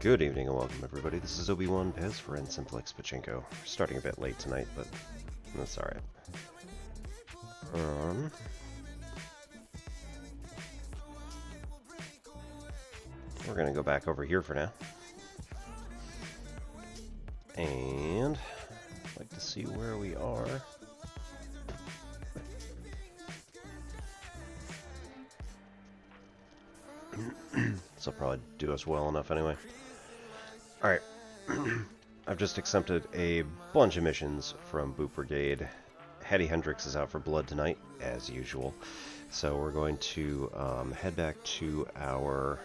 Good evening and welcome everybody. This is Obi-Wan Pez for Simplex Pachinko. We're starting a bit late tonight, but that's alright. We're gonna go back over here for now. And I'd like to see where we are. This will probably do us well enough anyway. Alright, I've just accepted a bunch of missions from Boop Brigade. Hattie Hendricks is out for blood tonight, as usual. So we're going to head back to our...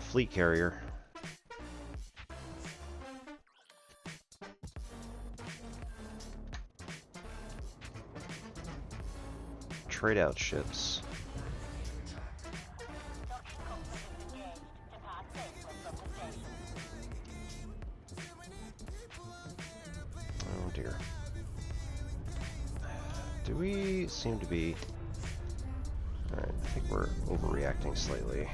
fleet carrier. Trade out ships. Oh dear. Do we seem to be... Alright, I think we're overreacting slightly.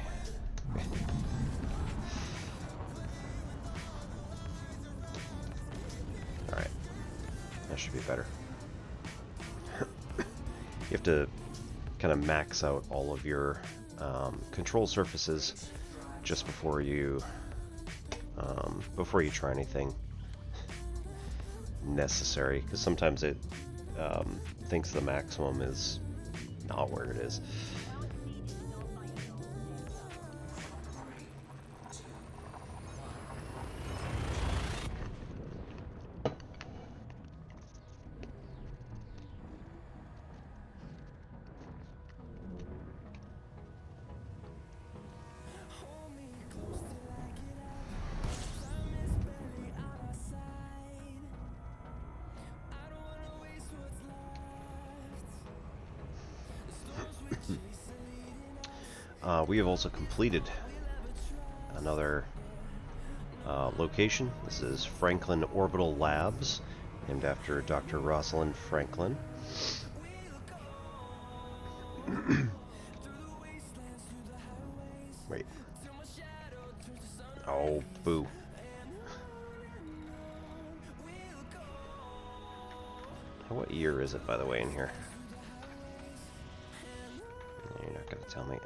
Alright. That should be better. You have to kind of max out all of your control surfaces just before you try anything necessary, because sometimes it thinks the maximum is not where it is. We have also completed another location. This is Franklin Orbital Labs, named after Dr. Rosalind Franklin. Wait. Oh, boo. What year is it, by the way, in here? You're not gonna tell me.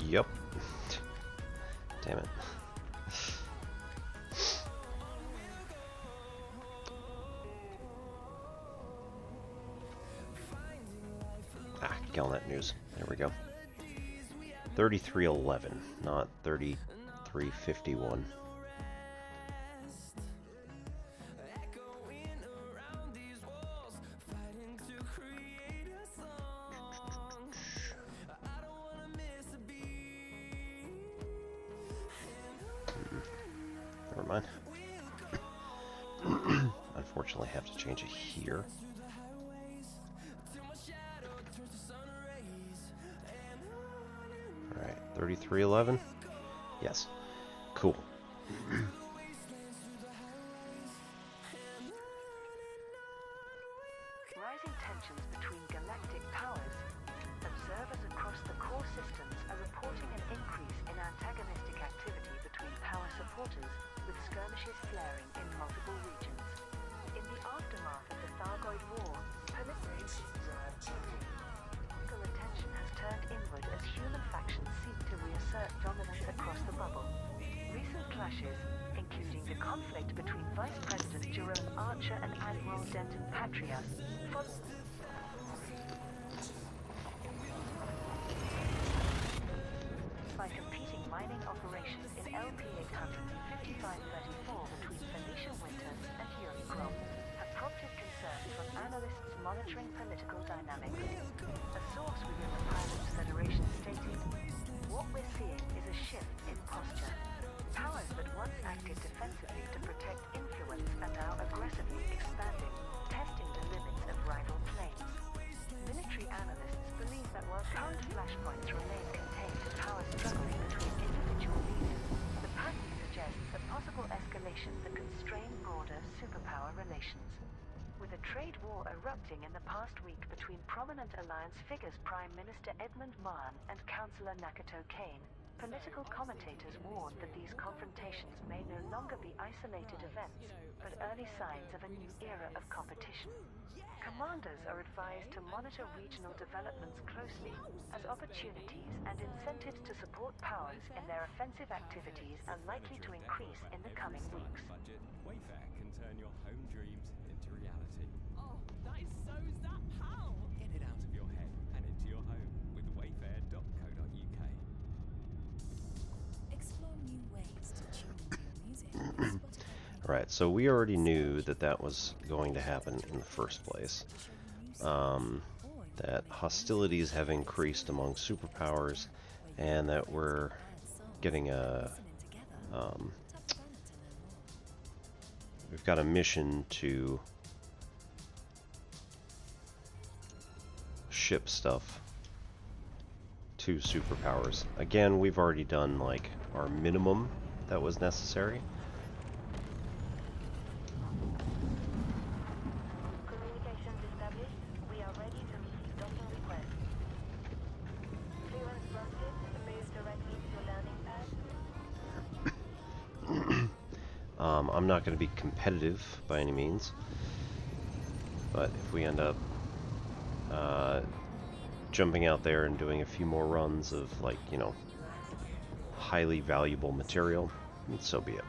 Yep. Damn it. Galnet News. There we go. 3311, not 3351. Never mind. Unfortunately, I have to change it here. Alright, 3311? Yes. Cool. Rising tensions between galactic powers. Observers across the core systems are reporting an increase in antagonistic activity between power supporters, with skirmishes flaring in multiple regions. In the aftermath of the Thargoid War, political attention has turned inward as human factions seek to reassert dominance across the bubble. Recent clashes, including the conflict between Vice President Jerome Archer and Admiral Denton Patria, by competing mining operations in LP-800 5534 between Phoenicia Winters and Eurochrome, have prompted concerns from analysts monitoring political dynamics. A source within the Pilots Federation stated, "What we're seeing is a shift in posture. Powers that once while current flashpoints remain contained to power struggling between individual leaders, the pattern suggests a possible escalation that could strain broader superpower relations. With a trade war erupting in the past week between prominent alliance figures Prime Minister Edmund Marn and Councillor Nakato Kane, political commentators warn that these confrontations may no longer be isolated events, but early signs of a new era of competition. Commanders are advised to monitor regional developments closely, as opportunities and incentives to support powers in their offensive activities are likely to increase in the coming weeks. Wayfair can turn your home dreams into reality. Oh, that is so zap, pal! Get it out of your head and into your home with wayfair.co.uk. Explore new ways to tune your music with Spotify. Right, so we already knew that that was going to happen in the first place. That hostilities have increased among superpowers, and that we're getting we've got a mission to ship stuff to superpowers. Again, we've already done like our minimum that was necessary. Communications established. We are ready to receive docking requests. Clearance granted. Move directly to your landing pad. I'm not going to be competitive by any means, but if we end up jumping out there and doing a few more runs of, like, you know, highly valuable material, so be it.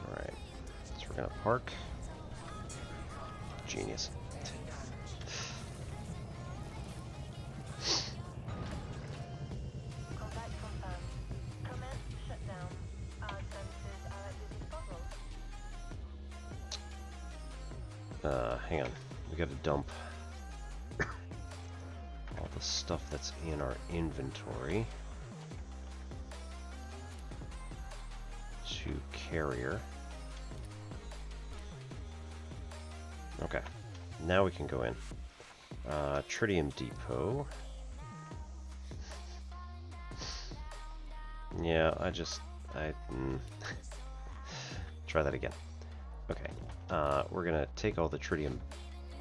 Alright, so we're going to park. Genius. Contact confirmed. Commence shutdown. Our services are at your disposal. Hang on. We got to dump all the stuff that's in our inventory to carrier. Okay. Now we can go in. Tritium Depot. Yeah, try that again. Okay. We're gonna take all the tritium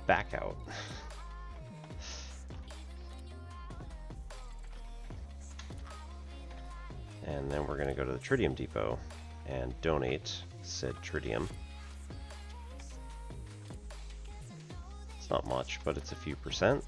back out. And then we're gonna go to the tritium depot and donate said tritium. It's not much, but it's a few percent.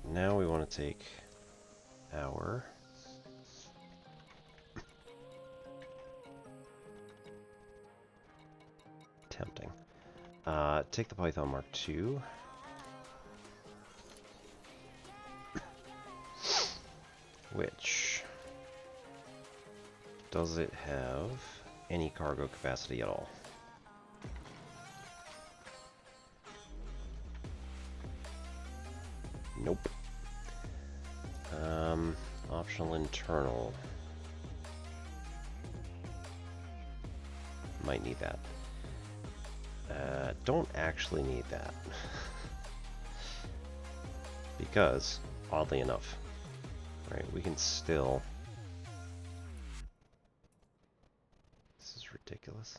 Now we want to take our tempting. Take the Python Mark II. Which does it have any cargo capacity at all? Nope. Optional internal. Might need that. Don't actually need that. Because, oddly enough, right, we can still... This is ridiculous.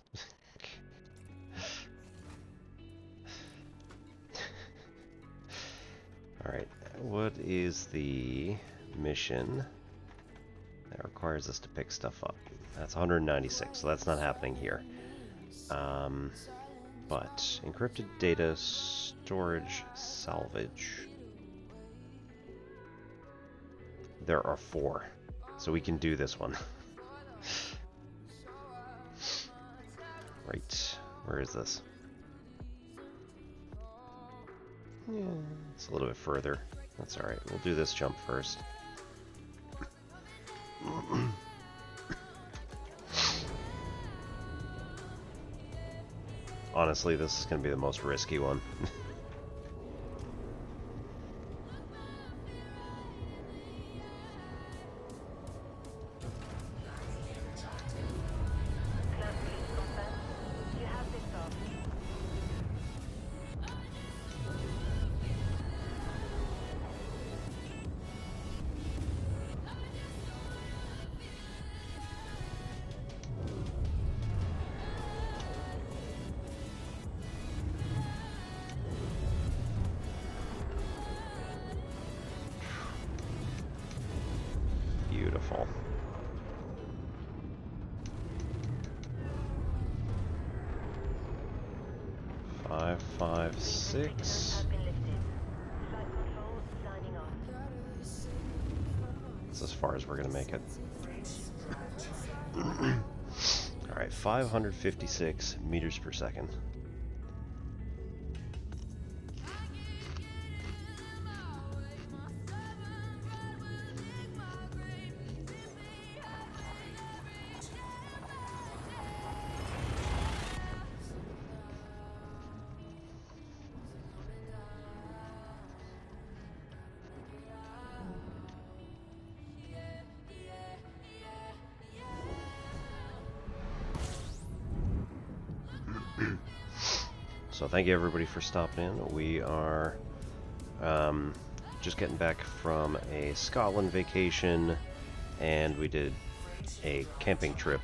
Alright, what is the mission that requires us to pick stuff up? That's 196, so that's not happening here. But encrypted data storage salvage. There are 4, so we can do this one. Right, where is this? Yeah, it's a little bit further. That's alright, we'll do this jump first. Honestly, this is going to be the most risky one. You have this off. Beautiful. Five, five, six. Have been lifted. Flight control signing off. That's as far as we're gonna make it. Alright, 556 meters per second. So thank you everybody for stopping in. We are just getting back from a Scotland vacation, and we did a camping trip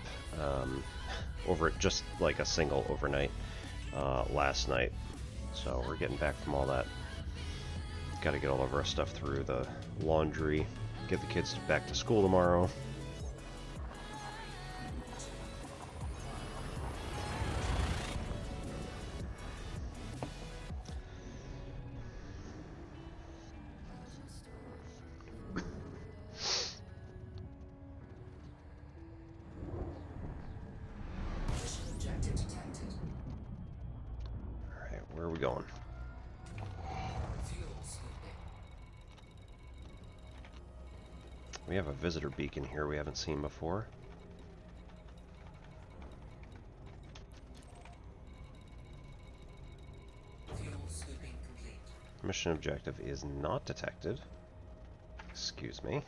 over just like a single overnight last night. So we're getting back from all that. Got to get all of our stuff through the laundry, get the kids back to school tomorrow. Alright, where are we going? We have a visitor beacon here we haven't seen before. Mission objective is not detected. Excuse me.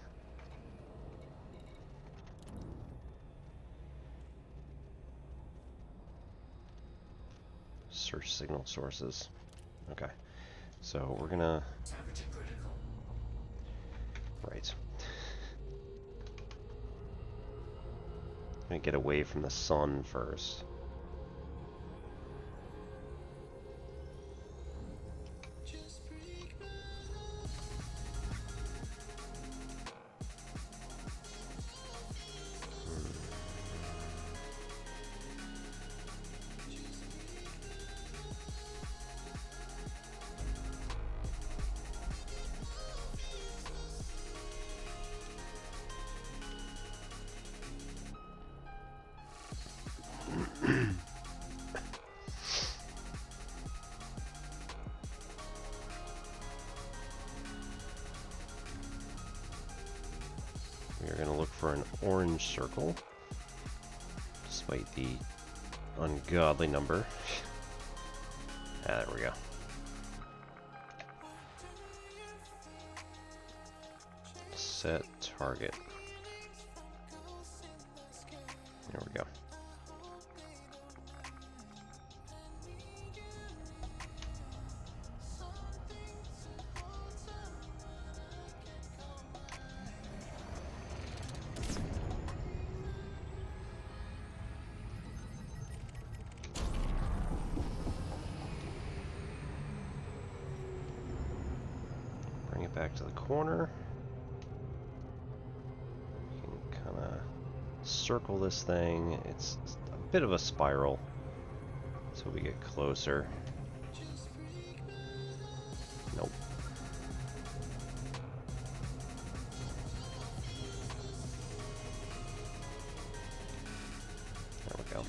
Search signal sources. Okay. So we're gonna... Right. Gonna get away from the sun first. We're going to look for an orange circle, despite the ungodly number. There we go. Set target. There we go. Bring it back to the corner. You can kind of circle this thing. It's a bit of a spiral until we get closer. Nope. There we go.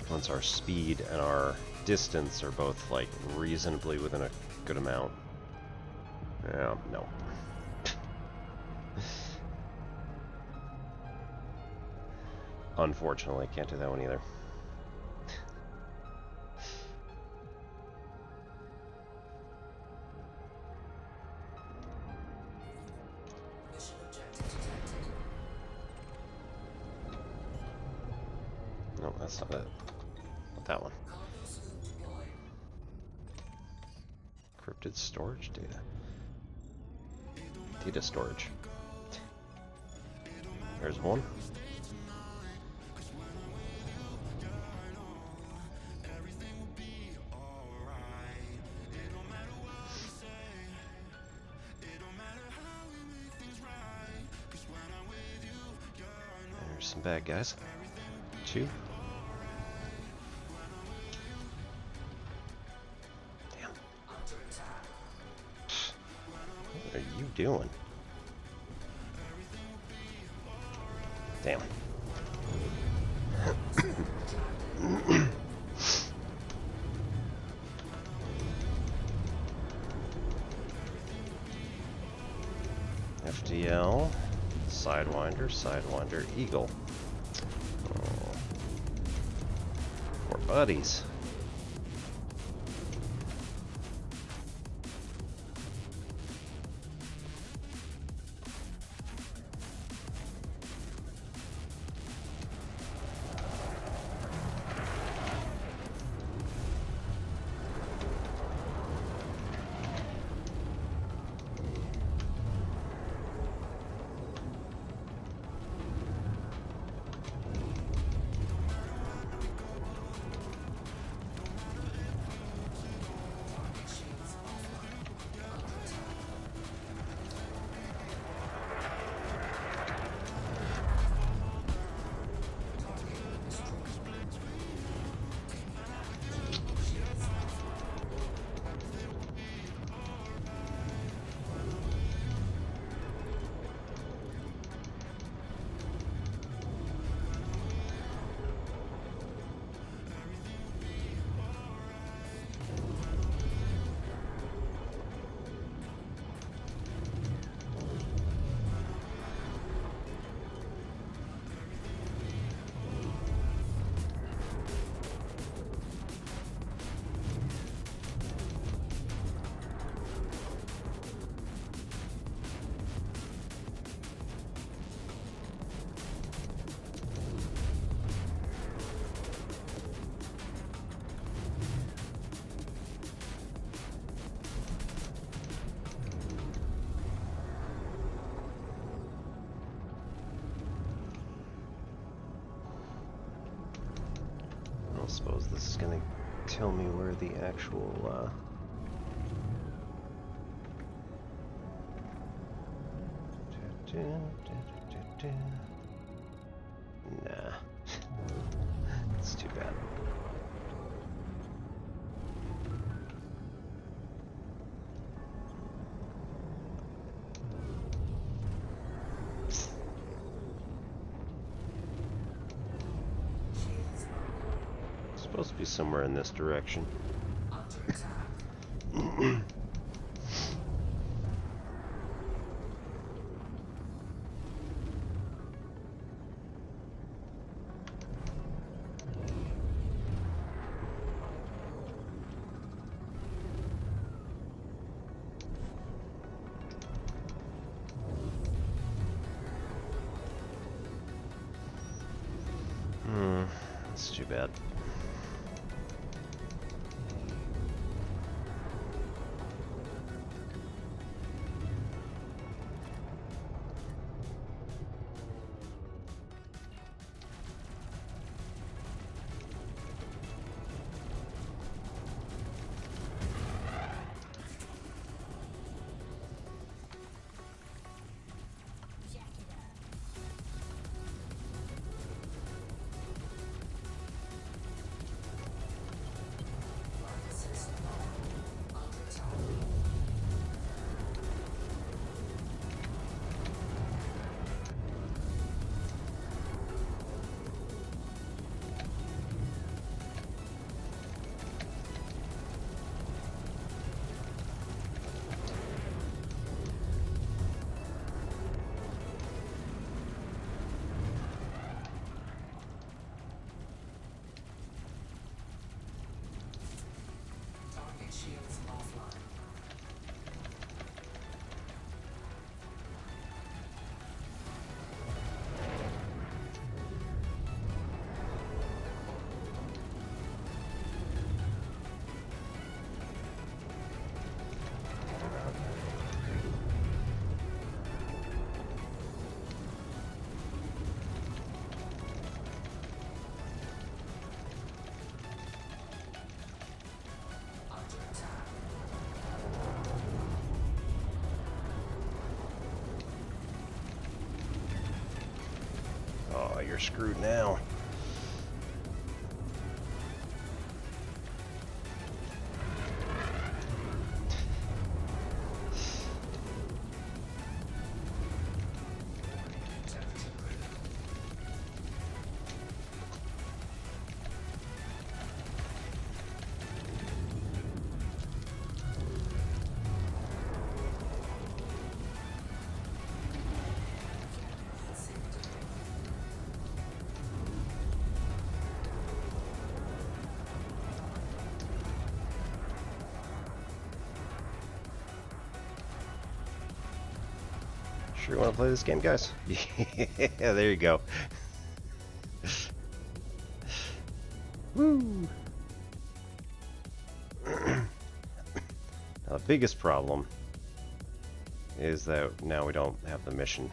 Once our speed and our distance are both like reasonably within a good amount, No. Unfortunately, can't do that one either. No, that's not it. Not that one. Encrypted storage data. Data storage. There's one. There's some bad guys. Two. Damn. What are you doing? Damn. FDL, Sidewinder, Eagle. Oh. Poor buddies. I don't suppose this is gonna tell me where the actual nah. It's too bad. Supposed to be somewhere in this direction. That's too bad. you're screwed now. Sure you want to play this game, guys? Yeah, there you go. Woo! Now, the biggest problem is that now we don't have the mission.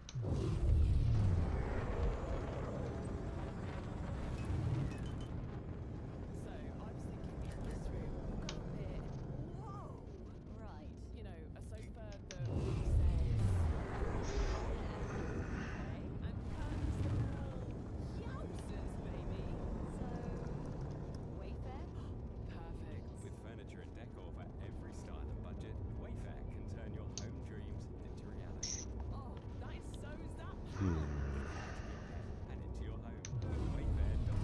So I was thinking in this room we'll go a bit whoa. Right. You know, a sofa that says okay, and curtains that yowzers, baby. So Wayfair? Perfect. With furniture and decor for every style and budget, Wayfair can turn your home dreams into reality. Oh, that is so zap. And into your home with wayfair.com.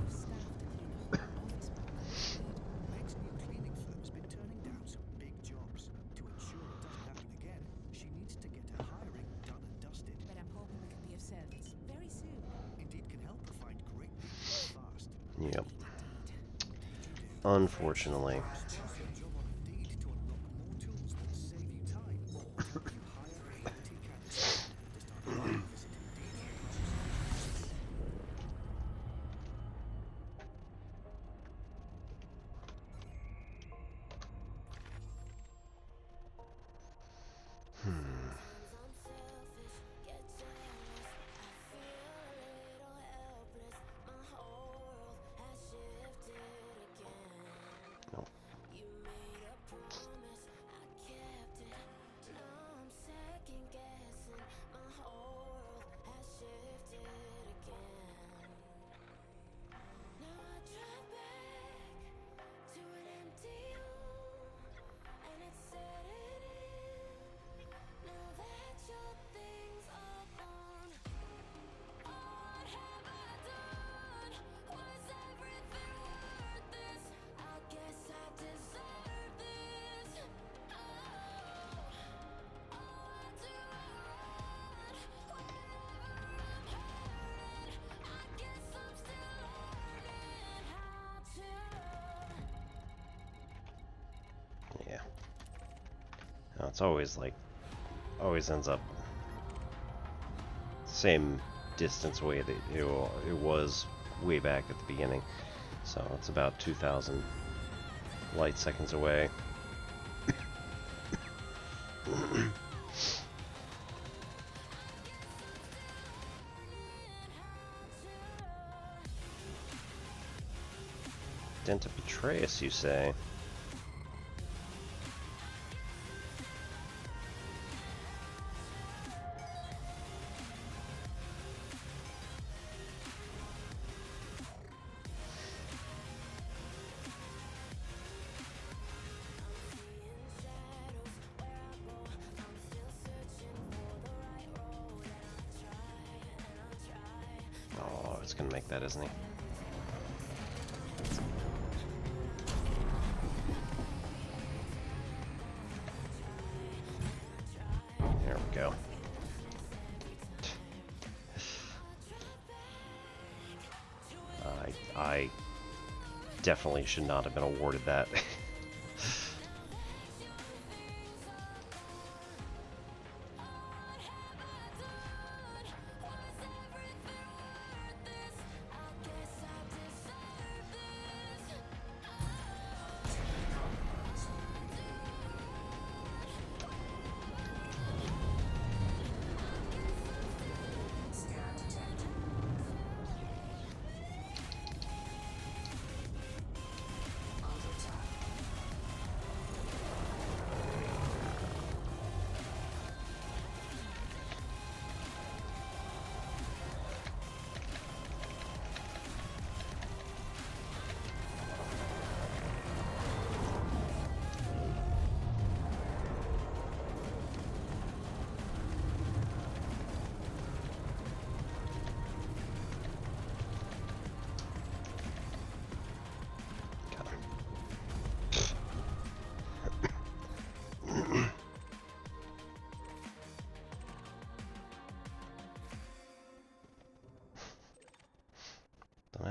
Staff to clean a whole office block. Meg's new cleaning firm's been turning down some big jobs. To ensure it doesn't happen again, she needs to get her hiring done and dusted. But I'm hoping we can be of service very soon. Indeed can help her find great people fast. Yep. Indeed Unfortunately. Post your job on Indeed to unlock more tools that save you time or to help you hire quality candidates. To start applying, visit Indeed. No. Yeah. No, it's always like, always ends up same distance away that it was way back at the beginning. So it's about 2,000 light seconds away. Dent of Betrayus, you say? Oh, it's gonna make that, isn't he? There we go. I definitely should not have been awarded that.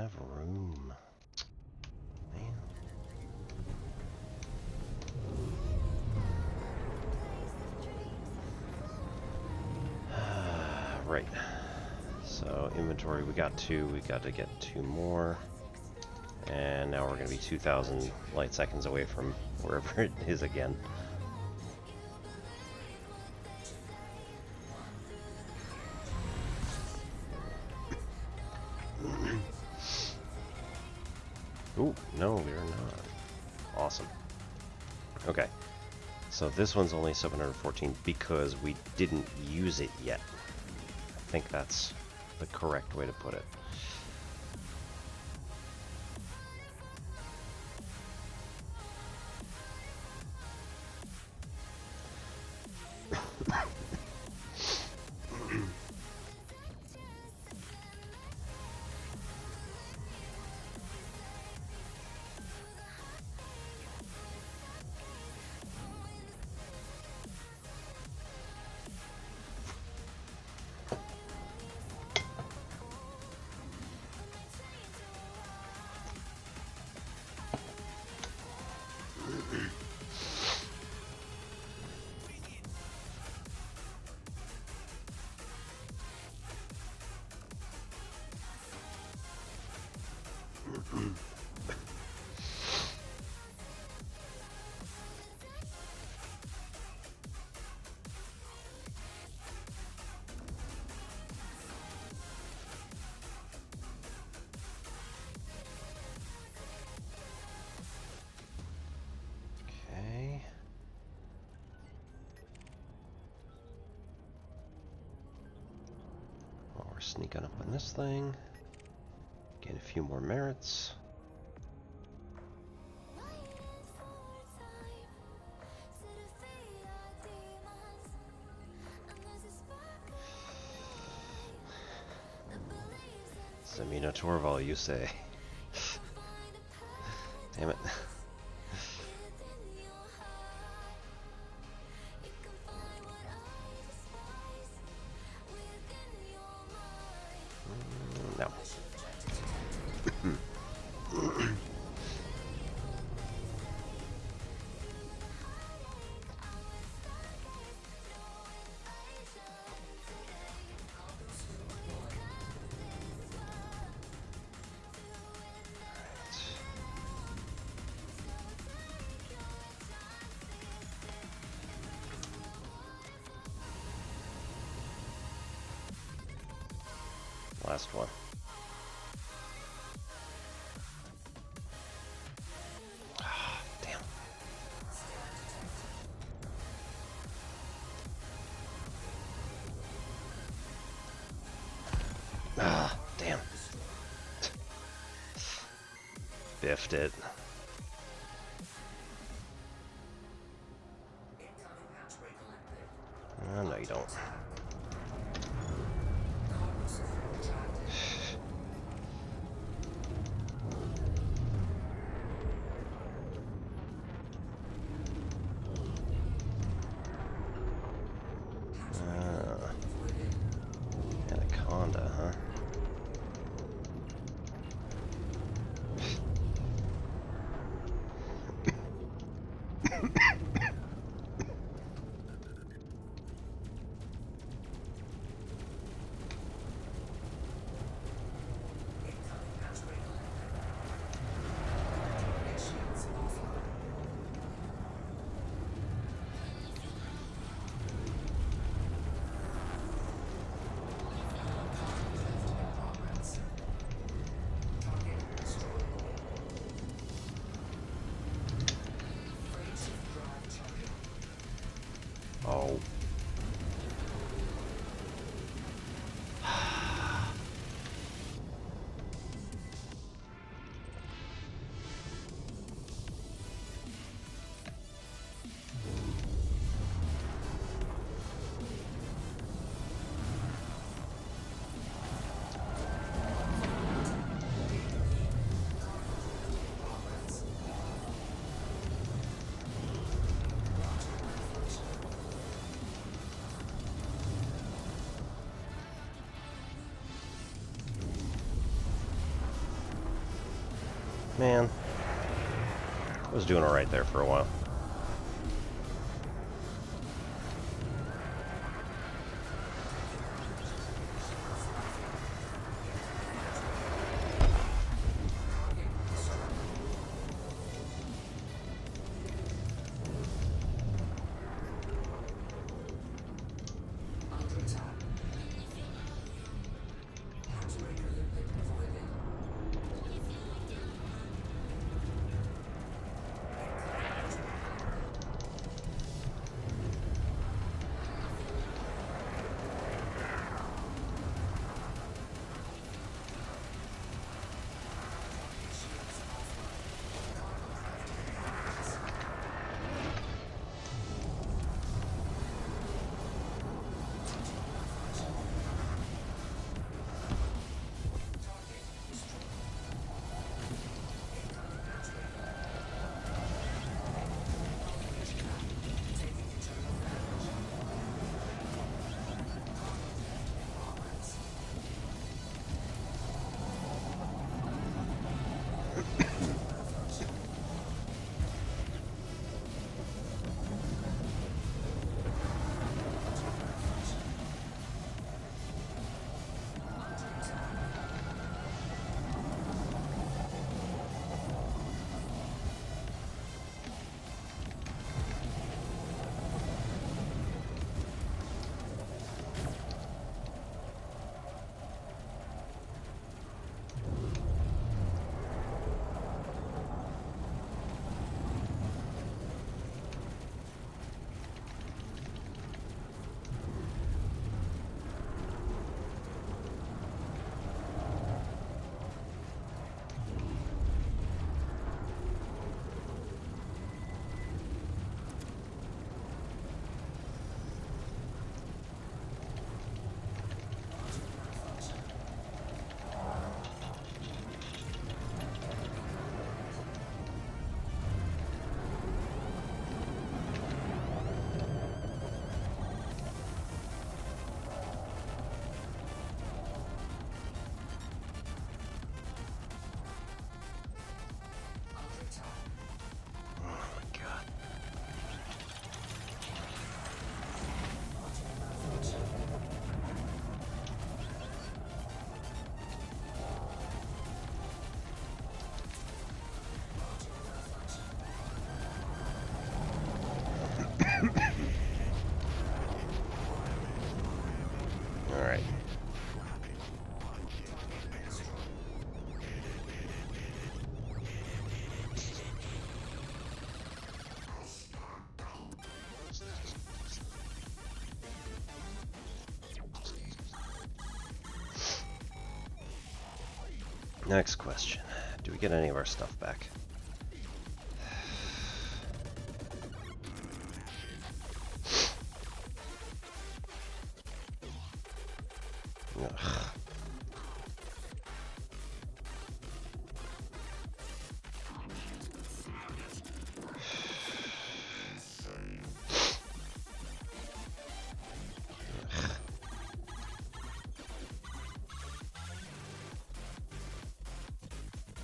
have room. Man. Right. So inventory, we got 2. We got to get 2 more. And now we're going to be 2,000 light seconds away from wherever it is again. Ooh, no, we're not. Awesome. Okay. So this one's only 714 because we didn't use it yet. I think that's the correct way to put it. Okay. Well, we're sneaking up on this thing. Gain a few more merits. Zemina Torval, you say. Damn it. No. Last one. Ah, damn. Ah, damn. Biffed it. No, you don't. Anaconda, huh? Man. I was doing alright there for a while. Alright. Next question. Do we get any of our stuff back? Ugh.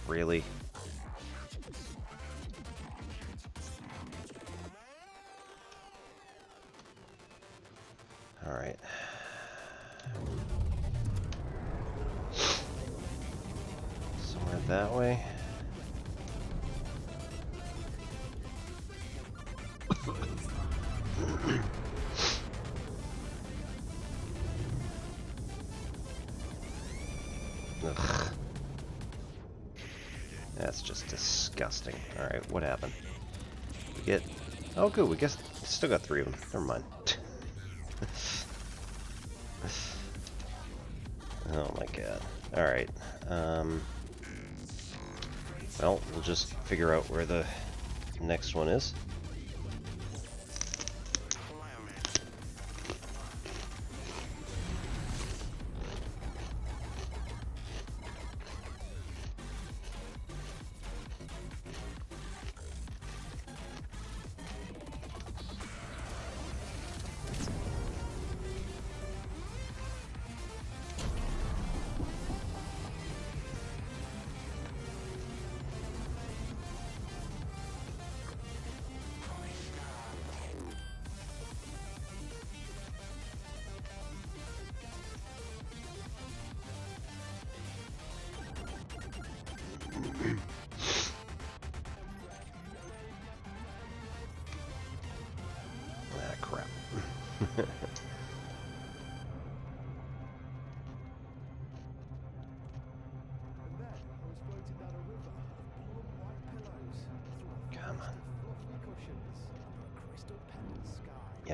Really? All right. Somewhere that way. Ugh. That's just disgusting. Alright, what happened? We get... Oh, good, we guess... Still got 3 of them. Never mind. Oh my god. Alright. Well, we'll just figure out where the next one is.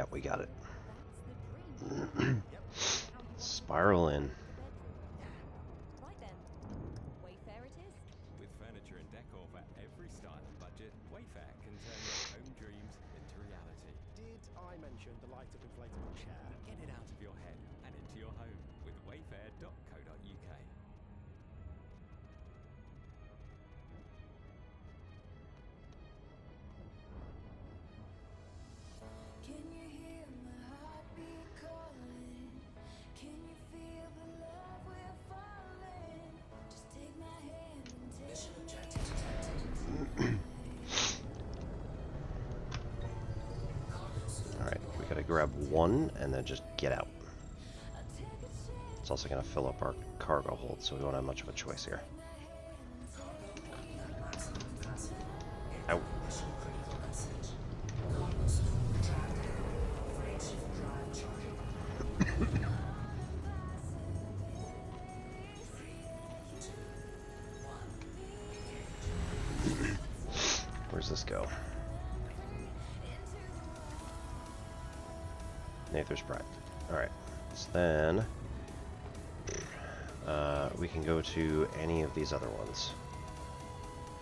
Yep, we got it. That's the dream. Spiral in. Right then, Wayfair it is. With furniture and decor for every style and budget, Wayfair can turn your home dreams into reality. Did I mention the light-up inflatable chair? Get it out of your head and into your home with wayfair.co.uk. Can you hear my heartbeat calling? Can you feel the love we're falling? Just take my hand and take me. Alright, we gotta grab one and then just get out. It's also gonna fill up our cargo hold, so we won't have much of a choice here. Out. Where's this go? Nather's Pride. Alright, so then we can go to any of these other ones.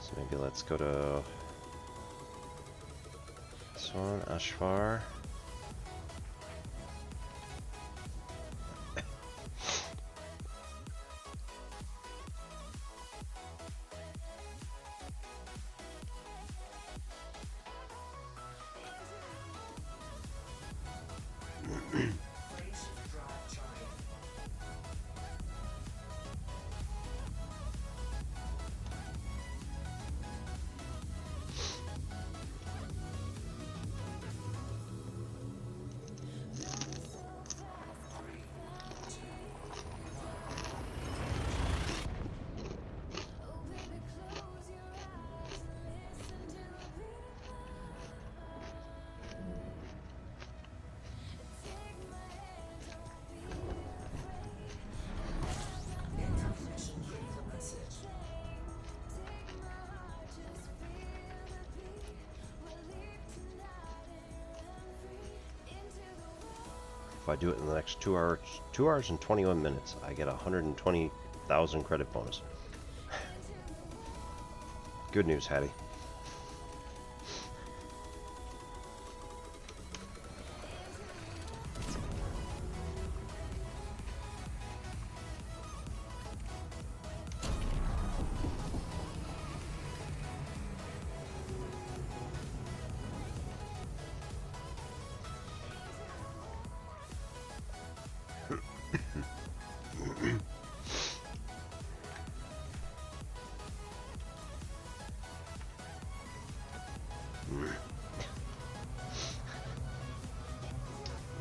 So maybe let's go to this one, Ashvar. If I do it in the next 2 hours and 21 minutes, I get 120,000 credit bonus. Good news, Hattie.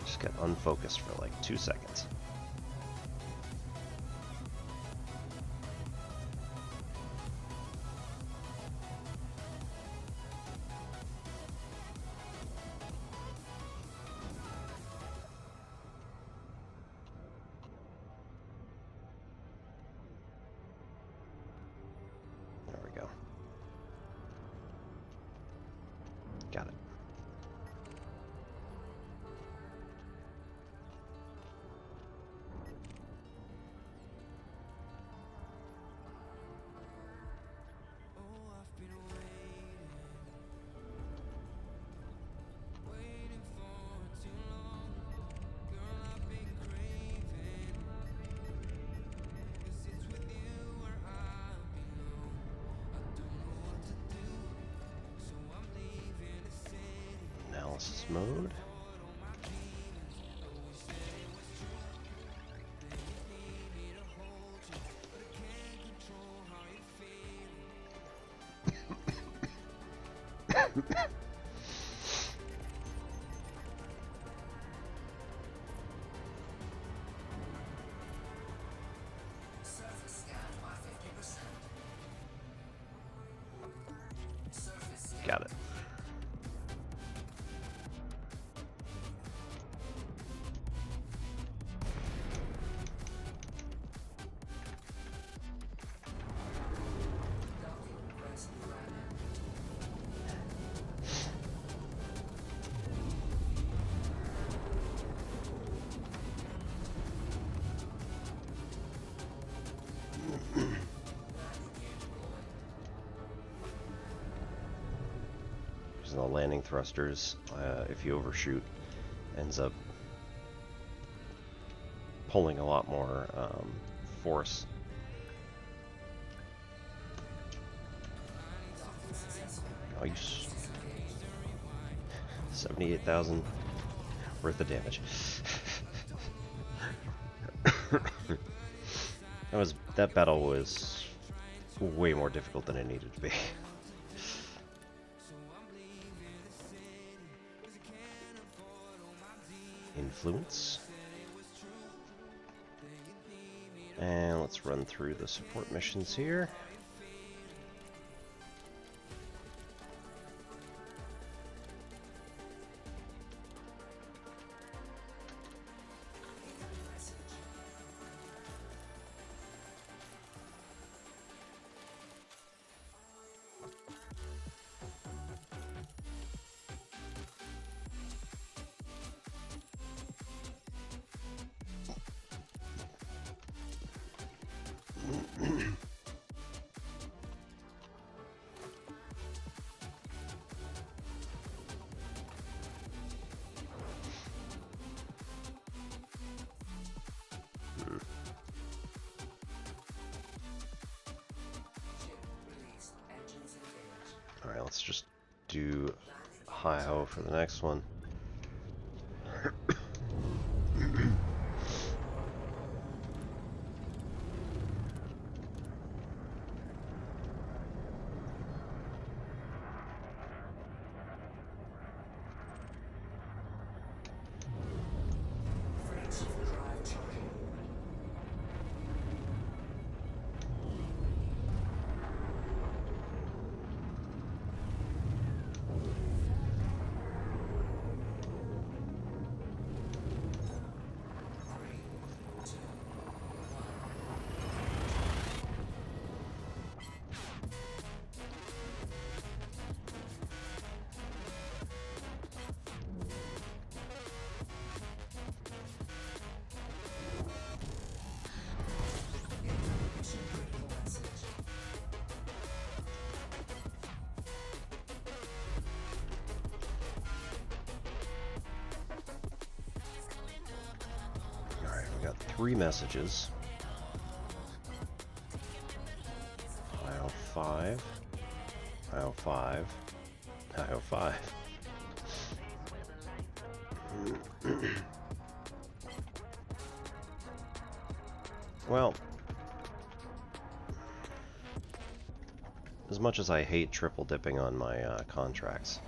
Just got unfocused for like 2 seconds. There we go. Got it. Analysis mode. Got it. reason the landing thrusters, if you overshoot, ends up pulling a lot more force. Nice. 78,000 worth of damage. That battle was way more difficult than it needed to be. Influence. And let's run through the support missions here. Alright, let's just do hi-ho for the next one. Got 3 messages. Aisle 5. Aisle 5. Aisle 5. Well, as much as I hate triple dipping on my contracts,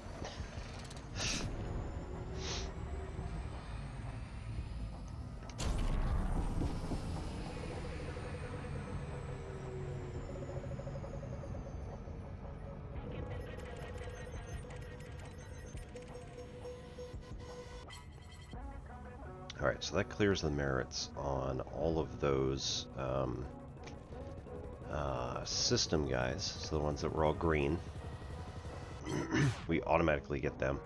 alright, so that clears the merits on all of those system guys, so the ones that were all green. We automatically get them.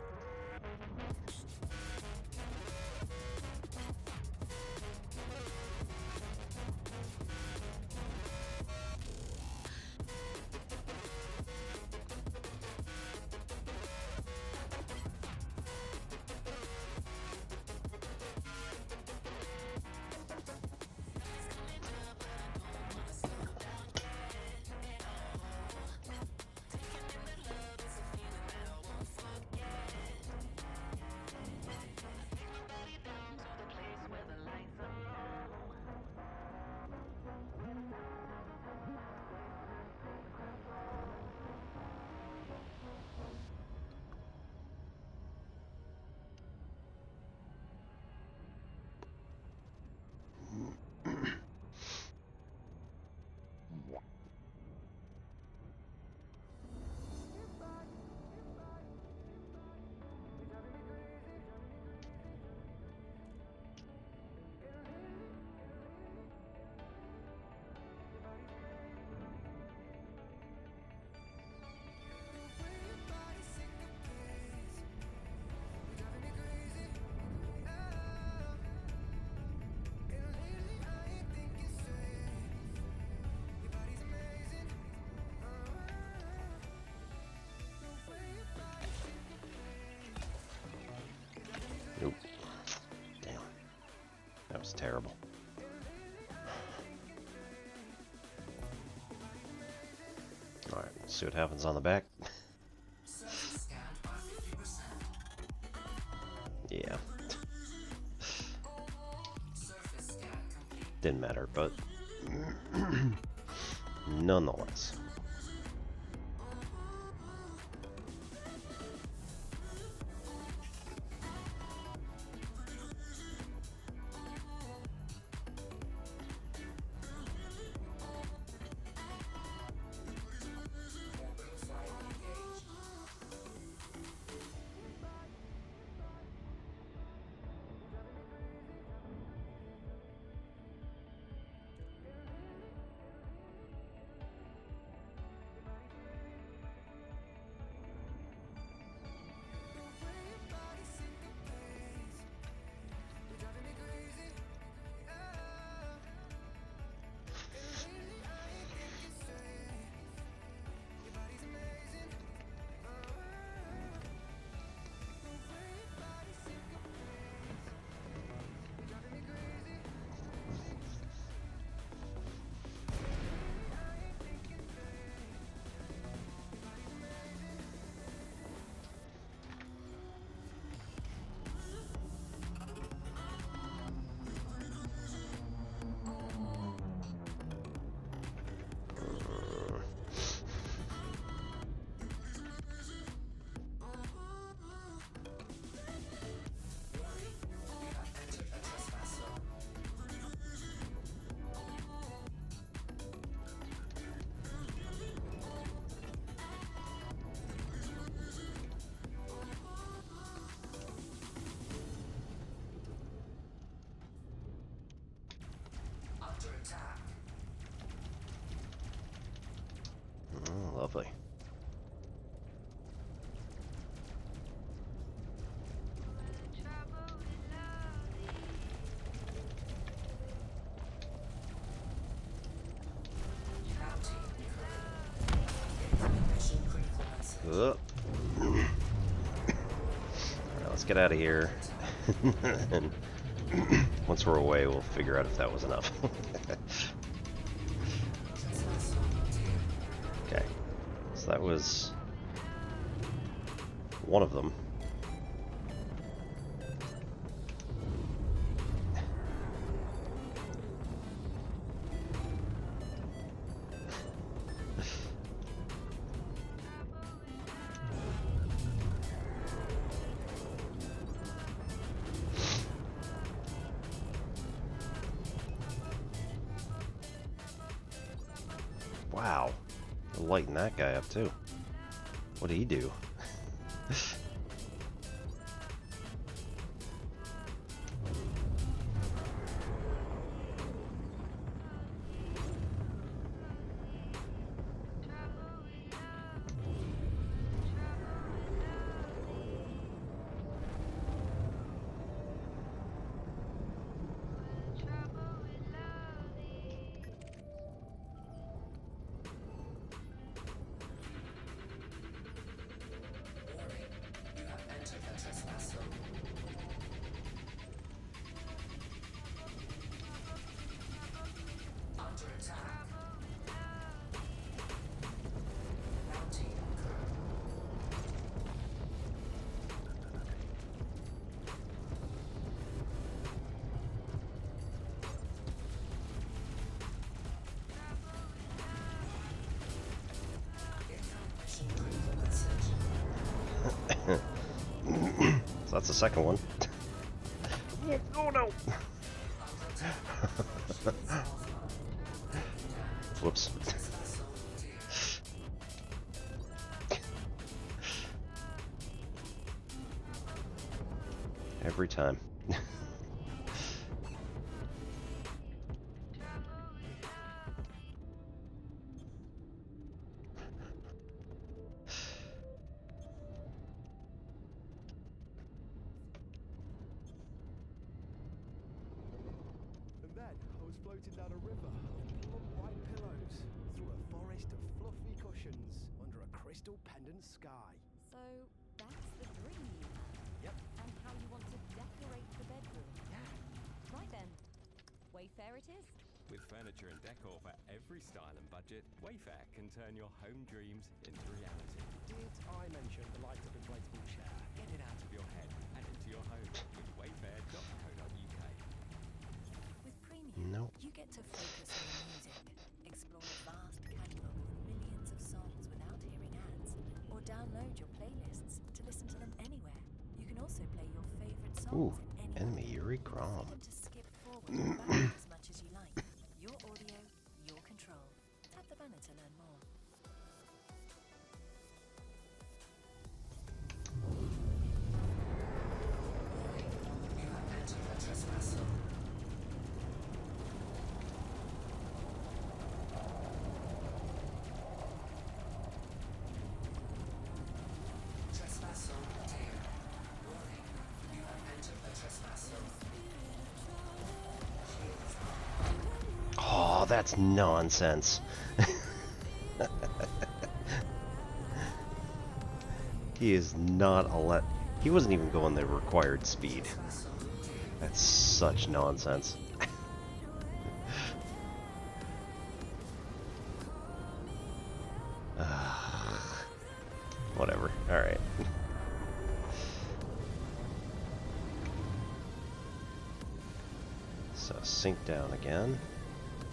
terrible. Alright, let's see what happens on the back. Yeah. Didn't matter, but nonetheless. Lovely. Alright, let's get out of here. And once we're away, we'll figure out if that was enough. Okay. So that was one of them. Wow. Lighten that guy up too. What did he do? So that's the second one. Oh no! Whoops. Every time. And then I was floating down a river of warm white pillows, through a forest of fluffy cushions, under a crystal pendant sky. So that's the dream you have. Yep. And how you want to decorate the bedroom. Yeah. Right then, Wayfair it is. With furniture and decor for every style and budget, Wayfair can turn your home dreams into reality. Did I mention the light-up inflatable chair? Get it out of your head and into your home with wayfair.co.uk. With Premium, Nope. you get to focus on the music, explore a vast catalogue of millions of songs without hearing ads, or download your playlists to listen to them anywhere. You can also play your favorite Ooh, songs in any enemy order, Yuri with the Grom. freedom to skip forward and back as much as you like. Your audio, your control. Tap the banner to learn more. Oh, that's nonsense. He is not he wasn't even going the required speed. That's such nonsense. Whatever. Alright. So sink down again.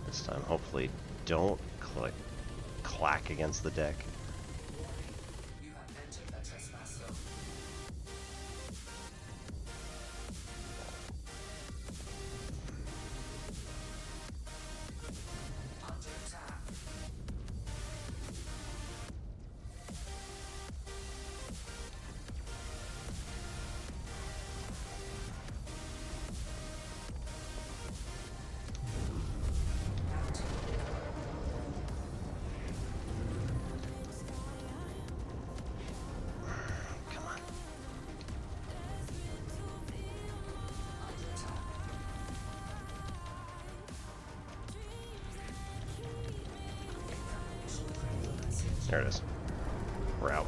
This time hopefully don't clack against the deck. You have entered a trespass zone. Under attack. Come on. There it is. We're out.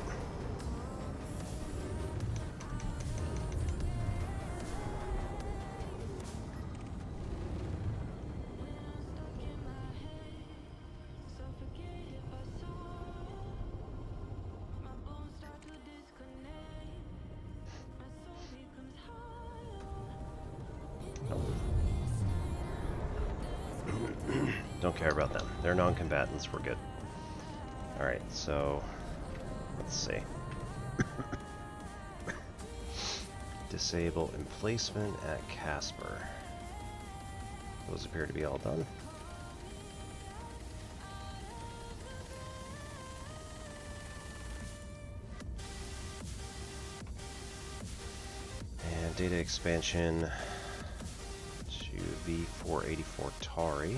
Don't care about them. They're non-combatants. We're good. Alright, so let's see. Disable emplacement at Casper. Those appear to be all done. And data expansion to V484 Tari.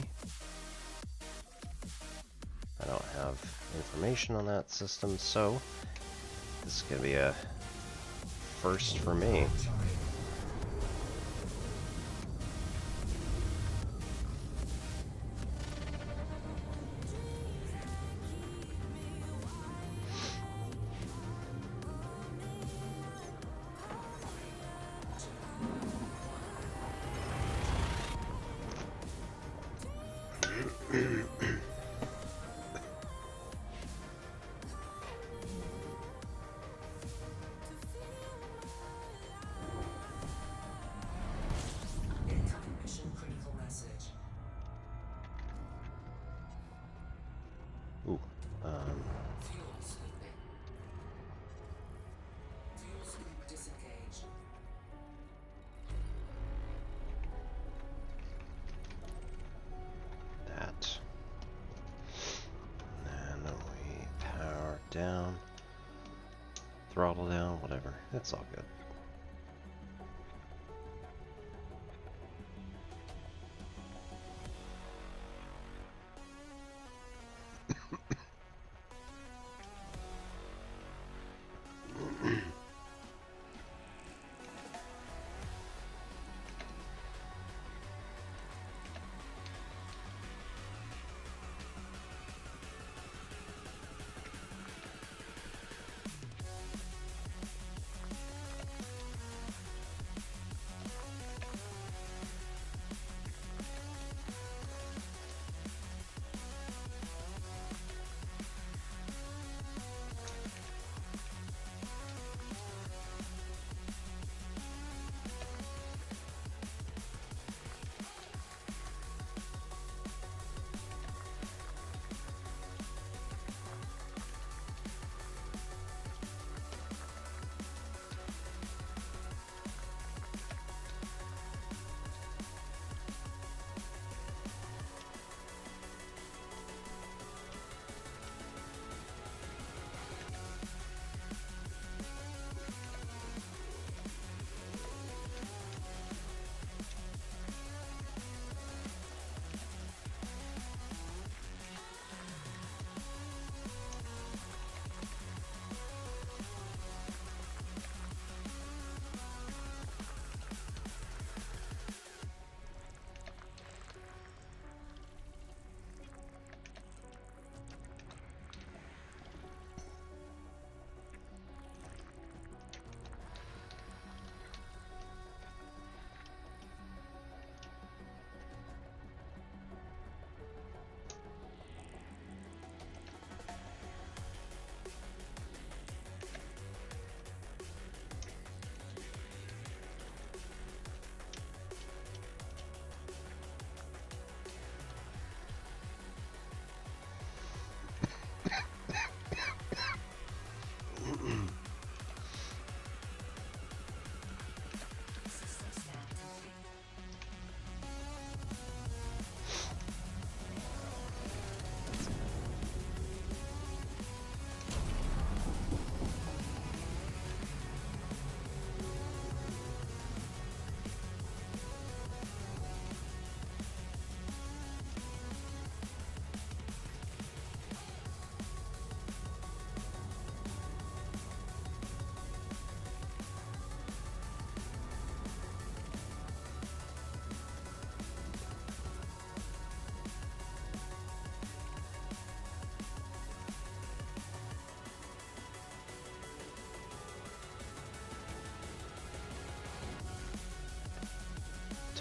I don't have information on that system, so this is going to be a first for me. Incoming mission critical message. Ooh, Fuel sweeping. Fuel sweep disengaged. that. And then we power down, throttle down, whatever. It's all good.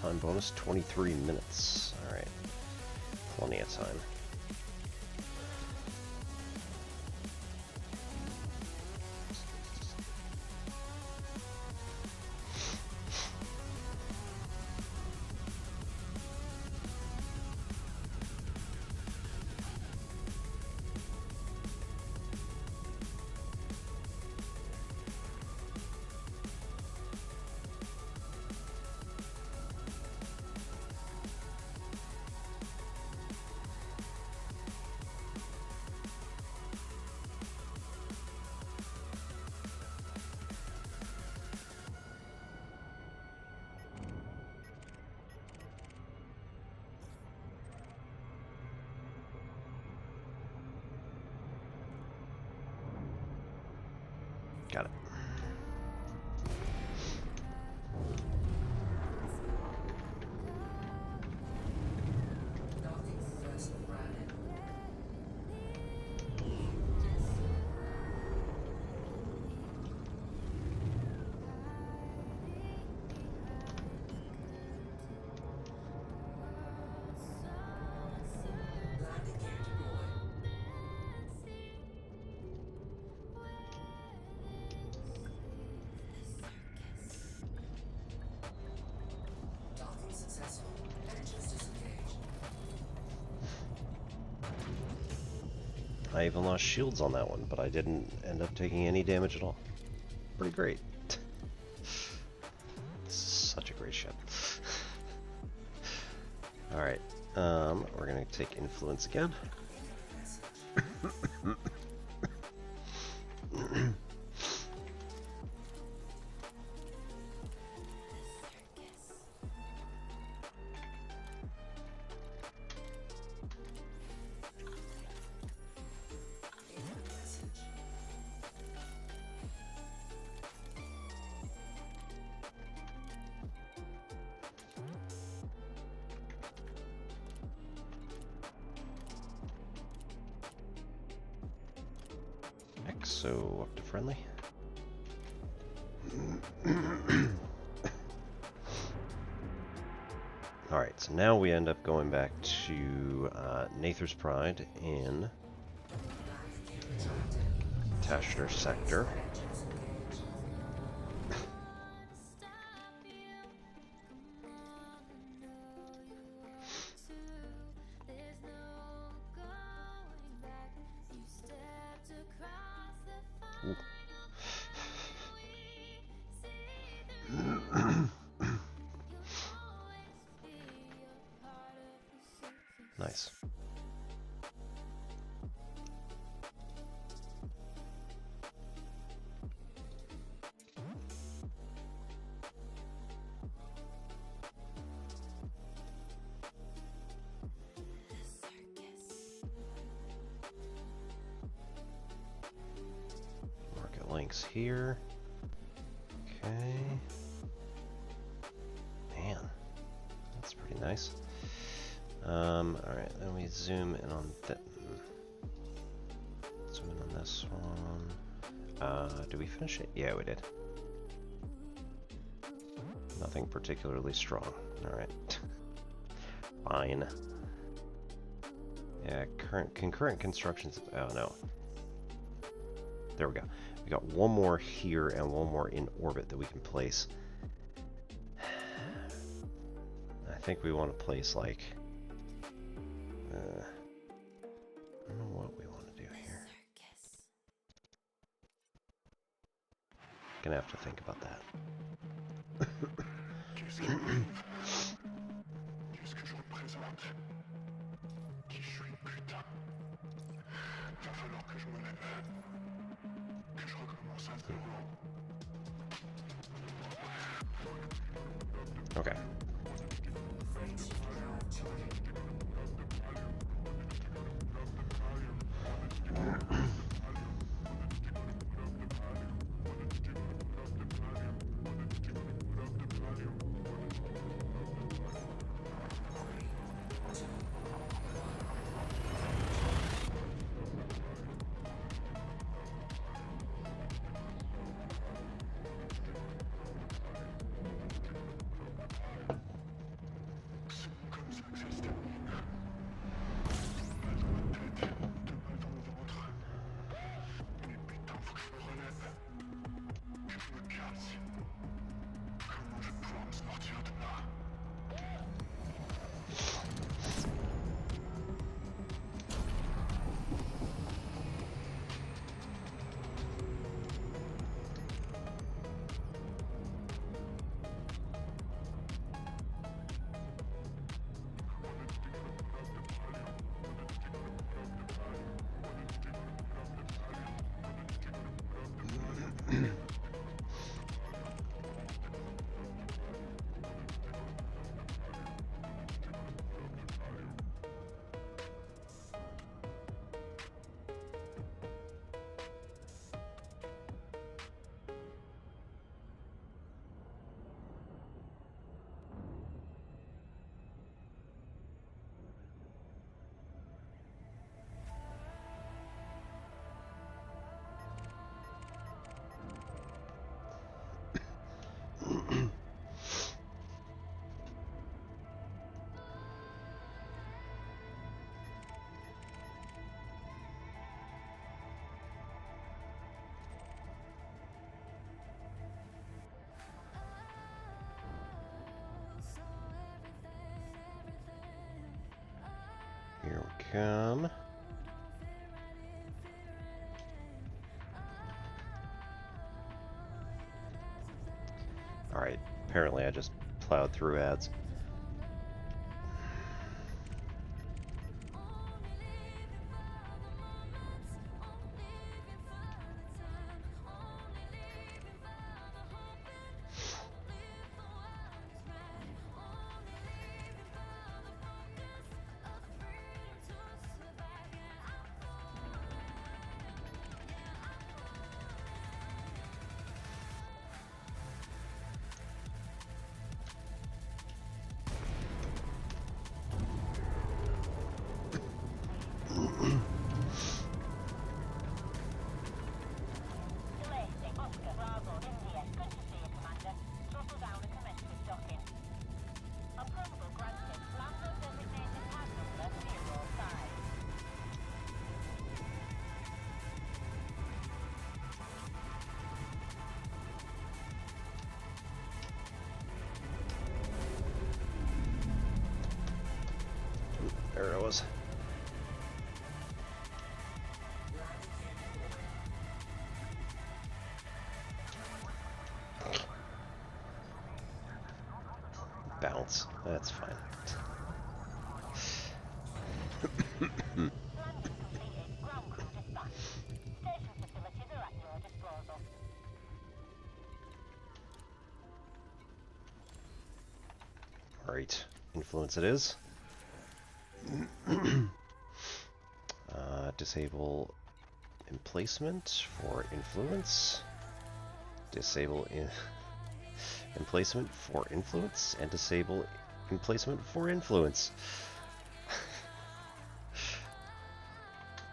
Time bonus 23 minutes. Alright. Plenty of time. Got it. Docking first Brandon. Landing gear deployed. Docking successful. Engines disengaged. I even lost shields on that one, but I didn't end up taking any damage at all. Pretty great. Such a great ship. Alright, we're gonna take influence again. So up to friendly. Alright, so now we end up going back to Nather's Pride in Tashner Sector. Ooh. Nice. Market links here. Okay. Man, that's pretty nice. Alright, then we zoom in on that. Zoom in on this one. Did we finish it? Yeah, we did. Nothing particularly strong. Alright. Fine. Yeah, concurrent constructions. Oh no. There we go. We got one more here and one more in orbit that we can place. I think we want to place like. I don't know what we want to do here. Gonna have to think about that. Qu'est-ce que je représente? Qui je suis, putain? Va falloir que je me lève. Que je recommence à zéro. Okay. come. Alright, apparently I just plowed through ads. There it was. Bounce. That's fine. Alright. Influence it is. Disable emplacement for influence. Disable emplacement for influence, and disable emplacement for influence.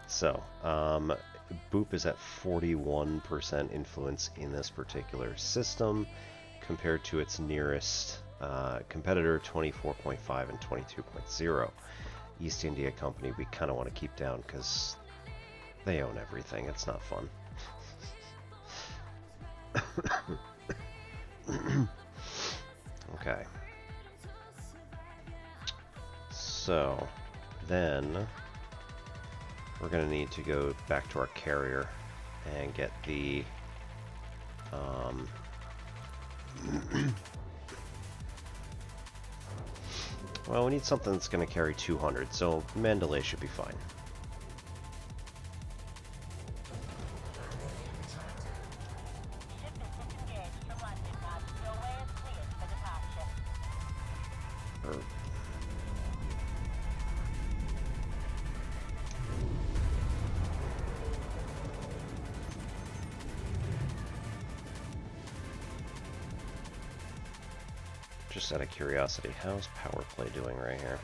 So, Boop is at 41% influence in this particular system, compared to its nearest competitor, 24.5 and 22.0. East India Company we kind of want to keep down because they own everything. It's not fun. Okay. So, then we're going to need to go back to our carrier and get the well, we need something that's going to carry 200, so Mandalay should be fine. Just out of curiosity, how's power play doing right here?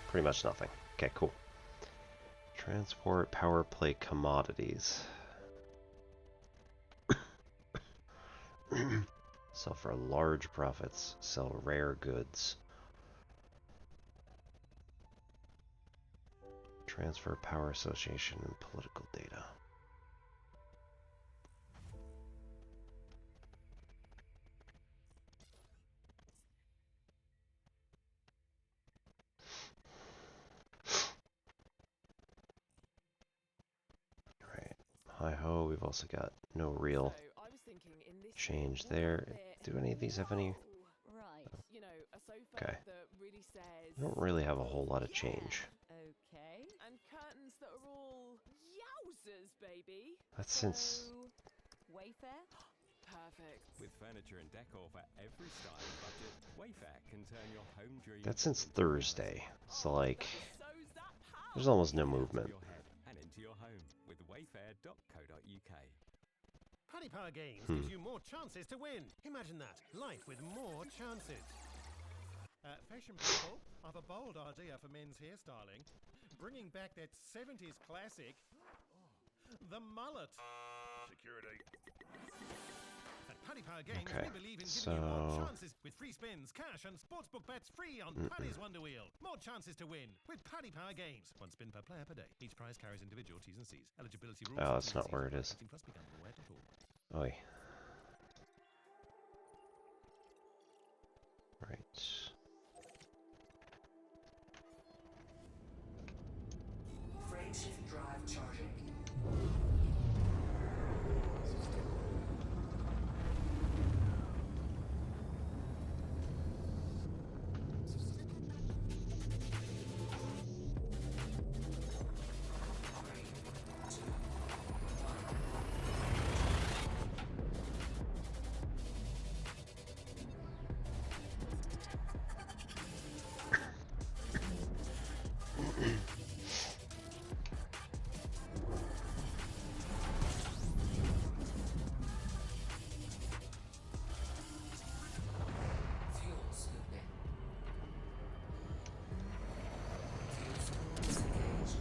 Pretty much nothing. Okay, cool. Transport power play commodities. Sell for large profits. Sell rare goods. Transfer power association and political data. Hi-ho, we've also got no real change there. Do any of these have any? Okay. We don't really have a whole lot of change. Okay. And curtains that are all yowzers, baby. That's since... Wayfair? Perfect. With furniture and decor for every style and budget, Wayfair can turn your home dreams. That's since Thursday, so like... There's almost no movement. And into your home with wayfair.co.uk. Paddy Power Games gives you more chances to win. Imagine that. Life with more chances. Fashion people, I have a bold idea for men's hairstyling. Bringing back that 70s classic, the mullet. Security. At Paddy Power Games, Okay, we believe in giving you more so- chances with free spins, cash, and sportsbook bets free on Paddy's Wonder Wheel. More chances to win with Paddy Power Games. One spin per player per day. Each prize carries individual T's and C's. Eligibility rules. Oh, that's not where it is. 18+ begambleaware.org. Oi. Right. Makeshift drive charging. Fuel scooping. Fuel scoop disengaged.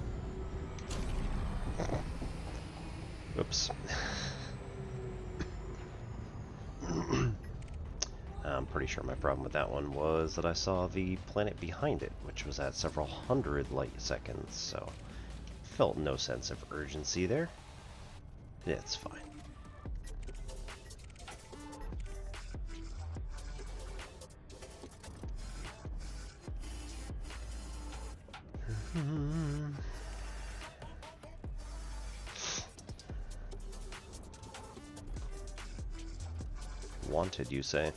Oops. I'm pretty sure my problem with that one was that I saw the planet behind it, which was at several hundred light seconds, so felt no sense of urgency there. It's fine. Wanted, you say?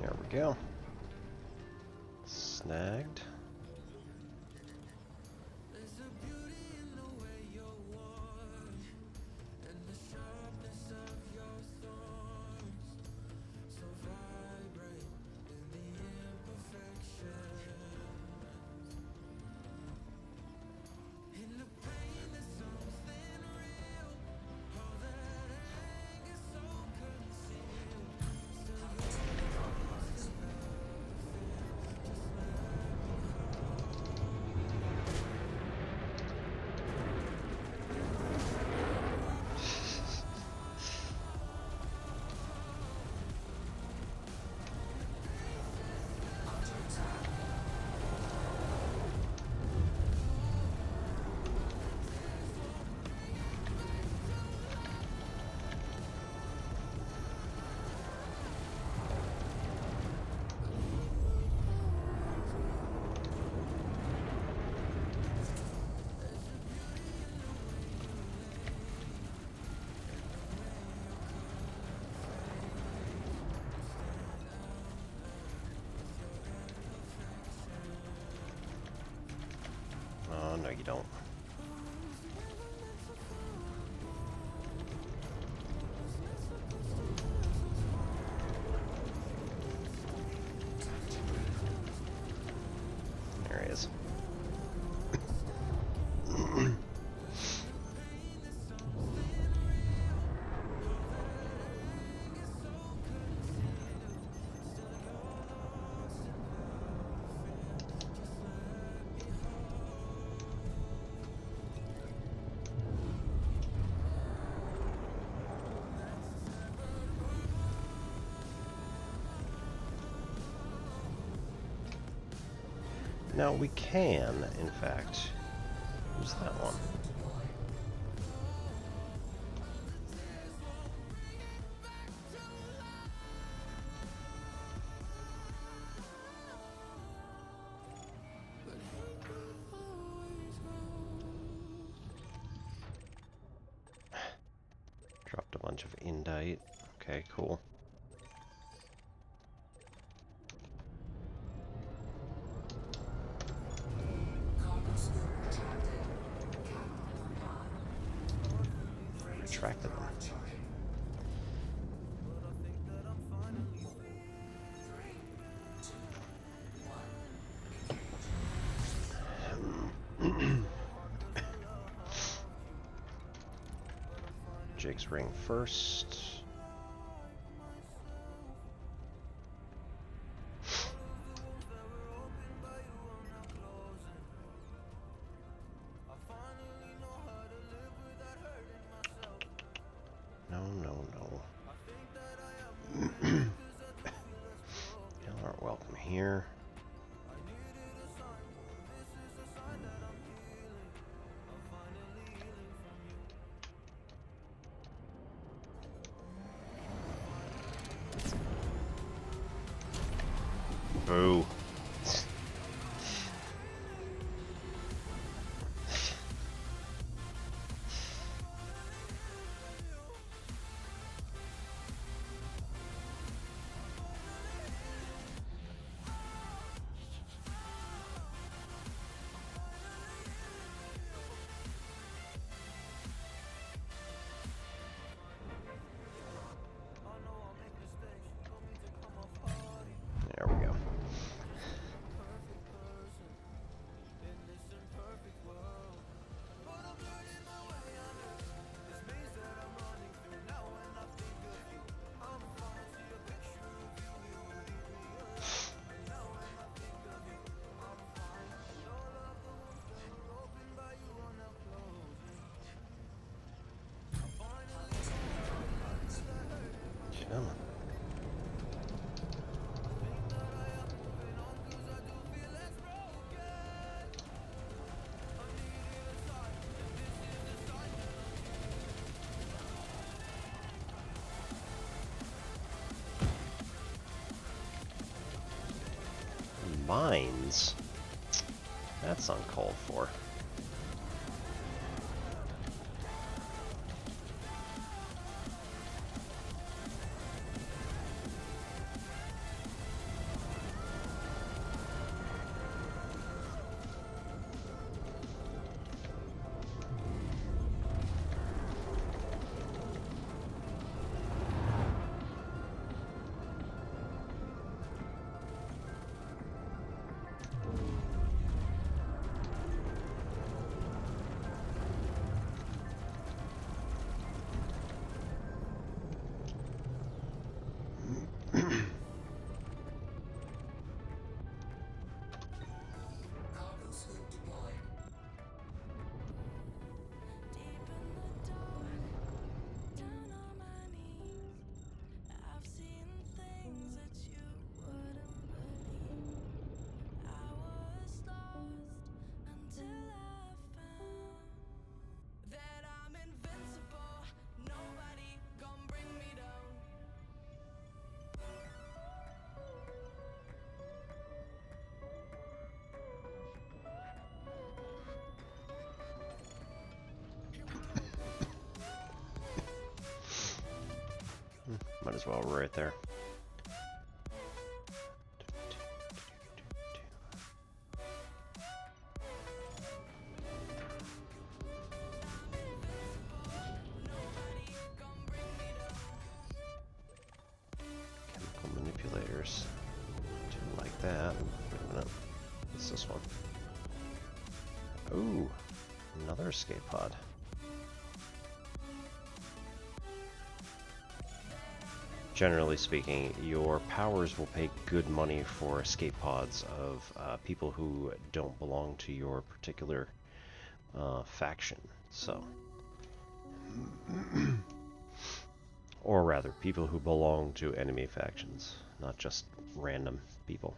There we go. Snagged. Oh, no, you don't. There he is. Now we can, in fact, use that one. Dropped a bunch of indite. Okay, cool. Retracted them. Jake's ring first. welcome here. Boo. There we go. Come on. Mines? That's uncalled for. Cargo scoop deployed. Deep in the dark, down on my knees, I've seen things that you wouldn't believe. I was lost until I found that I'm invincible. Nobody gon' bring me down. Might as well right there. Chemical manipulators. Didn't like that. Wait a minute. What's this one? Ooh, another escape pod. Generally speaking, your powers will pay good money for escape pods of people who don't belong to your particular faction. So, or rather, people who belong to enemy factions, not just random people.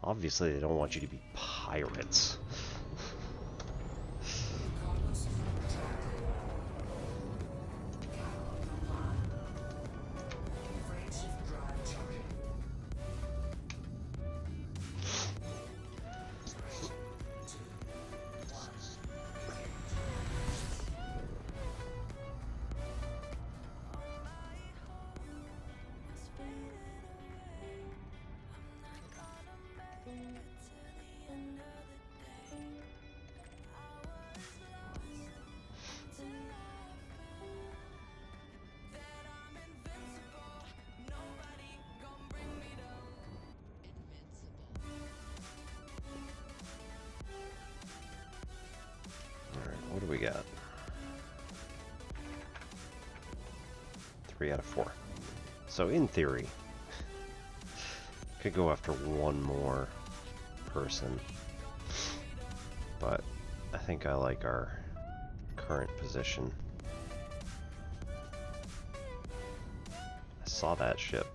Obviously, they don't want you to be pirates. Cargo scoop retracted. Frame shift drive charging. 3, 2, 1. What do we got? 3 out of 4. So in theory, could go after one more person, but I think I like our current position. saw that ship.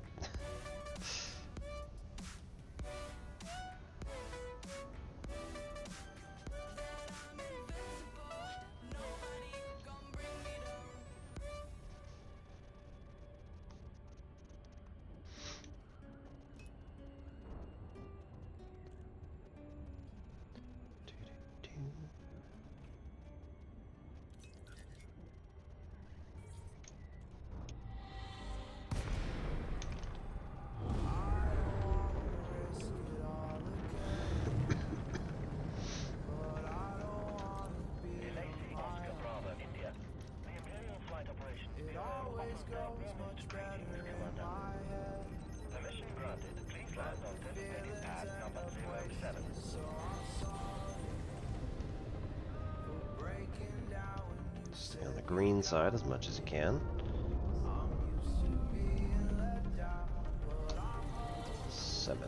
Stay on the green side as much as you can. 7.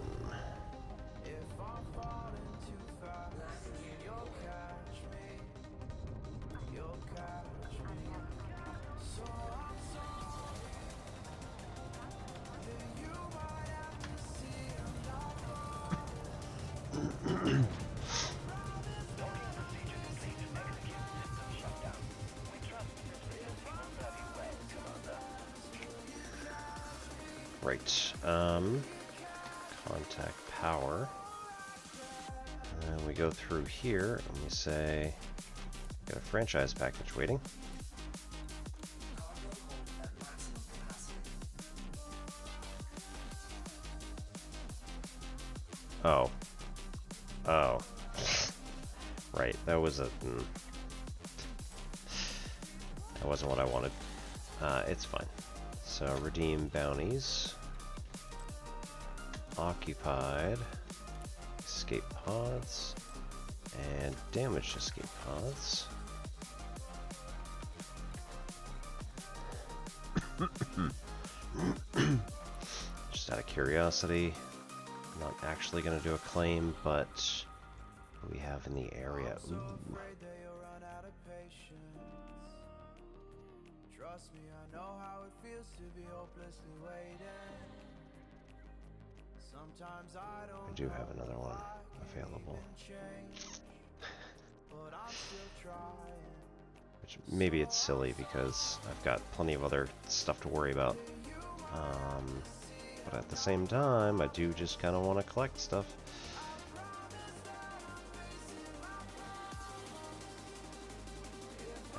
Right, contact power, and we go through here and we say, got a franchise package waiting. Oh. Oh. Right, that was a... that wasn't what I wanted. It's fine. So, redeem bounties. Occupied. Escape pods. And damaged escape pods. Just out of curiosity. I'm not actually going to do a claim, but what do we have in the area? Ooh. Trust me, I know how it feels to be hopelessly waiting. Sometimes I do have another one available. But I'm still trying. Which maybe it's silly because I've got plenty of other stuff to worry about. But at the same time, I do just kind of want to collect stuff.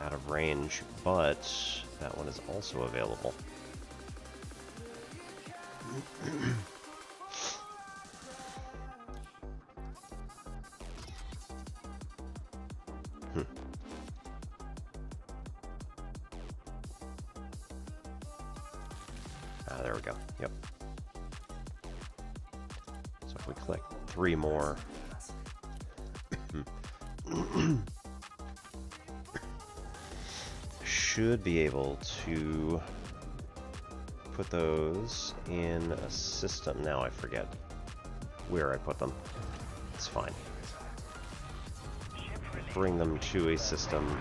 Out of range, but that one is also available. There we go. Yep. So if we collect 3 more, should be able to put those in a system. Now I forget where I put them. It's fine. Bring them to a system.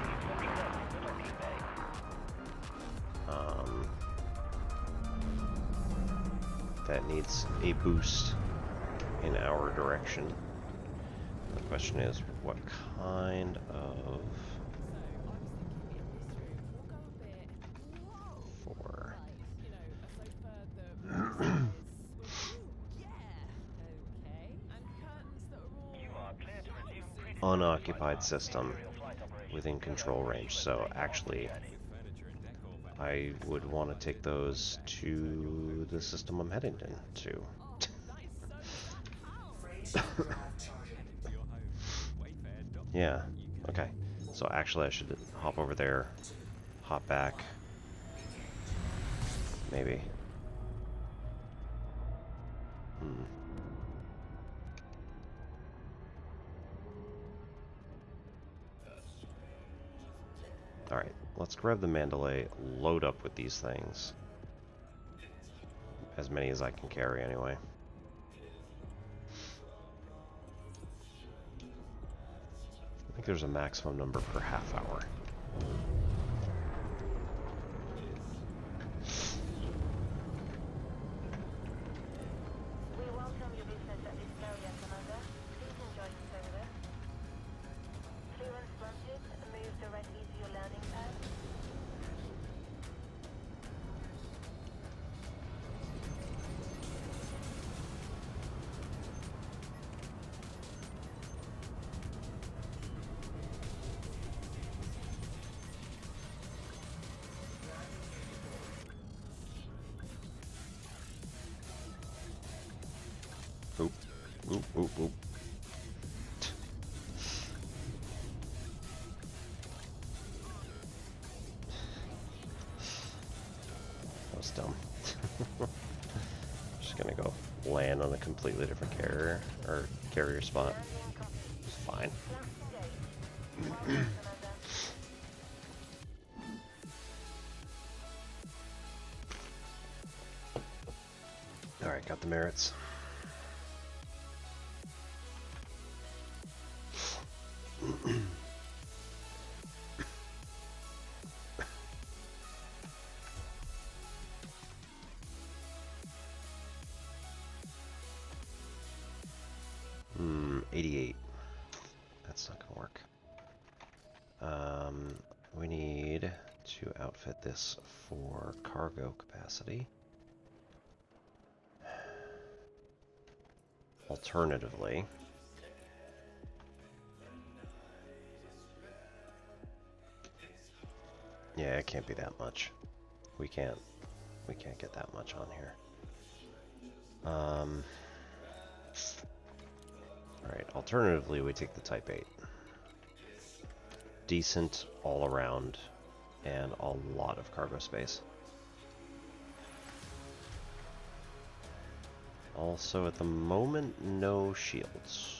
That needs a boost in our direction. The question is, what kind of... 4. Unoccupied system within control range, so actually I would want to take those to the system I'm heading to. Yeah, okay. So actually I should hop over there, hop back, maybe. Alright, let's grab the Mandalay, load up with these things. As many as I can carry, anyway. I think there's a maximum number per half hour. Oop. Oop, oop, oop. That was dumb. Just gonna go land on a completely different carrier, or carrier spot. It's fine. Alright, got the merits. Hmm, 88. That's not gonna work. We need to outfit this for cargo capacity. Alternatively, yeah, it can't be that much. We can't get that much on here. Alright, alternatively we take the Type 8. Decent all around and a lot of cargo space. Also, at the moment, no shields.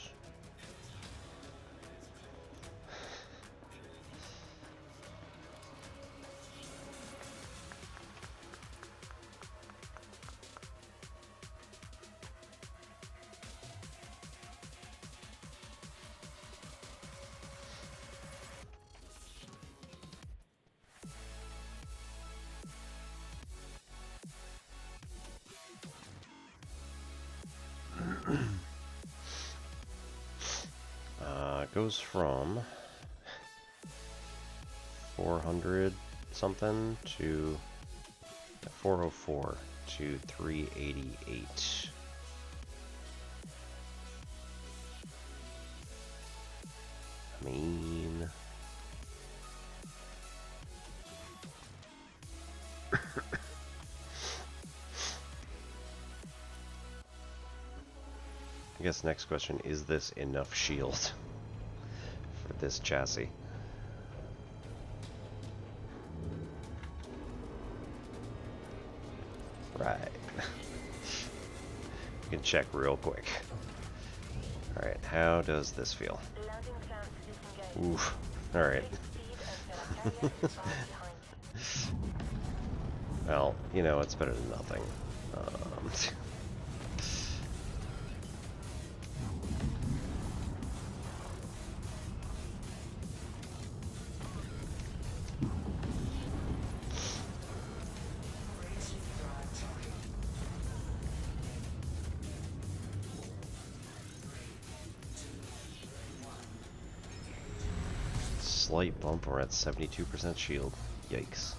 It goes from 400 something to 404 to 388. I mean, I guess next question, is this enough shield for this chassis? Right. We can check real quick. Alright, how does this feel? Oof. Alright. Well, you know, it's better than nothing. Slight bump, we're at 72% shield. Yikes.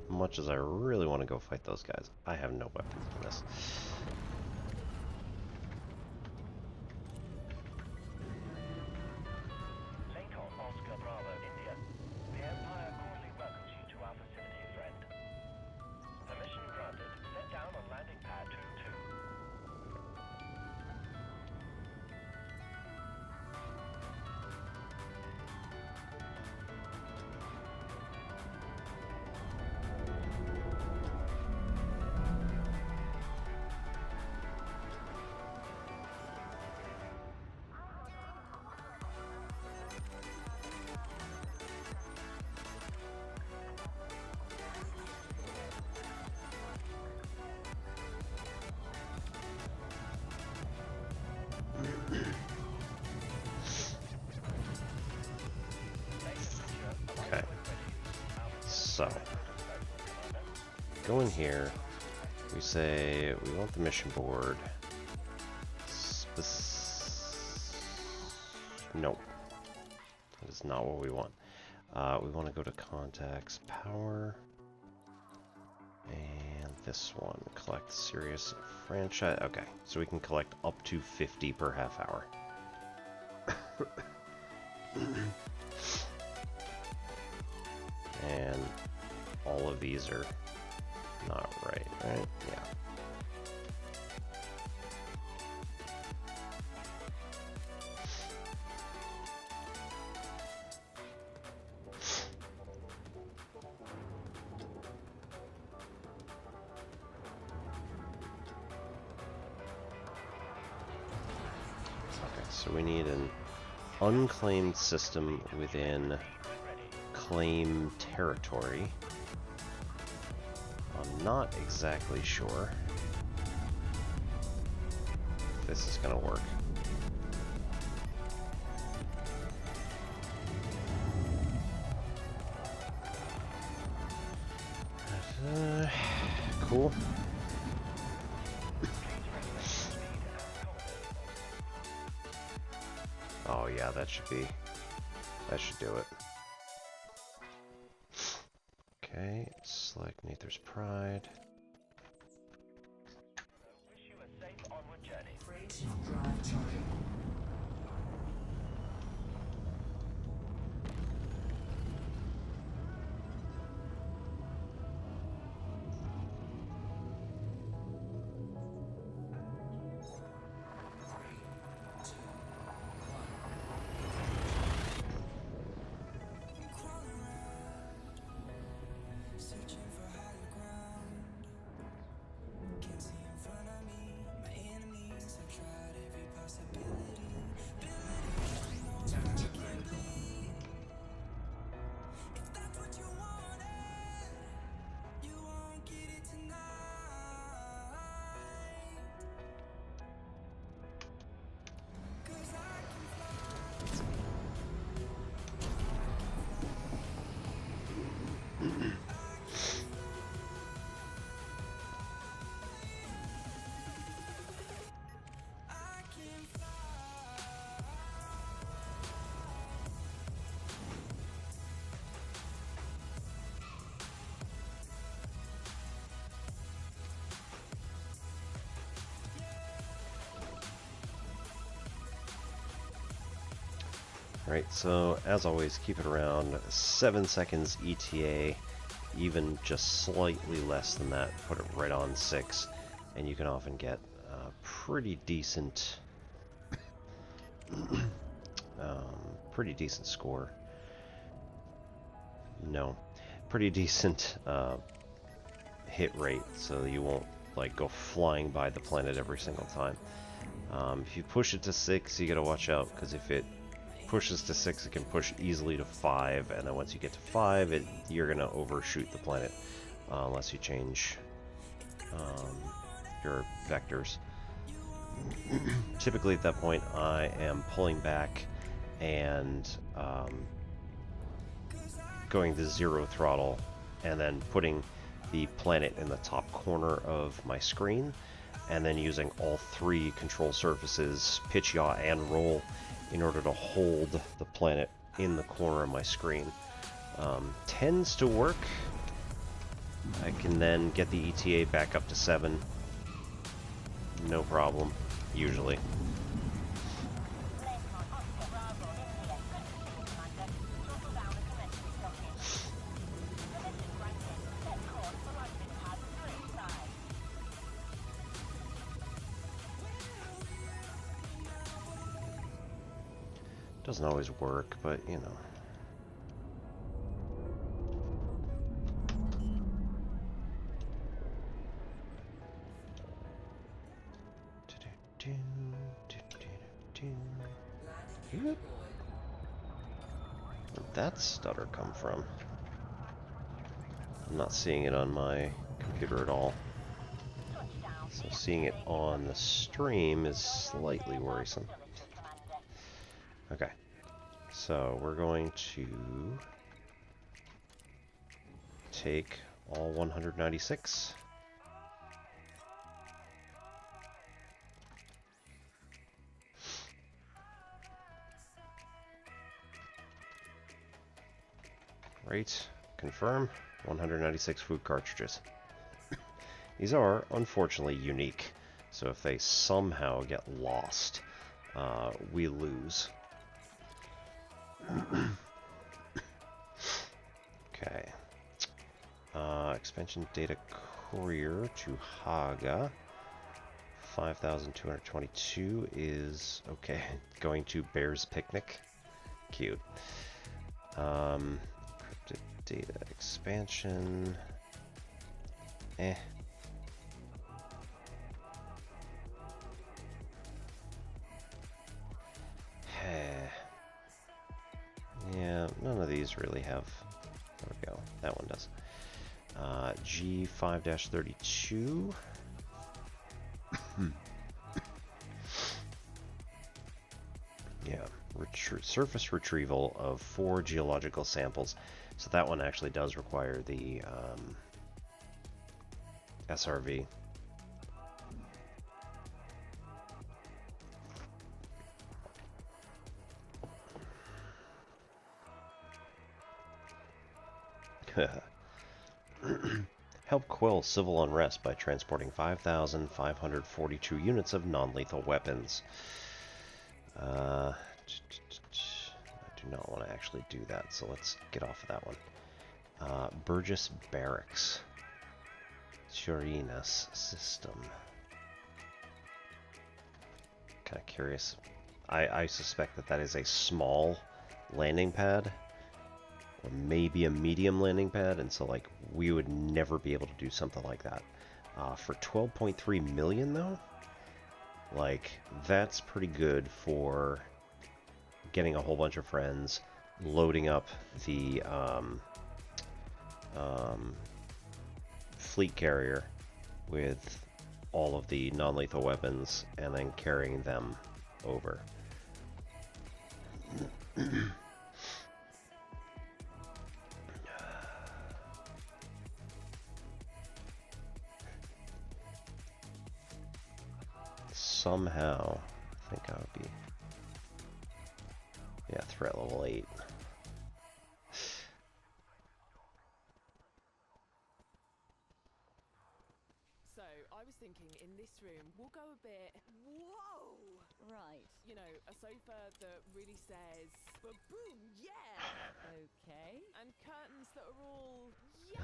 Much as I really want to go fight those guys, I have no weapons in this. Oscar Bravo, India. The Empire cordially welcomes you to our facility, friend. Permission granted. Set down on landing pad 22. go in here, we say we want the mission board. Nope. That is not what we want. We want to go to contacts, power, and this one, collect serious franchise. Okay, so we can collect up to 50 per half hour. And all of these are not right? Yeah. So we need an unclaimed system within claim territory. I'm not exactly sure if this is going to work. Cool. Oh yeah, that should do it. Okay, select Nather's Pride. Wish you a safe onward journey. Freight drive charging. Searching for higher ground. Can't see in front of me. My enemies have tried every possibility. Temperature critical. If that's what you wanted, you won't get it tonight. 'Cause I can Right, so as always, keep it around 7 seconds ETA, even just slightly less than that, put it right on 6, and you can often get a pretty decent, pretty decent score. No, pretty decent hit rate, so you won't like go flying by the planet every single time. If you push it to 6, you gotta watch out, because if it pushes to 6, it can push easily to 5, and then once you get to 5, you're gonna overshoot the planet unless you change your vectors. Typically at that point, I am pulling back and going to 0 throttle, and then putting the planet in the top corner of my screen, and then using all 3 control surfaces, pitch, yaw, and roll, in order to hold the planet in the corner of my screen. Tends to work. I can then get the ETA back up to 7. No problem, usually. Doesn't always work, but you know. Where'd that stutter come from? I'm not seeing it on my computer at all. So seeing it on the stream is slightly worrisome. Okay, so we're going to take all 196. Right, confirm, 196 food cartridges. These are, unfortunately, unique, so if they somehow get lost, we lose. Okay. Expansion data courier to Haga. 5,222 is, okay, going to Bear's Picnic. Cute. Cryptic data expansion. Eh. Yeah, none of these really have. There we go. That one does. G5-32. Yeah, surface retrieval of 4 geological samples. So that one actually does require the SRV. Help quell civil unrest by transporting 5,542 units of non-lethal weapons. I do not want to actually do that, so let's get off of that one. Burgess Barracks. Chorinas system. Kind of curious. I suspect that that is a small landing pad. Or maybe a medium landing pad, and so like we would never be able to do something like that. For 12.3 million though, like that's pretty good for getting a whole bunch of friends, loading up the fleet carrier with all of the non-lethal weapons, and then carrying them over. Somehow, I think I would be, yeah, threat level 8. So, I was thinking in this room, we'll go a bit, whoa! Right. You know, a sofa that really says, boom, yeah! Okay. And curtains that are all,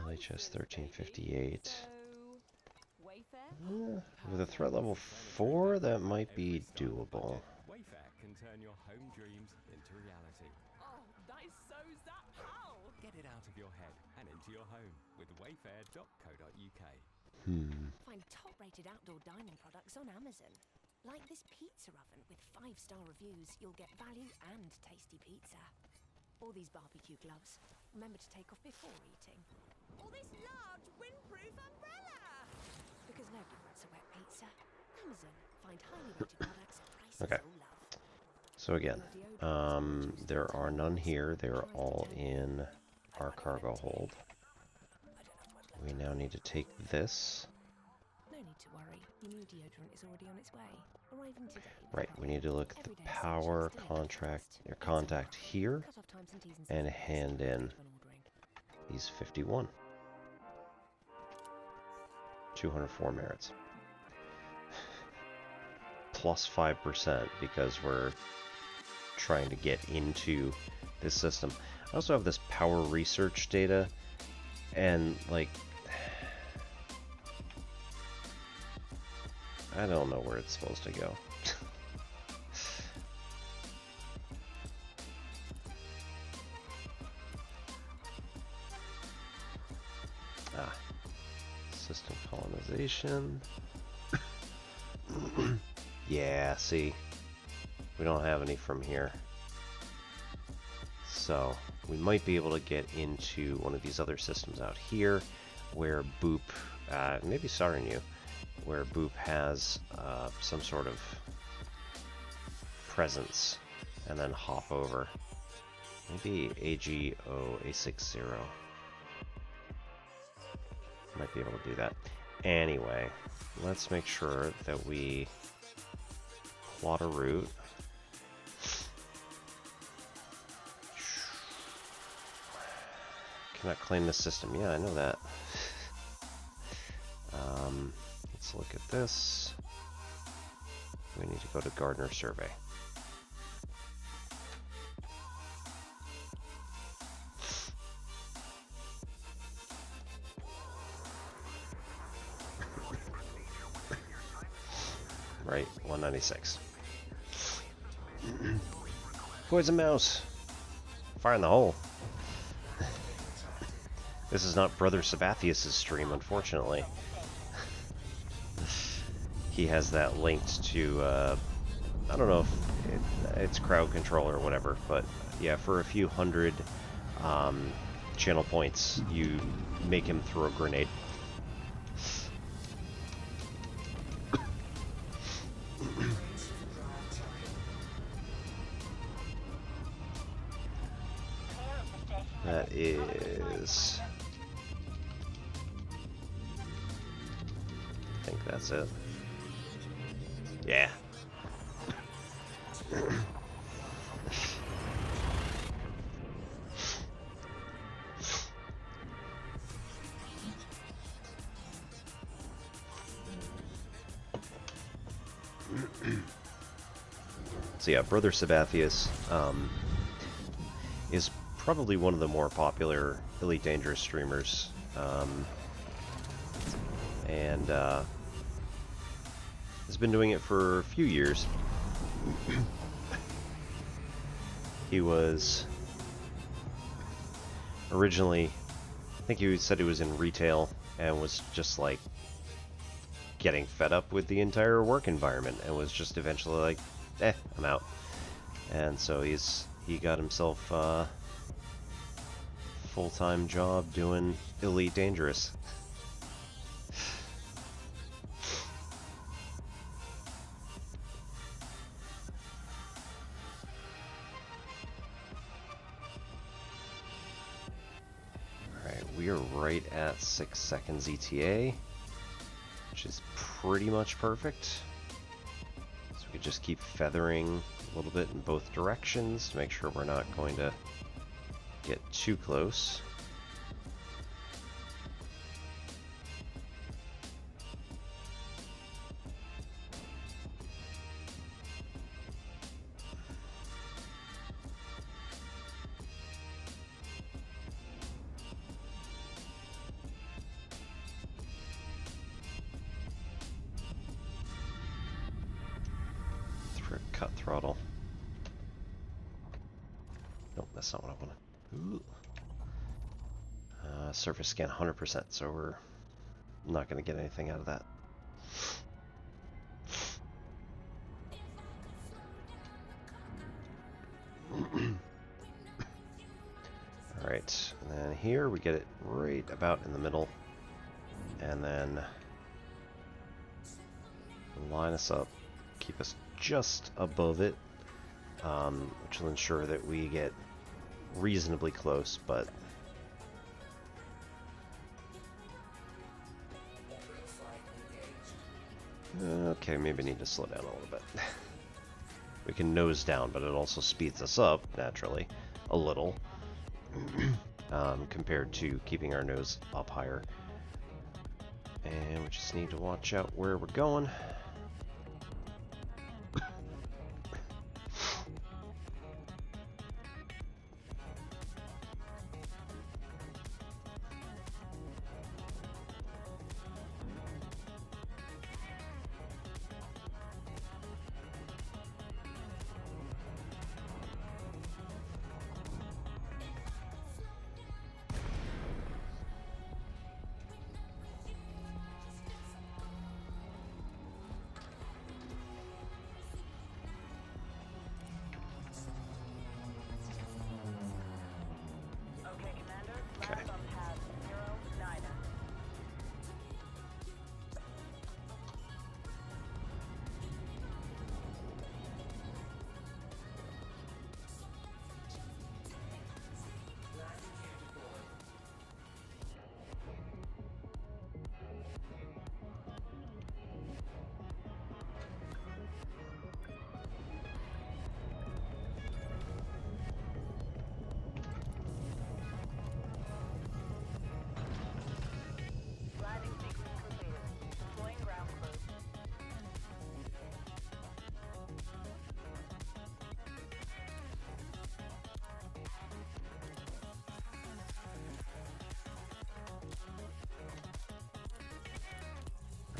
LHS 1358. So, Wayfair? With a threat level 4, that might be doable. Wayfair can turn your home dreams into reality. Oh, that is so zap pal! Get it out of your head and into your home with wayfair.co.uk. Find top-rated outdoor dining products on Amazon. Like this pizza oven with 5-star reviews, you'll get value and tasty pizza. Or these barbecue gloves. Remember to take off before eating. Or this large windproof umbrella! Because nobody wants a wet pizza. Amazon. Find highly rated products at prices Okay. you'll love. So again, there are none here. They're all in our cargo hold. We now need to take this. No need to worry. Your new deodorant is already on its way. Arriving today. Right, we need to look at the power contact here and hand in these 51. 204 merits. Plus 5% because we're trying to get into this system. I also have this power research data, and like I don't know where it's supposed to go. System colonization. Yeah, see, we don't have any from here. So we might be able to get into one of these other systems out here where Boop, maybe Sarnu, where Boop has some sort of presence, and then hop over. Maybe AGO A60. Might be able to do that. Anyway, let's make sure that we plot a route. Cannot claim the system. Yeah, I know that. Let's look at this. We need to go to Gardner Survey. Right, 196. Poison mouse! Fire in the hole! This is not Brother Sabathius' stream, unfortunately. He has that linked to, I don't know if it's crowd control or whatever, but yeah, for a few hundred channel points, you make him throw a grenade. That is... I think that's it. Yeah. So yeah, Brother Sabathius is probably one of the more popular Elite Dangerous streamers, and has been doing it for a few years. He was originally, I think he said he was in retail and was just like getting fed up with the entire work environment and was just eventually like, I'm out. And so he got himself a full-time job doing Elite Dangerous. Alright, we are right at 6 seconds ETA, which is pretty much perfect. So we just keep feathering a little bit in both directions to make sure we're not going to get too close. Cut throttle. Nope, that's not what I wanted. Ooh. Surface scan 100%, so we're not going to get anything out of that. Alright, and then here we get it right about in the middle, and then line us up, keep us just above it, which will ensure that we get reasonably close, but okay, maybe need to slow down a little bit. We can nose down, but it also speeds us up, naturally, a little, compared to keeping our nose up higher. And we just need to watch out where we're going.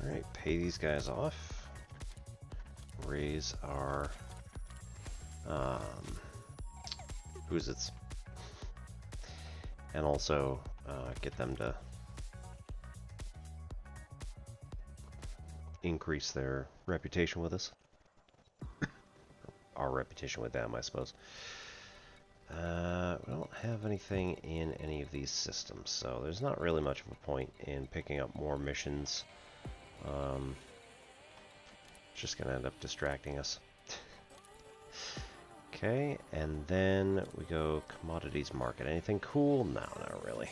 Alright, pay these guys off. Raise our who's it's, and also get them to increase their reputation with us. Our reputation with them, I suppose. We don't have anything in any of these systems, so there's not really much of a point in picking up more missions. It's just gonna end up distracting us. Okay, and then we go commodities market. Anything cool? No, not really.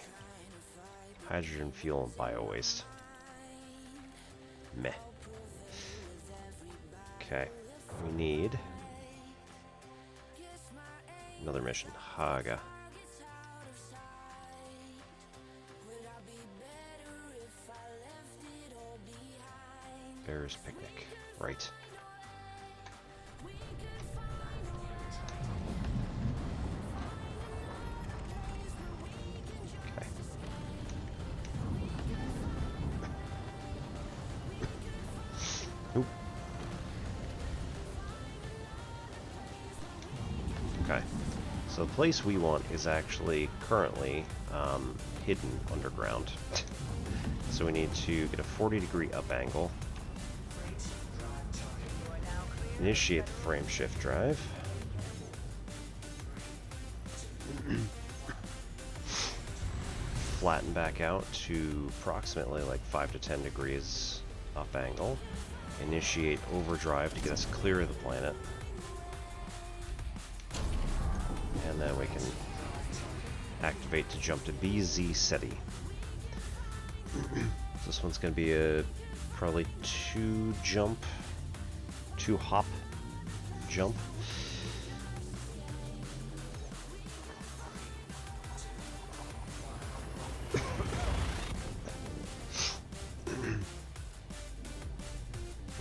Hydrogen fuel and bio waste. Meh. Okay, we need another mission. Haga. Bear's Picnic. Right. Okay. Oop. Okay. So the place we want is actually currently hidden underground. So we need to get a 40-degree up angle. Initiate the frame shift drive. Flatten back out to approximately like 5 to 10 degrees up angle. Initiate overdrive to get us clear of the planet. And then we can activate to jump to BZ SETI. This one's going to be a probably 2-hop jump.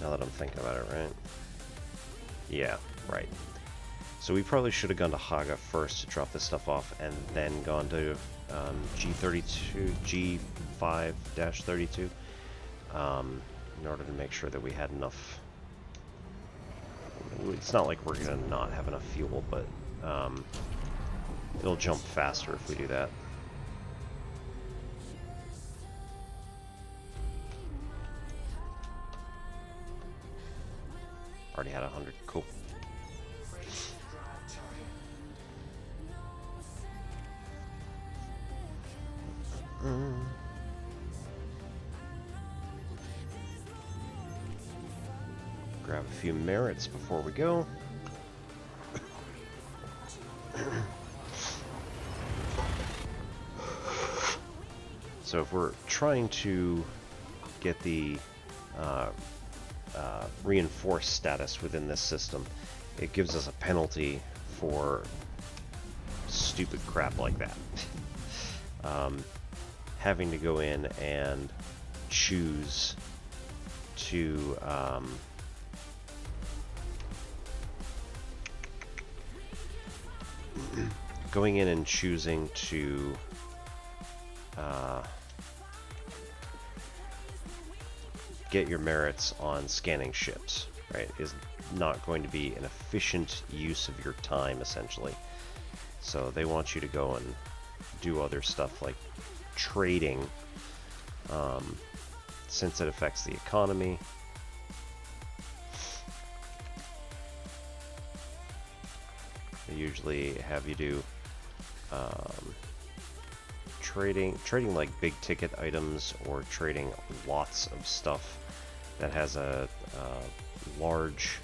Now that I'm thinking about it, right? Yeah, right. So we probably should have gone to Haga first to drop this stuff off, and then gone to G5-32, in order to make sure that we had enough. It's not like we're gonna not have enough fuel, but it'll jump faster if we do that. Already had 100. Cool. Grab a few merits before we go. So if we're trying to get the reinforced status within this system, it gives us a penalty for stupid crap like that. Having to go in and choose to going in and choosing to get your merits on scanning ships, right, is not going to be an efficient use of your time, essentially. So they want you to go and do other stuff like trading, since it affects the economy. They usually have you do trading like big ticket items, or trading lots of stuff that has a large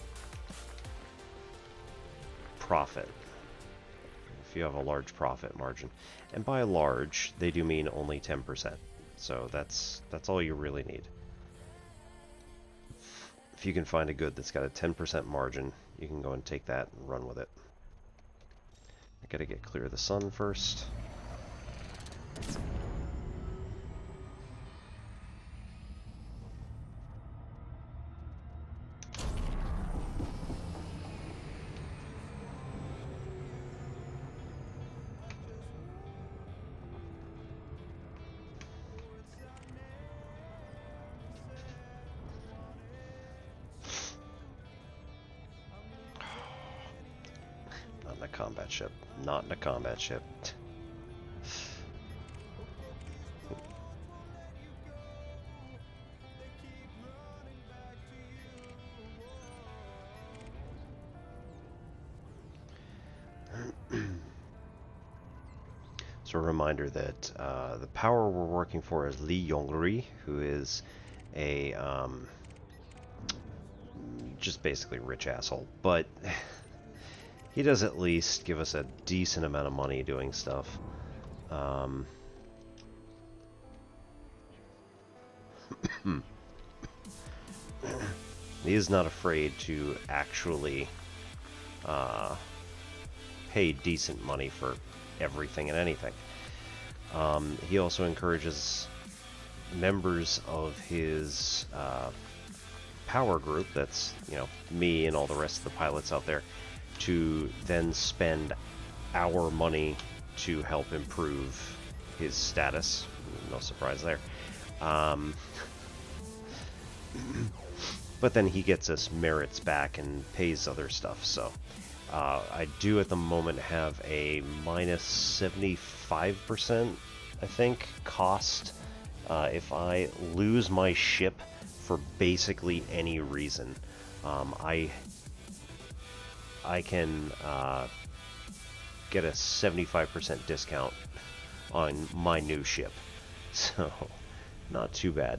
profit. If you have a large profit margin, and by large they do mean only 10%. So that's all you really need. If you can find a good that's got a 10% margin, you can go and take that and run with it. I gotta get clear of the sun first. Not in a combat ship. Not in a combat ship. So a reminder that the power we're working for is Li Yongri, who is a just basically rich asshole, but he does at least give us a decent amount of money doing stuff. He is not afraid to actually pay decent money for everything and anything. He also encourages members of his power group, that's, you know, me and all the rest of the pilots out there, to then spend our money to help improve his status. No surprise there. But then he gets us merits back and pays other stuff, so I do at the moment have a minus 75%, I think, cost if I lose my ship for basically any reason. I can get a 75% discount on my new ship, so not too bad.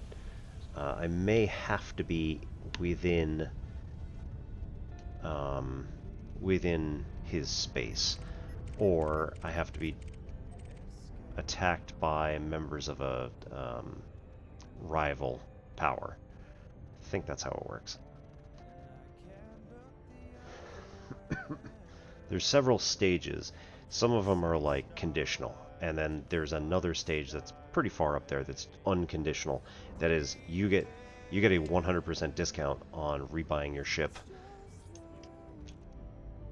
I may have to be within his space, or I have to be attacked by members of a rival power. I think that's how it works. There's several stages. Some of them are like conditional, and then there's another stage that's pretty far up there that's unconditional. That is, you get a 100% discount on rebuying your ship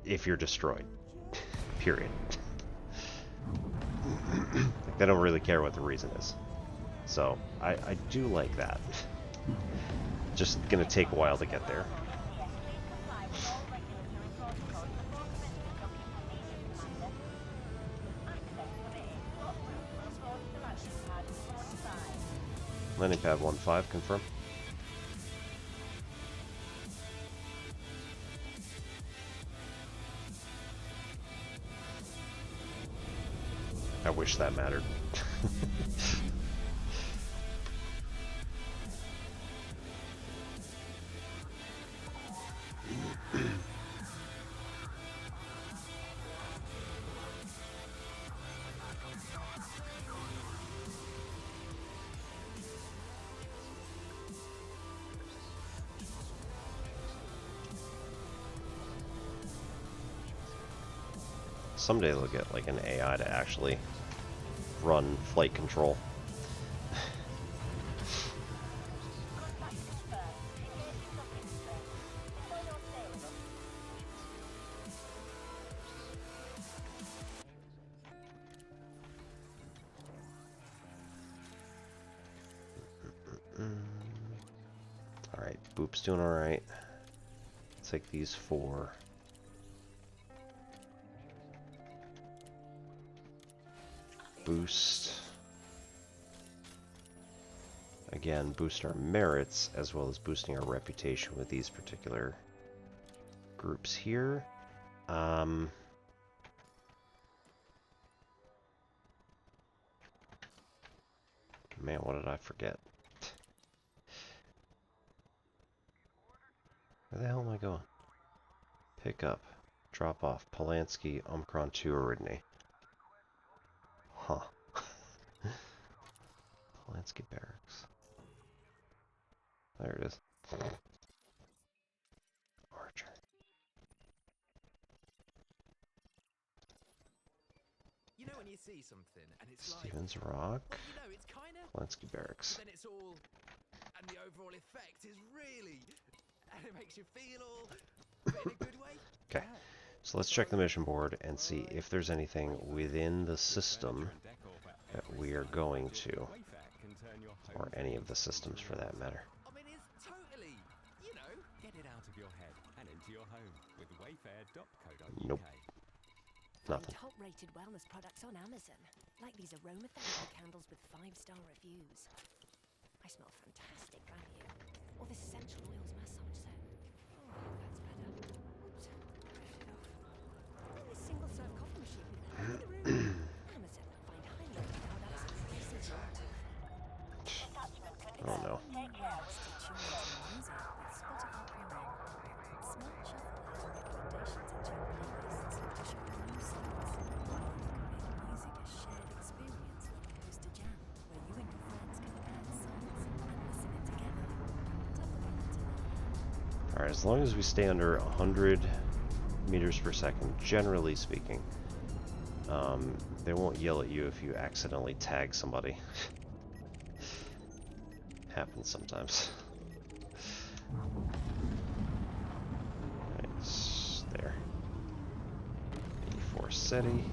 if you're destroyed. Period. Like, they don't really care what the reason is. So I do like that. Just gonna take a while to get there. Landing pad 1-5, confirm. I wish that mattered. Someday they'll get like an AI to actually run flight control. Alright, Boop's doing alright. Take these 4. Boost. Again, boost our merits as well as boosting our reputation with these particular groups here. Man, what did I forget? Where the hell am I going? Pick up. Drop off. Polanski, Omicron 2, Aridne. Huh. Polanski Barracks. There it is. Archer. You know when you see something and it's Stevens Rock. well, you know, it's kind of Polanski Barracks. then it's all, and the overall effect is really, and it makes you feel all, but in a good way. Okay. So let's check the mission board and see if there's anything within the system that we are going to, or any of the systems for that matter. I mean, it's totally, you know, get it out of your head and into your home with wayfair.co.uk. Nope. Nothing. Top-rated wellness products on Amazon, like these aromatherapy candles with 5-star reviews. I smell fantastic value. Or this essential oils massage set. Oh, that's better. Oops, drifted off. And this single-serve coffee machine with the in the room. Amazon, find highly rated products at prices you'll love. Oh no. Take care. Music with Spotify Premium. Smart shuffle has recommendations into your playlists to show you new songs. Or you can make music a shared experience when you host a jam, where you and your friends can add songs and listen it together. Tap the button to learn. Alright, as long as we stay under 100 meters per second, generally speaking, they won't yell at you if you accidentally tag somebody. Happens sometimes. Right, there. 84 SETI.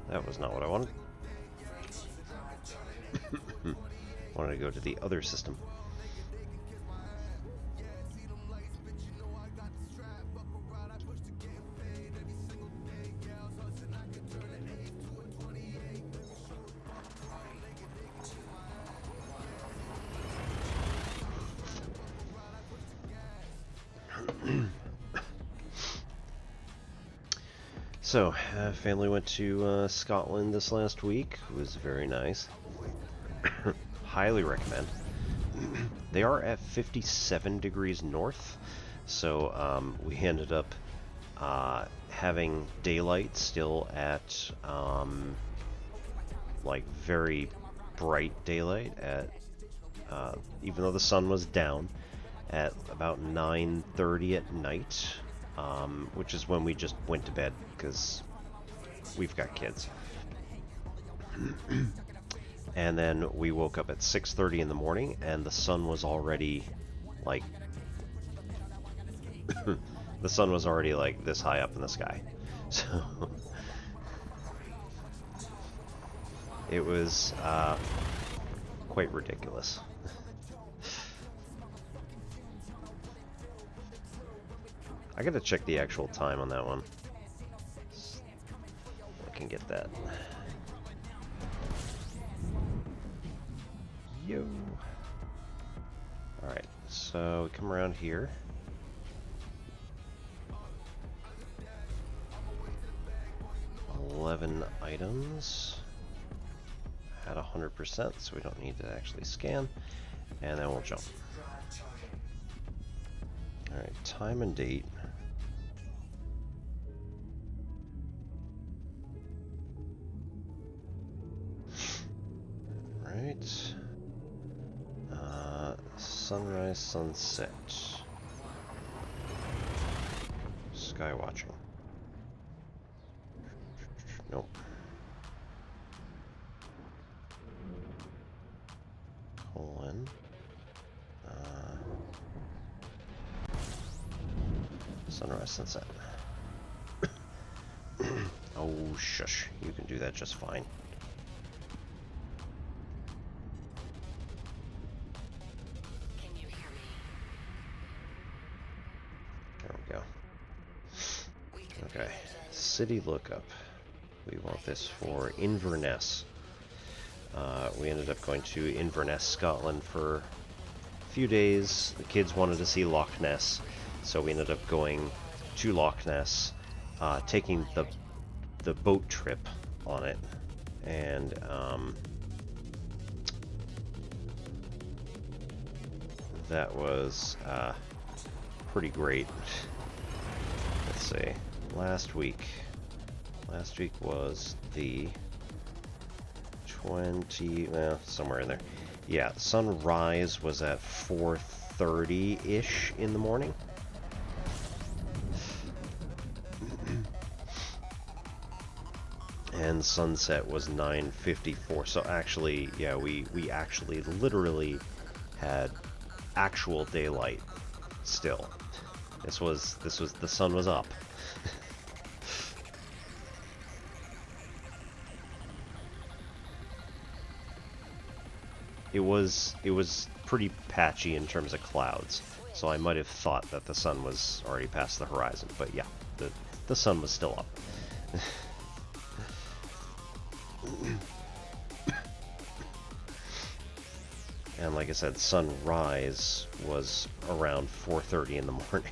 That was not what I wanted. Wanted to go to the other system. So, family went to Scotland this last week. It was very nice. Highly recommend. They are at 57 degrees north, so we ended up having daylight still at like very bright daylight at even though the sun was down at about 9:30 at night. Which is when we just went to bed because we've got kids. And then we woke up at 6:30 in the morning and the sun was already like the sun was already like this high up in the sky. So it was quite ridiculous. I gotta check the actual time on that one. I can get that. Yo. Alright, so we come around here. $11 items. At 100%, so we don't need to actually scan. And then we'll jump. Alright, time and date. Right. Sunrise, sunset. Sky watching. Nope. Colon. Sunrise, sunset. Oh, shush. You can do that just fine. Okay, city lookup. We want this for Inverness. We ended up going to Inverness, Scotland for a few days. The kids wanted to see Loch Ness, so we ended up going to Loch Ness, taking the boat trip on it, and that was pretty great. Let's see. Last week was the 20, well, somewhere in there. Yeah, sunrise was at 4:30-ish in the morning. And sunset was 9:54. So actually, yeah, we actually literally had actual daylight still. This was the sun was up. It was pretty patchy in terms of clouds, so I might have thought that the sun was already past the horizon, but yeah, the sun was still up. And like I said, sunrise was around 4:30 in the morning.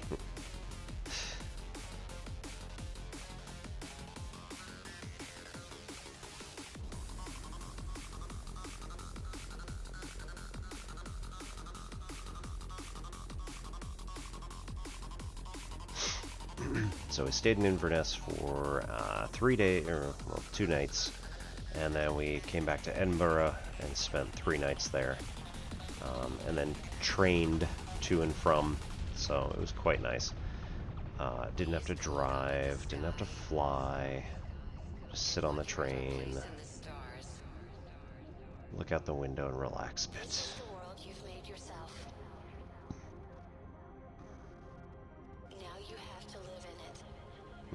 So we stayed in Inverness for 3 days, or well, 2 nights, and then we came back to Edinburgh and spent 3 nights there, and then trained to and from, so it was quite nice. Didn't have to drive, didn't have to fly, just sit on the train, look out the window and relax a bit.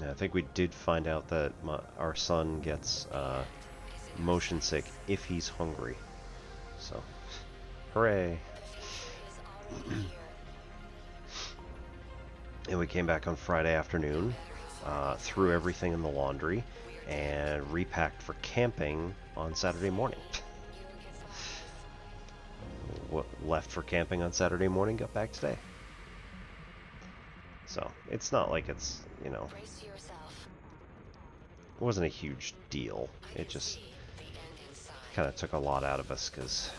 I think we did find out that our son gets motion sick if he's hungry. So, hooray! And we came back on Friday afternoon, threw everything in the laundry, and repacked for camping on Saturday morning. What left for camping on Saturday morning, got back today. So, it's not like it's, you know, it wasn't a huge deal. It just kind of took a lot out of us because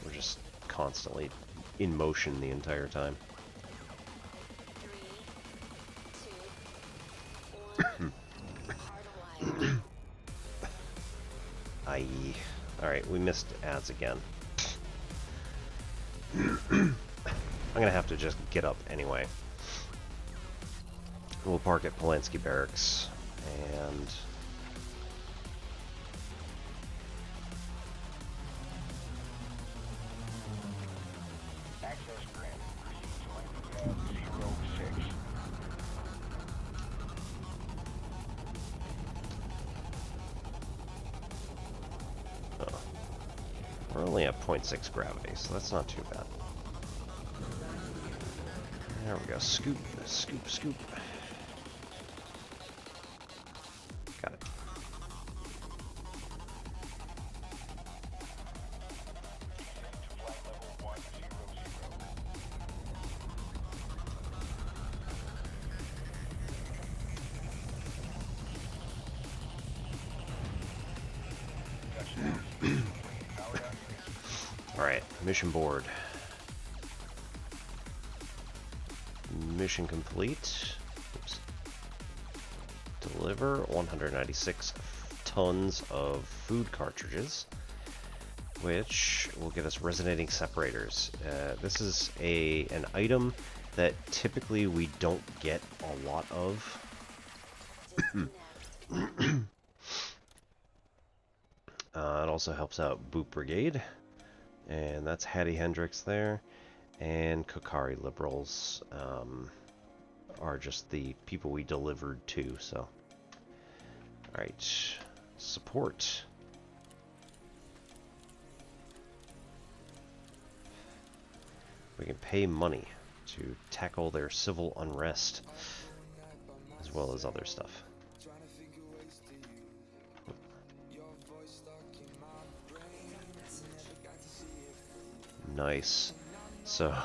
we're just constantly in motion the entire time. Aye. Alright, we missed ads again. I'm gonna have to just get up anyway. We'll park at Polanski Barracks, and Access granted. Proceed to landing pad 06. oh, we're only at 0.6 gravity, so that's not too bad. There we go. Scoop, scoop, scoop. Got it. Alright, mission board. Mission complete. Oops. Deliver 196 tons of food cartridges, which will get us resonating separators. This is an item that typically we don't get a lot of. It also helps out Boop Brigade, and that's Hattie Hendricks there. And Kokari Liberals are just the people we delivered to, so. Alright. Support. We can pay money to tackle their civil unrest, as well as other stuff. Nice. So,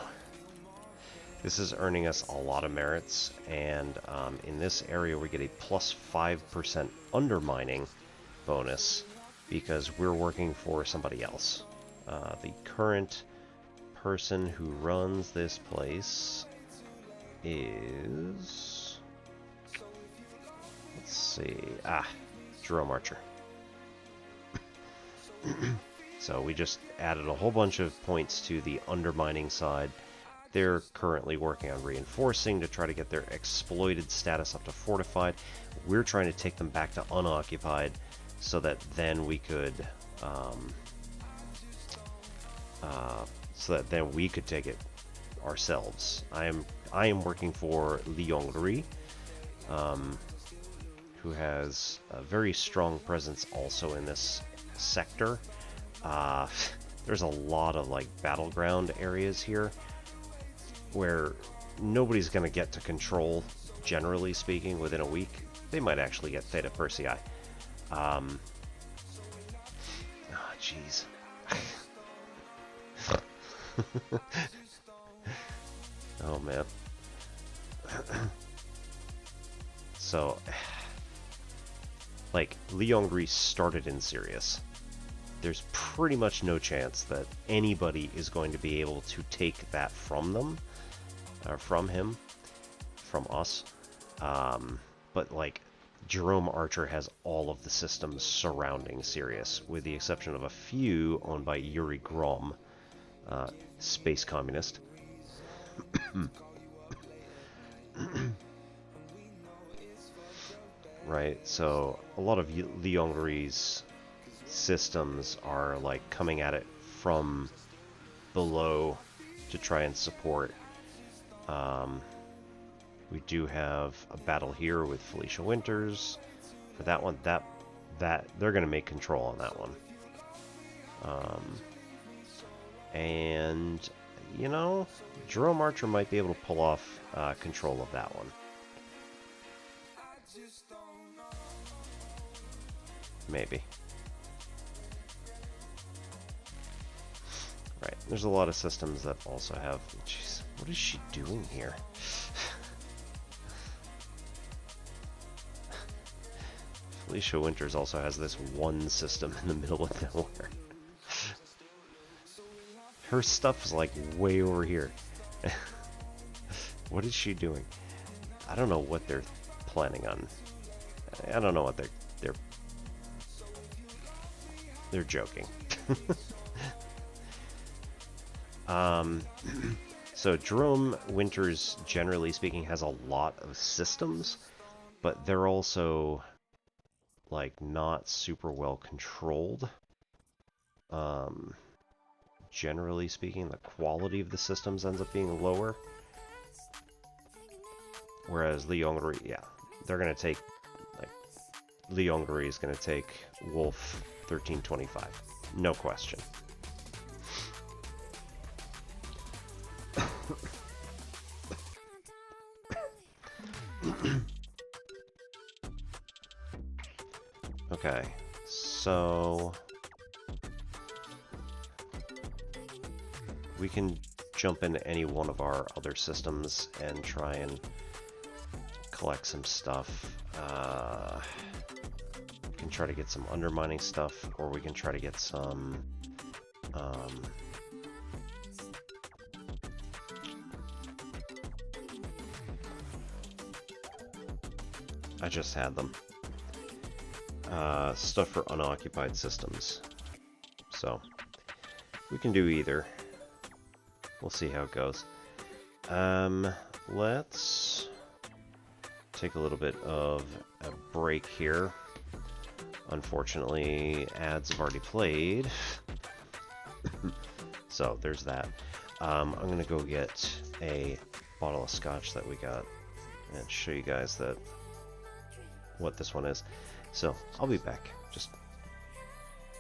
this is earning us a lot of merits, and in this area we get a plus 5% undermining bonus because we're working for somebody else. The current person who runs this place is... let's see... Jerome Archer. So we just added a whole bunch of points to the undermining side. They're currently working on reinforcing to try to get their exploited status up to fortified. We're trying to take them back to unoccupied so that then we could so that then we could take it ourselves. I am working for Liongri, who has a very strong presence also in this sector. There's a lot of like battleground areas here where nobody's going to get to control, generally speaking, within a week. They might actually get Theta Persei. Oh, jeez. Oh, man. So, like, Liongri started in Sirius. There's pretty much no chance that anybody is going to be able to take that from them, or from him, from us. But, like, Jerome Archer has all of the systems surrounding Sirius, with the exception of a few owned by Yuri Grom, space communist. Right, so a lot of Liongri's systems are like coming at it from below to try and support. We do have a battle here with Felicia Winters. For that one, that they're going to make control on that one. And you know, Jerome Archer might be able to pull off control of that one. Maybe. Right, there's a lot of systems that also have... Jeez, what is she doing here? Felicia Winters also has this one system in the middle of nowhere. Her stuff is like way over here. What is she doing? I don't know what they're planning on. I don't know what they're joking. So Jerome Winters, generally speaking, has a lot of systems, but they're also like not super well controlled. Generally speaking, the quality of the systems ends up being lower. Whereas Liongri, yeah, they're gonna take, like, Liongri is gonna take Wolf 1325, no question. Okay, so we can jump into any one of our other systems and try and collect some stuff. We can try to get some undermining stuff, or we can try to get some I just had them. Stuff for unoccupied systems. So we can do either. We'll see how it goes. Let's take a little bit of a break here. Unfortunately, ads have already played. So there's that. I'm gonna go get a bottle of scotch that we got and show you guys that what this one is. So I'll be back. Just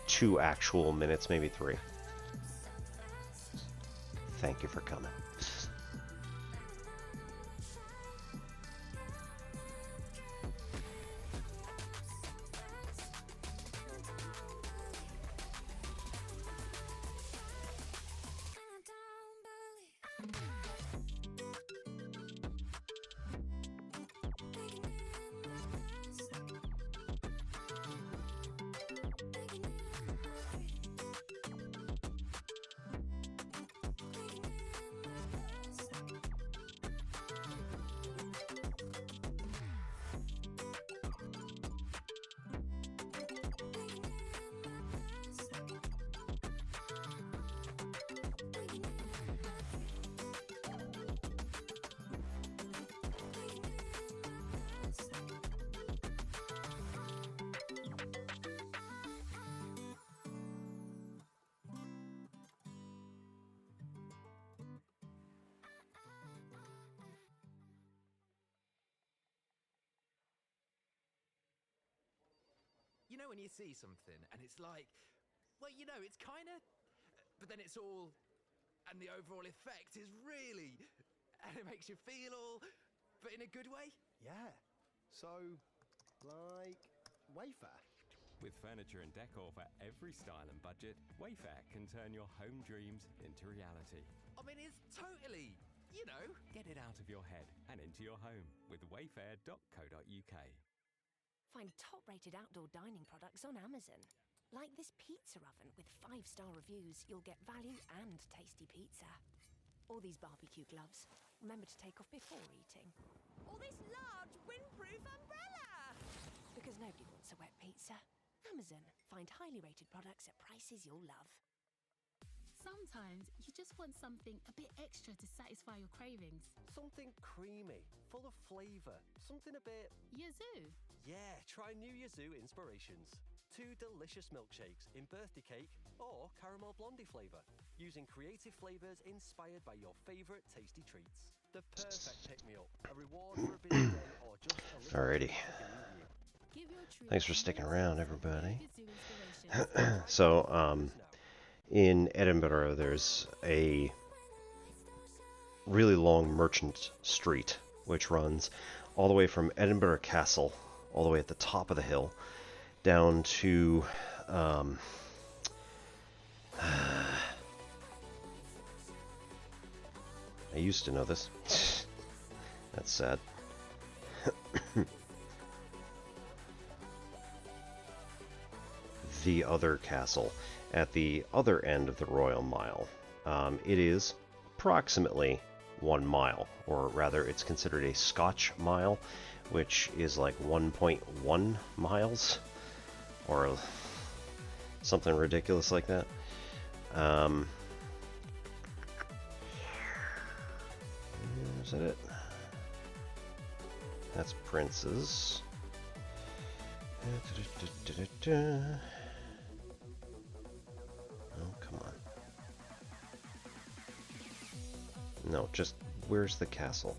2 actual minutes, maybe 3. Thank you for coming. You know when you see something and it's like, well, you know, it's kind of, but then it's all, and the overall effect is really, and it makes you feel all, but in a good way. Yeah. So, like, Wayfair. With furniture and decor for every style and budget, Wayfair can turn your home dreams into reality. I mean, it's totally, you know. Get it out of your head and into your home with wayfair.co.uk. Find top-rated outdoor dining products on Amazon. Like this pizza oven with 5-star reviews, you'll get value and tasty pizza. Or these barbecue gloves. Remember to take off before eating. Or this large windproof umbrella! Because nobody wants a wet pizza. Amazon. Find highly rated products at prices you'll love. Sometimes you just want something a bit extra to satisfy your cravings. Something creamy, full of flavour, something a bit... Yazoo! Yeah, try new Yazoo inspirations. 2 delicious milkshakes in birthday cake or caramel blondie flavour, using creative flavours inspired by your favourite tasty treats. The perfect pick-me-up, a reward for a busy day or just a little... Alrighty. Thanks for sticking around, everybody. So, in Edinburgh, there's a really long merchant street, which runs all the way from Edinburgh Castle, all the way at the top of the hill, down to, I used to know this. That's sad. The other castle at the other end of the Royal Mile. It is approximately 1 mile, or rather it's considered a Scotch mile, which is like 1.1 miles, or something ridiculous like that. Is that it? That's Prince's. Oh, come on. No, just, where's the castle?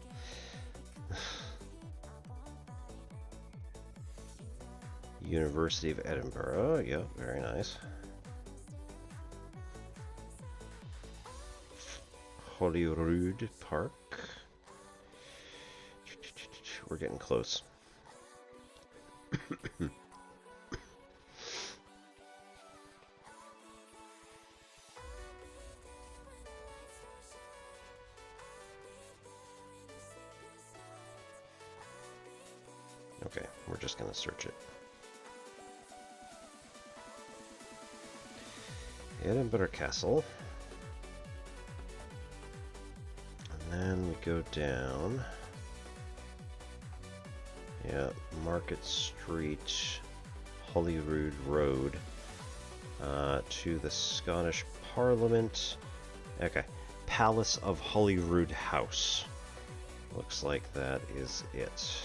University of Edinburgh, yep, very nice. Holyrood Park. We're getting close. Okay, we're just going to search it. Edinburgh Castle. And then we go down. Yeah, Market Street, Holyrood Road, to the Scottish Parliament. Okay, Palace of Holyrood House. Looks like that is it.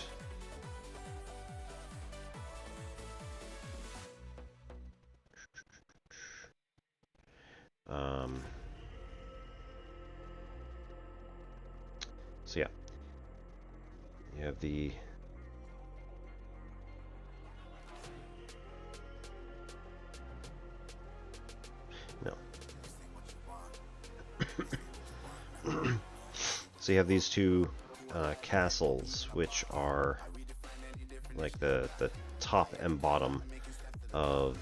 So yeah, you have the so you have these two castles, which are like the top and bottom of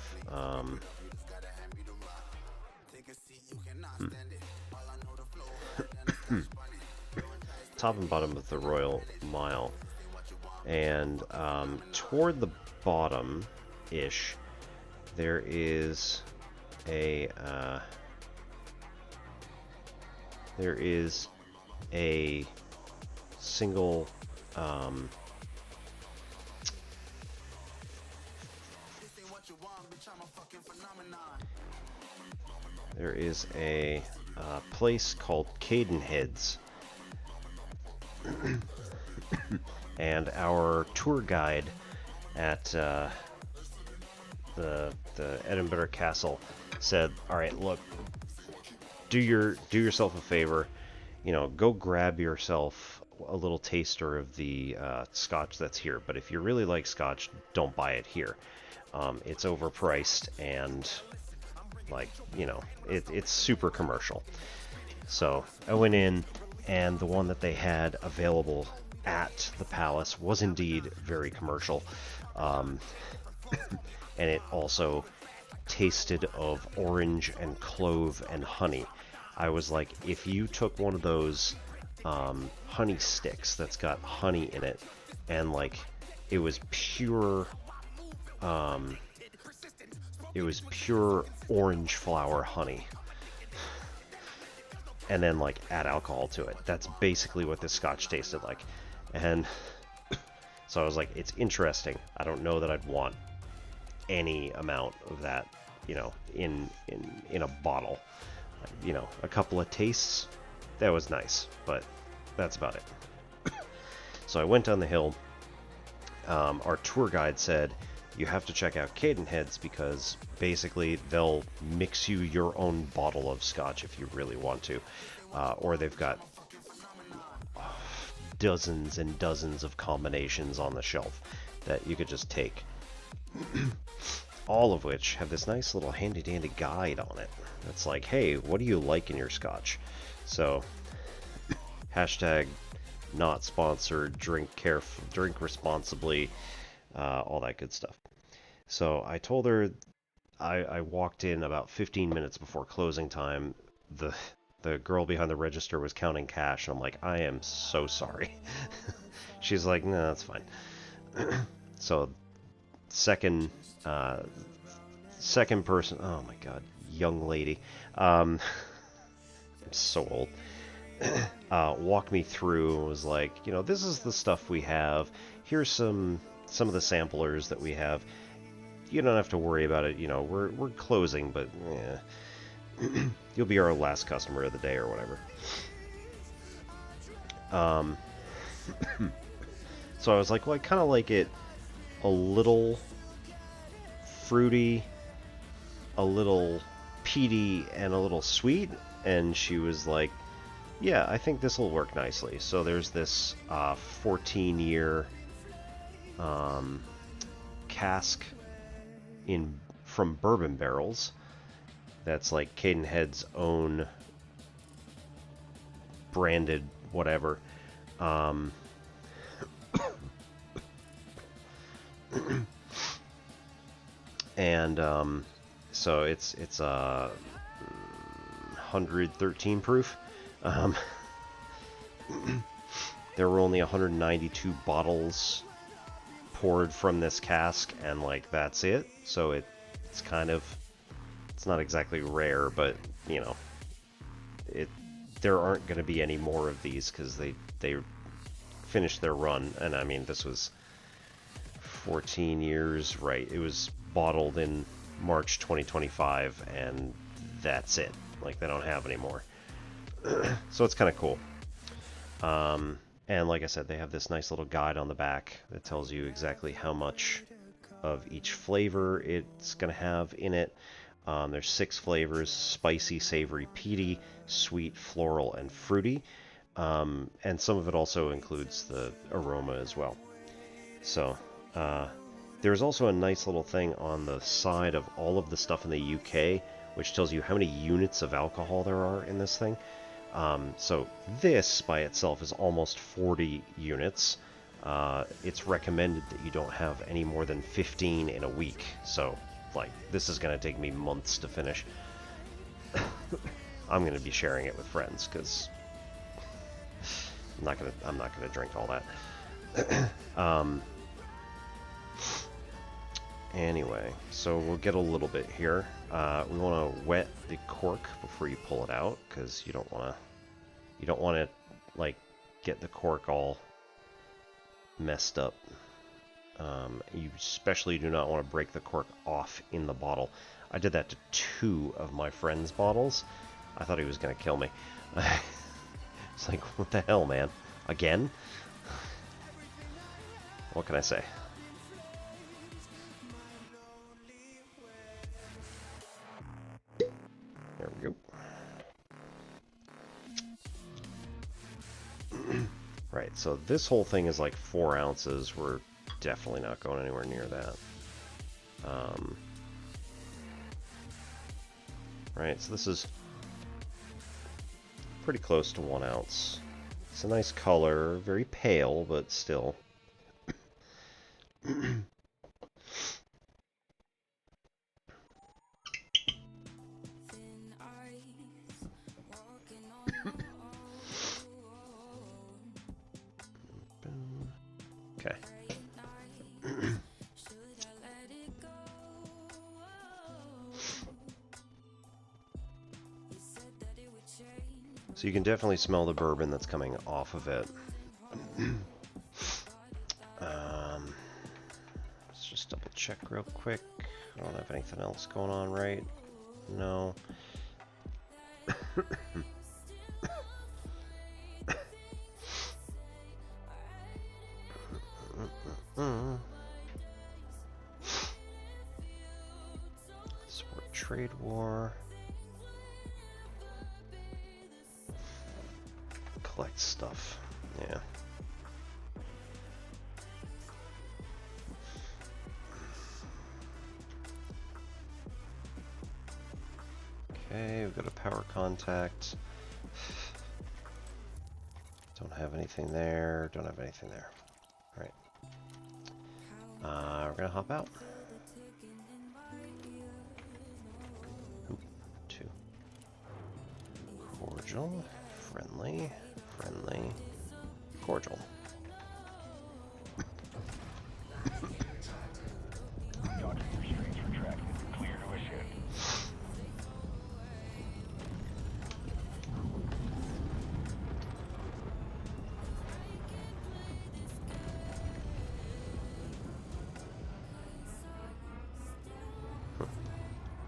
top and bottom of the Royal Mile, and toward the bottom-ish there is a single there is a place called Cadenheads. And our tour guide at the Edinburgh Castle said, "All right, look, do yourself a favor you know, go grab yourself a little taster of the scotch that's here. But if you really like scotch, don't buy it here. It's overpriced and, like, you know, it's super commercial. So I went in, and the one that they had available at the palace was indeed very commercial. And it also tasted of orange and clove and honey. I was like, if you took one of those honey sticks that's got honey in it, and like it was pure orange flower honey, and then like add alcohol to it, that's basically what this scotch tasted like. And so I was like, it's interesting. I don't know that I'd want any amount of that, you know, in a bottle. You know, a couple of tastes, that was nice, but that's about it. So I went down the hill. Our tour guide said, you have to check out Cadenhead's because basically they'll mix you your own bottle of scotch if you really want to. Or they've got dozens and dozens of combinations on the shelf that you could just take. All of which have this nice little handy-dandy guide on it. It's like, hey, what do you like in your scotch? So, hashtag not sponsored, drink responsibly, all that good stuff. So I told her, I walked in about 15 minutes before closing time. The girl behind the register was counting cash, and I'm like, I am so sorry. She's like, no, that's fine. So, second person, oh my god, young lady, I'm so old, walked me through and was like, you know, this is the stuff we have, here's some of the samplers that we have, you don't have to worry about it, you know, we're closing, but you'll be our last customer of the day or whatever. So I was like, well, I kind of like it a little fruity, a little peaty, and a little sweet. And she was like, yeah, I think this will work nicely. So there's this 14-year cask from bourbon barrels that's like Cadenhead's own branded whatever. And so it's 113 proof. There were only 192 bottles poured from this cask, and like that's it. So it's kind of, it's not exactly rare, but you know, there aren't going to be any more of these because they finished their run. And I mean, this was 14 years, right? It was bottled in March 2025, and that's it. Like, they don't have any more. So it's kind of cool. And like I said, they have this nice little guide on the back that tells you exactly how much of each flavor it's going to have in it. There's 6 flavors: spicy, savory, peaty, sweet, floral, and fruity. And some of it also includes the aroma as well. So, there's also a nice little thing on the side of all of the stuff in the UK, which tells you how many units of alcohol there are in this thing. So this by itself is almost 40 units. It's recommended that you don't have any more than 15 in a week. So, like, this is going to take me months to finish. I'm going to be sharing it with friends because I'm not going to drink all that. Anyway, so we'll get a little bit here. We want to wet the cork before you pull it out, because you don't want to like get the cork all messed up. You especially do not want to break the cork off in the bottle. I did that to 2 of my friend's bottles. I thought he was going to kill me. It's like, what the hell, man? Again? What can I say? There we go. Right, so this whole thing is like 4 ounces. We're definitely not going anywhere near that. Right, so this is pretty close to 1 ounce. It's a nice color, very pale, but still. Okay. So you can definitely smell the bourbon that's coming off of it. Let's just double check real quick. I don't have anything else going on, right? No. Support trade war. Collect stuff. Yeah. Okay, we've got a power contact. Don't have anything there. Don't have anything there. Alright. We're gonna hop out. Oop, 2. Cordial. Friendly. Friendly. Cordial.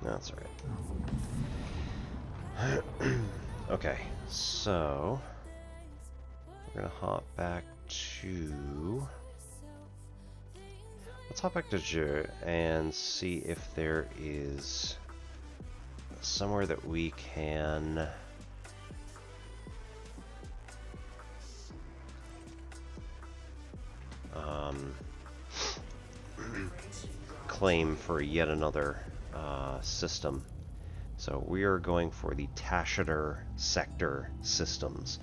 That's right. Okay, so we're gonna hop back to. Let's hop back to Jeu and see if there is somewhere that we can claim for yet another system. So we are going for the Tashiter sector systems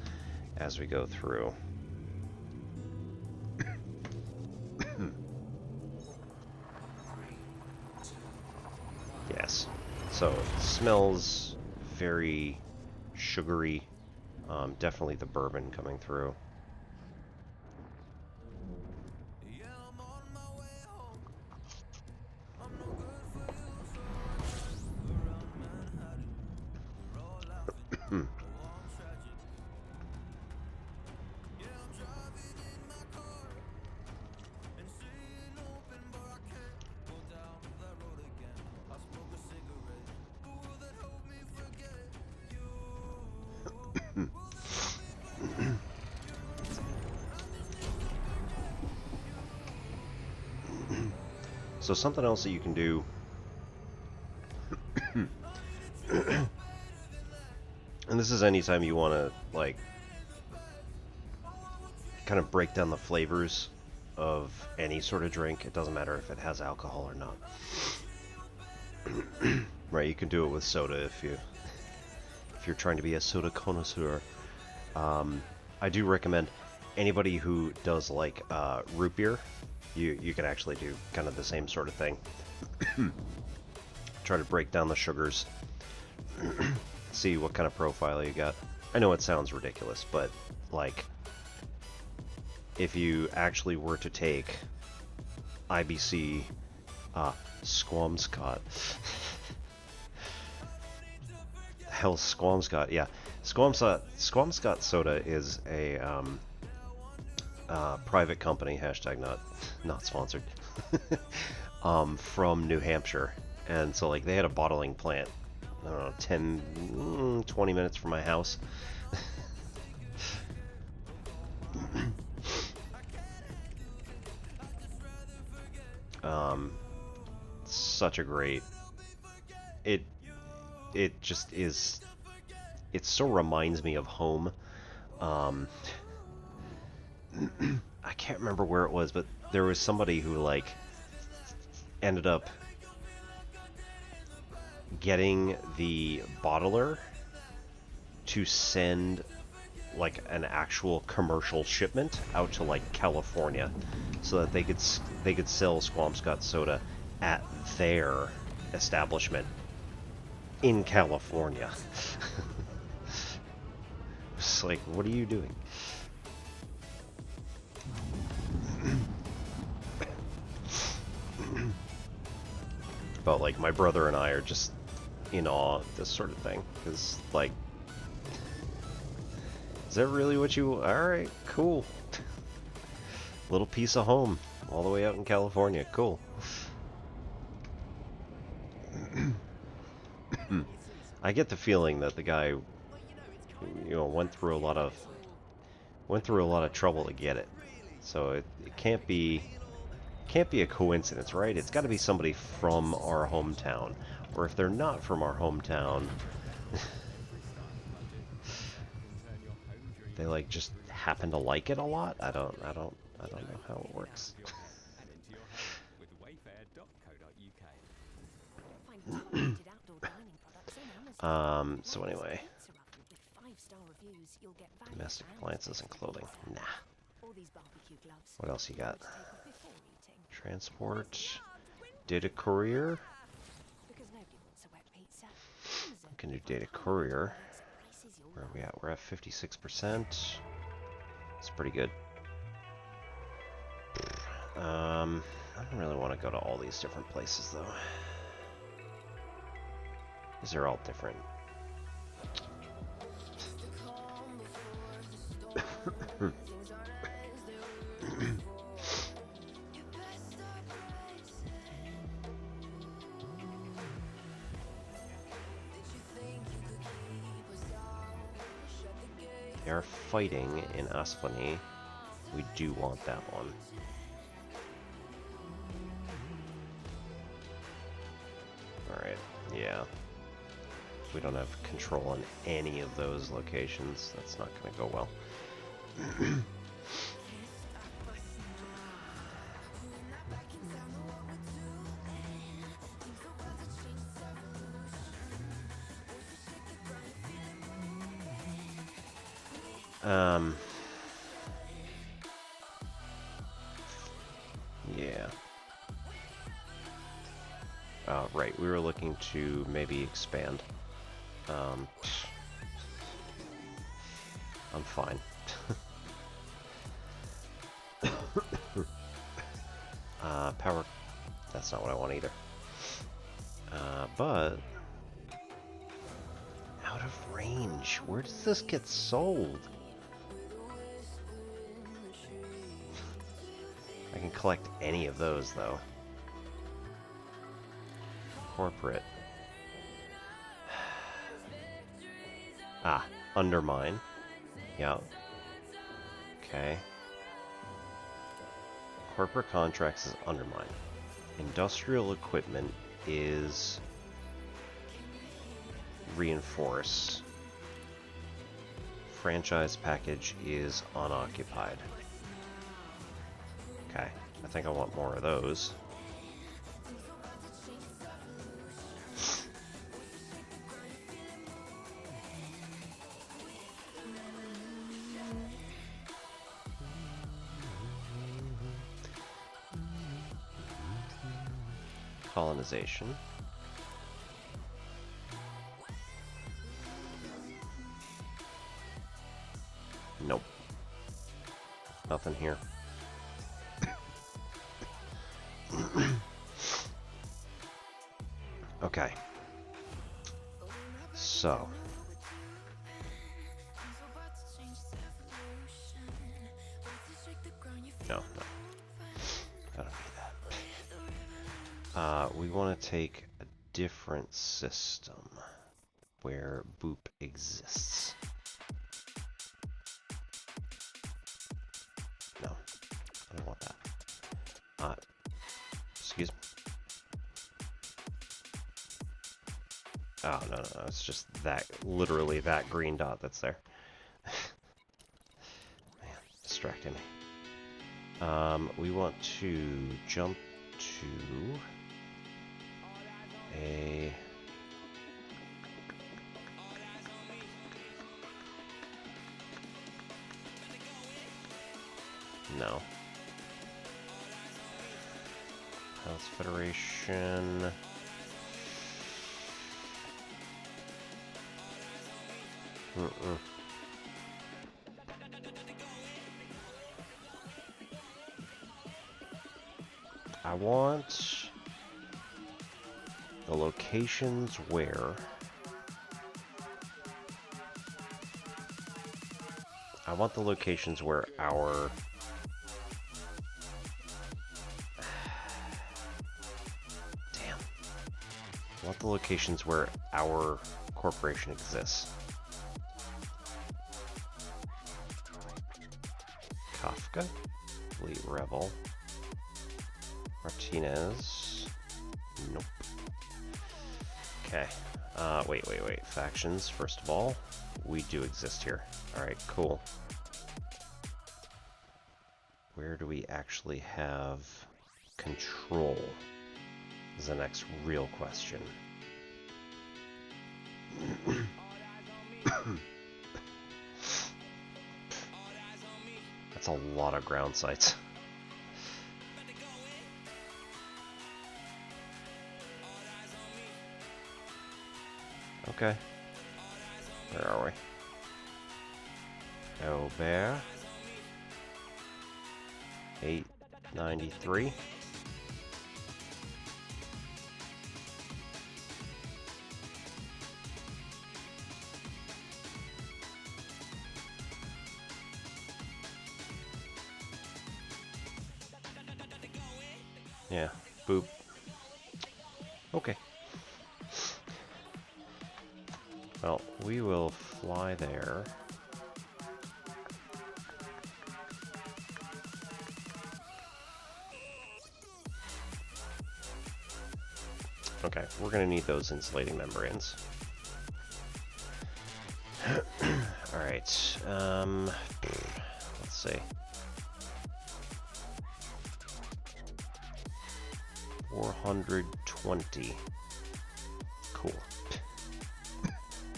as we go through. Yes. So it smells very sugary. Definitely the bourbon coming through. So something else that you can do and this is anytime you want to like kind of break down the flavors of any sort of drink. It doesn't matter if it has alcohol or not. Right, you can do it with soda if you're trying to be a soda connoisseur. I do recommend anybody who does like root beer. You can actually do kind of the same sort of thing. Try to break down the sugars. See what kind of profile you got. I know it sounds ridiculous, but like if you actually were to take IBC Squamscott. Hell, Squamscott, yeah. Squamscott soda is a private company, hashtag not sponsored, from New Hampshire. And so like they had a bottling plant, I don't know, 10, 20 minutes from my house. Such a great, it just is, it so reminds me of home. I can't remember where it was, but there was somebody who like ended up getting the bottler to send like an actual commercial shipment out to like California, so that they could sell Squamscott soda at their establishment in California. It's like, what are you doing? But like, my brother and I are just in awe of this sort of thing, because like, is that really what you... Alright, cool. Little piece of home, all the way out in California. Cool. I get the feeling that the guy, you know, went through a lot of trouble to get it. So it can't be a coincidence, right? It's got to be somebody from our hometown. Or if they're not from our hometown, they like just happen to like it a lot. I don't know how it works. So anyway, domestic appliances and clothing. Nah. What else you got? Transport. Data courier. We can do data courier. Where are we at? We're at 56%. It's pretty good. I don't really want to go to all these different places though. These are all different. They are fighting in Aspani. We do want that one. Alright, yeah. We don't have control on any of those locations. That's not going to go well. Yeah. Right, we were looking to maybe expand. I'm fine. Power, that's not what I want either. But out of range, where does this get sold? I can collect any of those though. Corporate. Ah, undermine. Yep. Okay. Corporate contracts is undermine. Industrial equipment is reinforce. Franchise package is unoccupied. Okay, I think I want more of those. Colonization. Nope. Nothing here. Okay. So. No. I don't need that. We want to take a different system where Boop exists. No, I don't want that. Excuse me. Oh, no, it's just that, literally that green dot that's there. Man, distracting me. We want to jump to a... No. House Federation. I want the locations where our I want the locations where our corporation exists. Kafka, Fleet Rebel, Martinez, nope. Okay, wait. Factions, first of all, we do exist here. Alright, cool. Where do we actually have control? Is the next real question. That's a lot of ground sites. Okay. Where are we? Aubert. 893. Yeah, boop. Okay. Well, we will fly there. Okay, we're gonna need those insulating membranes. Alright, let's see. 420. Cool.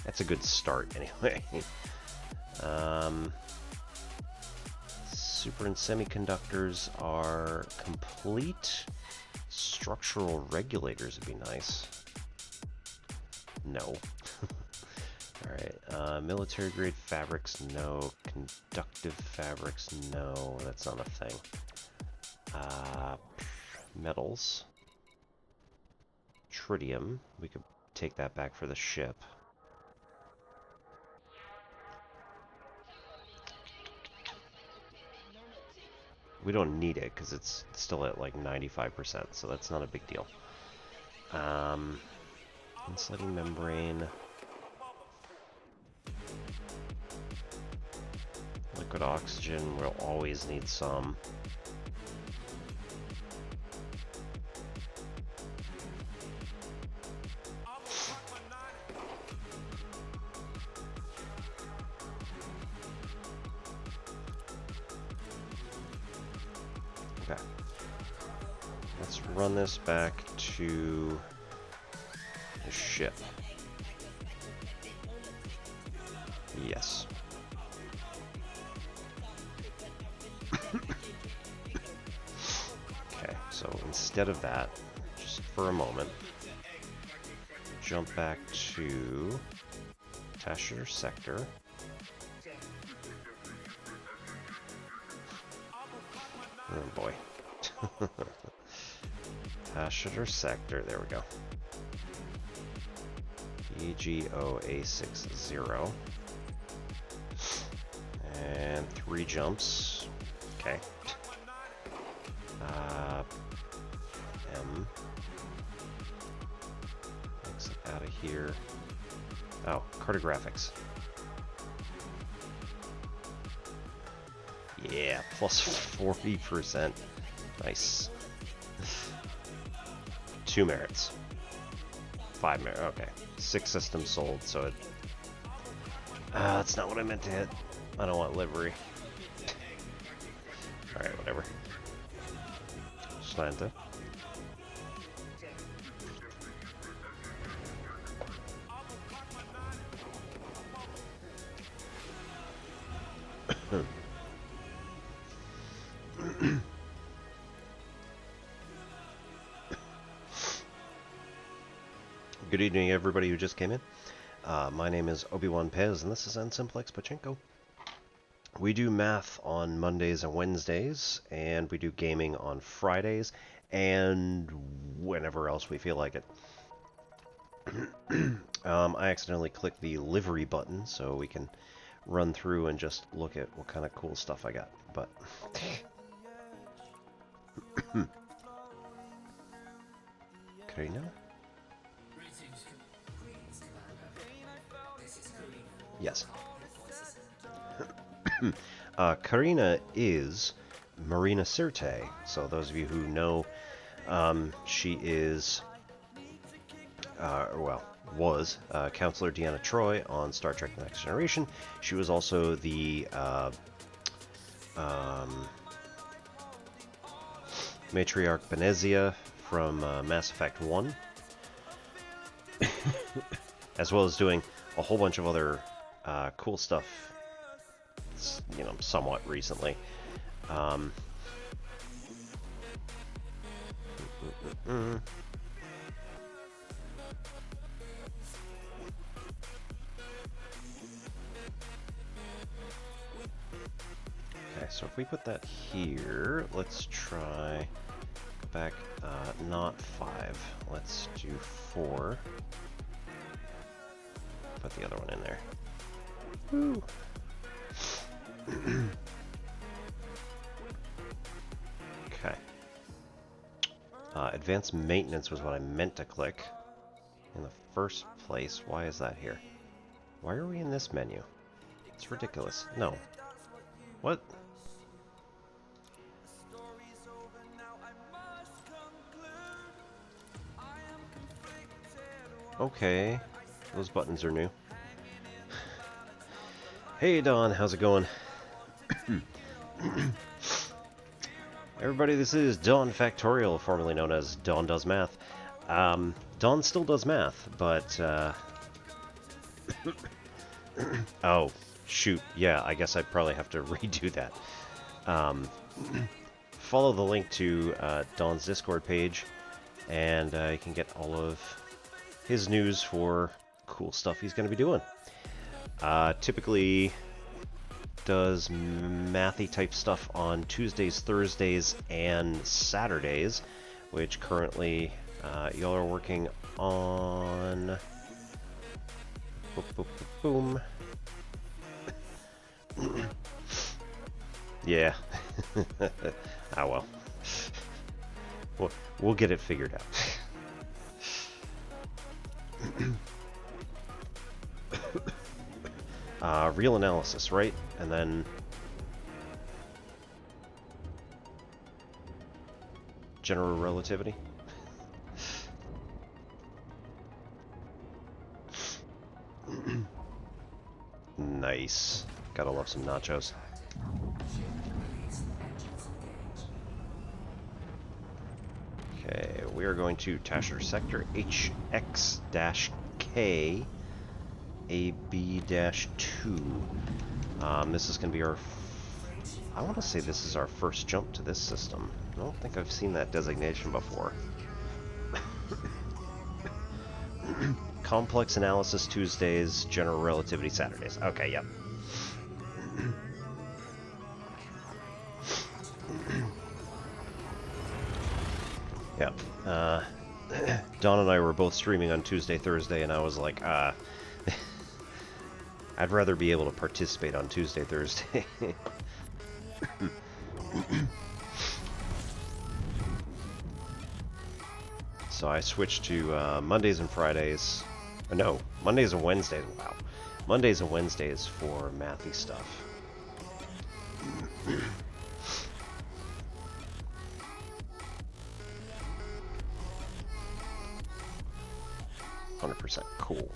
That's a good start, anyway. Super and semiconductors are complete. Structural regulators would be nice. No. Alright, military grade fabrics, no. Conductive fabrics, no. That's not a thing. Metals. Tritium. We could take that back for the ship. We don't need it because it's still at like 95%, so that's not a big deal. Insulating membrane. Liquid oxygen, we'll always need some. Okay. Let's run this back to the ship. Yes. Okay, so instead of that, just for a moment, jump back to Tasher Sector. Oh boy. Tasher Sector, there we go. EGOA60. And 3 jumps. Okay. M. Exit out of here. Oh, cartographics. Yeah, plus 40%. Nice. 2 merits. 5 merits. Okay. 6 systems sold, so it... that's not what I meant to hit. I don't want livery. Alright, whatever. Santa. Good evening, everybody who just came in. My name is Obi-Wan Pez, and this is N-Simplex Pachinko. We do math on Mondays and Wednesdays, and we do gaming on Fridays, and whenever else we feel like it. I accidentally clicked the livery button, so we can run through and just look at what kind of cool stuff I got, but... Karina? Yes. Karina is Marina Sirte. So those of you who know, she is, was Counselor Deanna Troi on Star Trek The Next Generation. She was also the Matriarch Benezia from Mass Effect 1. As well as doing a whole bunch of other cool stuff, you know, somewhat recently. Okay, so if we put that here, let's try go back, not 5, let's do 4. Put the other one in there. Woo. Okay. Advanced maintenance was what I meant to click in the first place. Why is that here? Why are we in this menu? It's ridiculous. No. What? Okay. Those buttons are new. Hey Don, how's it going? Everybody, this is Don Factorial, formerly known as Don Does Math. Don still does math, but oh, shoot, yeah, I guess I'd probably have to redo that. Follow the link to Don's Discord page, and you can get all of his news for cool stuff he's going to be doing. Typically does mathy type stuff on Tuesdays, Thursdays, and Saturdays, which currently y'all are working on. Boom. Yeah. Ah well. We'll get it figured out. Real analysis, right? And then general relativity. Nice. Gotta love some nachos. Okay, we are going to Tasher Sector HX-K AB-2. This is going to be our... I want to say this is our first jump to this system. I don't think I've seen that designation before. Complex Analysis Tuesdays, General Relativity Saturdays. Okay, yep. Yep. Don and I were both streaming on Tuesday, Thursday, and I was like, I'd rather be able to participate on Tuesday, Thursday. So I switched to Mondays and Fridays. No, Mondays and Wednesdays. Wow. Mondays and Wednesdays for mathy stuff. 100% cool.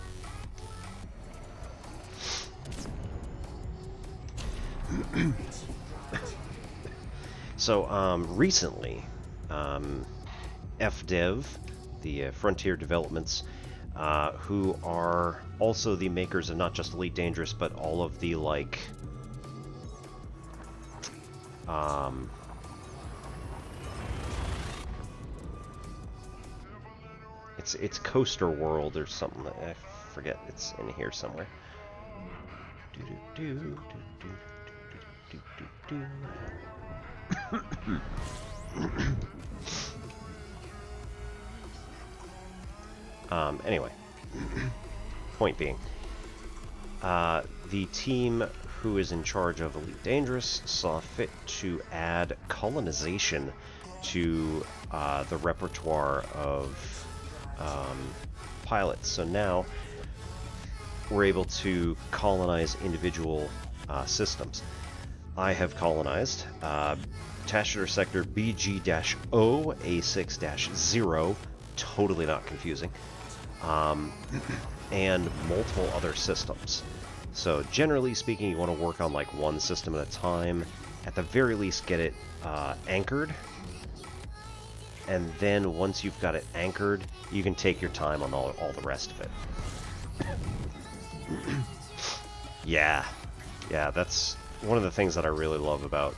So, recently, FDev, the Frontier Developments, who are also the makers of not just Elite Dangerous, but all of the, like, it's Coaster World or something. I forget. It's in here somewhere. Anyway, point being, the team who is in charge of Elite Dangerous saw fit to add colonization to the repertoire of pilots. So now we're able to colonize individual systems. I have colonized Tashiter Sector BG-O A6-0, totally not confusing, and multiple other systems. So generally speaking, you want to work on like one system at a time, at the very least get it anchored, and then once you've got it anchored, you can take your time on all the rest of it. Yeah, that's one of the things that I really love about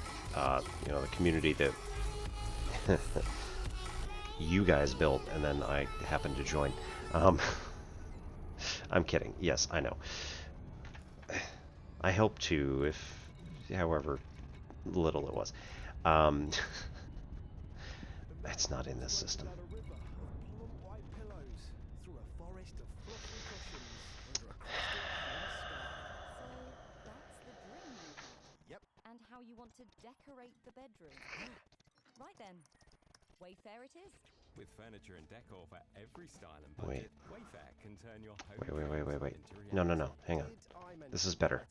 you know, the community that you guys built, and then I happened to join. I'm kidding. Yes, I know. I helped too, if however little it was. It's not in this system. And how you want to decorate the bedroom. Right then, Wayfair it is. With furniture and decor for every style and budget, Wayfair can turn your home Wait. No. Hang on. This is better.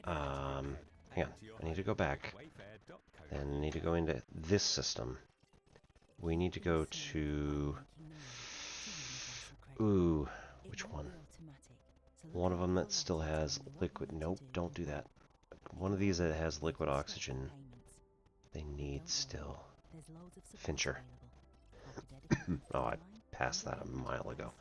Hang on. I need to go back. And I need to go into this system. We need to go to... Ooh, which one? One of them that still has liquid... Nope, don't do that. One of these that has liquid oxygen. They need still. Fincher. Oh, I passed that a mile ago.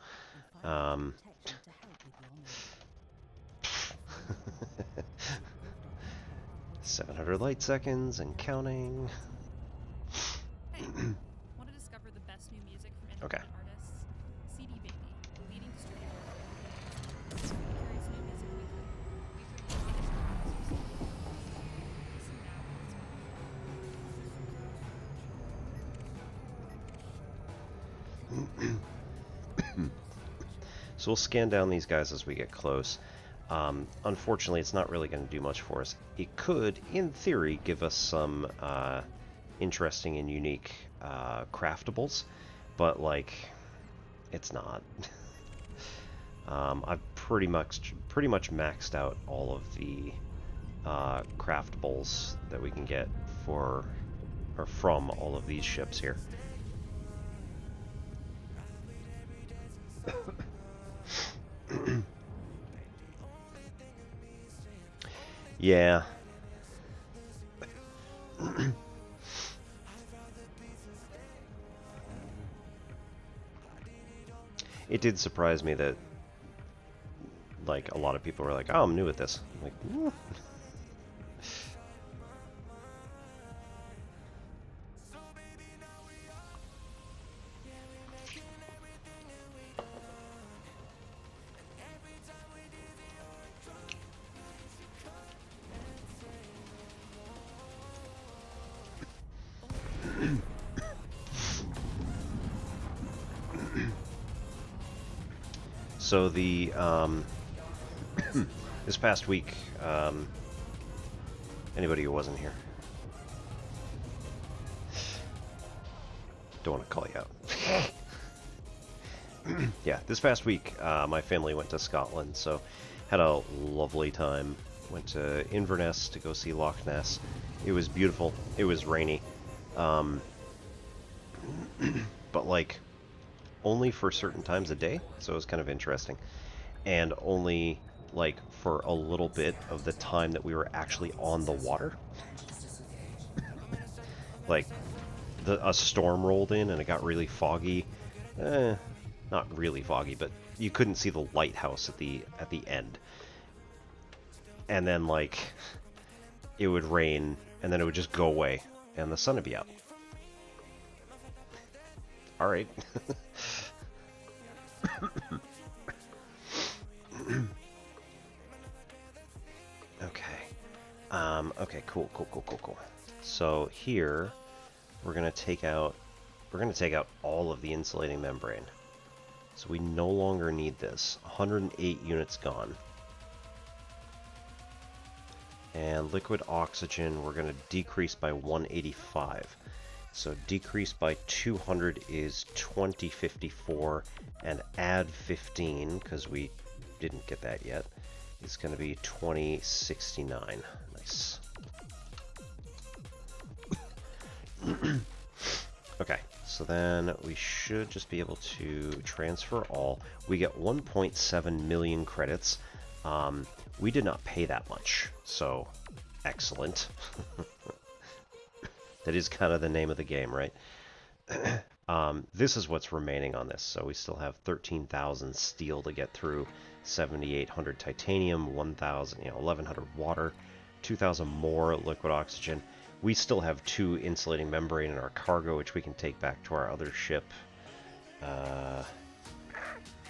700 light seconds and counting. Hey, want to discover the best new music from Okay. independent artists? CD Baby, the leading distributor of carries new music weekly. So we'll scan down these guys as we get close. Unfortunately, it's not really going to do much for us. It could, in theory, give us some interesting and unique craftables, but like, it's not. I've pretty much maxed out all of the craftables that we can get for or from all of these ships here. Yeah. It did surprise me that, like, a lot of people were like, "Oh, I'm new at this." I'm like, So the this past week, anybody who wasn't here, don't want to call you out. Yeah, this past week, my family went to Scotland, so had a lovely time. Went to Inverness to go see Loch Ness. It was beautiful. It was rainy, but like, only for certain times a day, so it was kind of interesting, and only like for a little bit of the time that we were actually on the water. Like, a storm rolled in and it got really foggy. Not really foggy, but you couldn't see the lighthouse at the end. And then like it would rain and then it would just go away and the sun would be out. All right. Okay, cool. So here we're gonna take out all of the insulating membrane. So we no longer need this. 108 units gone. And liquid oxygen we're gonna decrease by 185. So decrease by 200 is 2054, and add 15 because we didn't get that yet. It's going to be 2069. Nice. Okay, so then we should just be able to transfer all. We get 1.7 million credits. We did not pay that much, so excellent. That is kind of the name of the game, right? This is what's remaining on this. So we still have 13,000 steel to get through, 7,800 titanium, 1,000, 1,100 water, 2,000 more liquid oxygen. We still have 2 insulating membrane in our cargo, which we can take back to our other ship,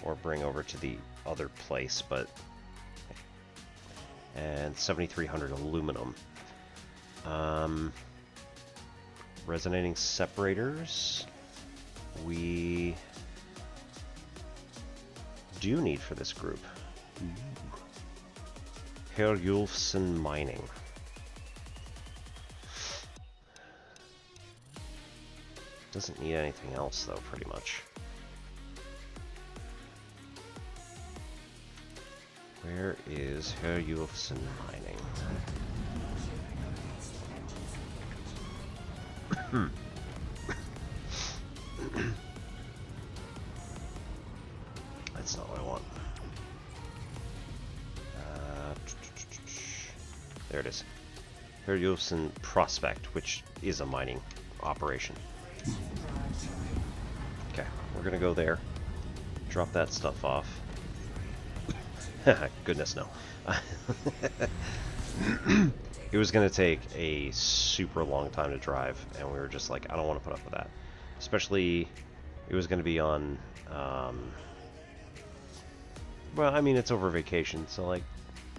or bring over to the other place. But and 7,300 aluminum. Resonating separators we do need for this group. Herr Yulfsen Mining. Doesn't need anything else though, pretty much. Where is Herr Yulfsen Mining? That's not what I want. There it is. Herr Yulfsen Prospect, which is a mining operation. Okay, we're gonna go there. Drop that stuff off. Goodness, no. It was going to take a super long time to drive, and we were just like, I don't want to put up with that. Especially, it was going to be on, well, I mean, it's over vacation, so, like,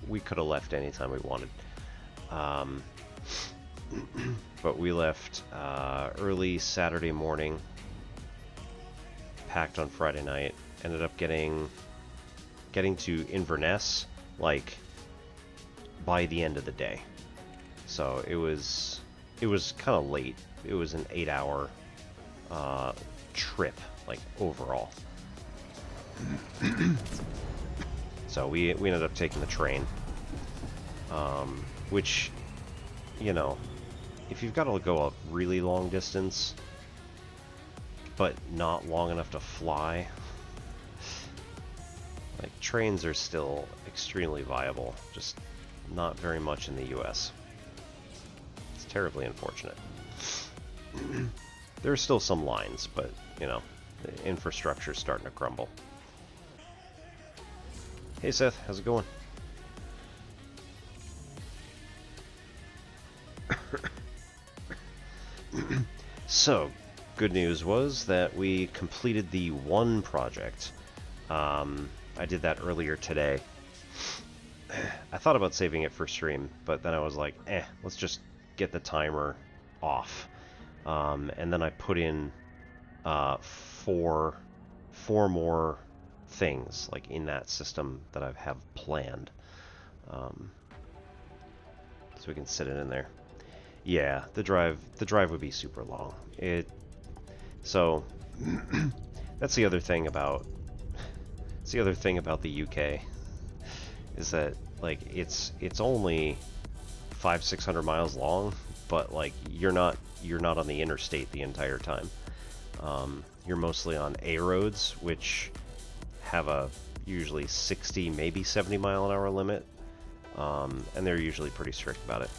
we could have left anytime we wanted. But we left early Saturday morning, packed on Friday night, ended up getting to Inverness, like, by the end of the day. So it was kind of late. It was an 8-hour trip, like, overall. So we ended up taking the train, which, you know, if you've got to go a really long distance, but not long enough to fly, like, trains are still extremely viable, just not very much in the US. It's terribly unfortunate. There are still some lines, but, you know, the infrastructure's starting to crumble. Hey Seth, how's it going? So, good news was that we completed the 1 project. I did that earlier today. I thought about saving it for stream, but then I was like, let's just get the timer off. And then I put in 4 more things, like, in that system that I have planned. So we can sit it in there. Yeah, the drive would be super long. So that's the other thing about the UK, is that, like, it's only 500-600 miles long, but, like, you're not on the interstate the entire time. You're mostly on A roads, which have a usually 60, maybe 70 mile an hour limit, and they're usually pretty strict about it.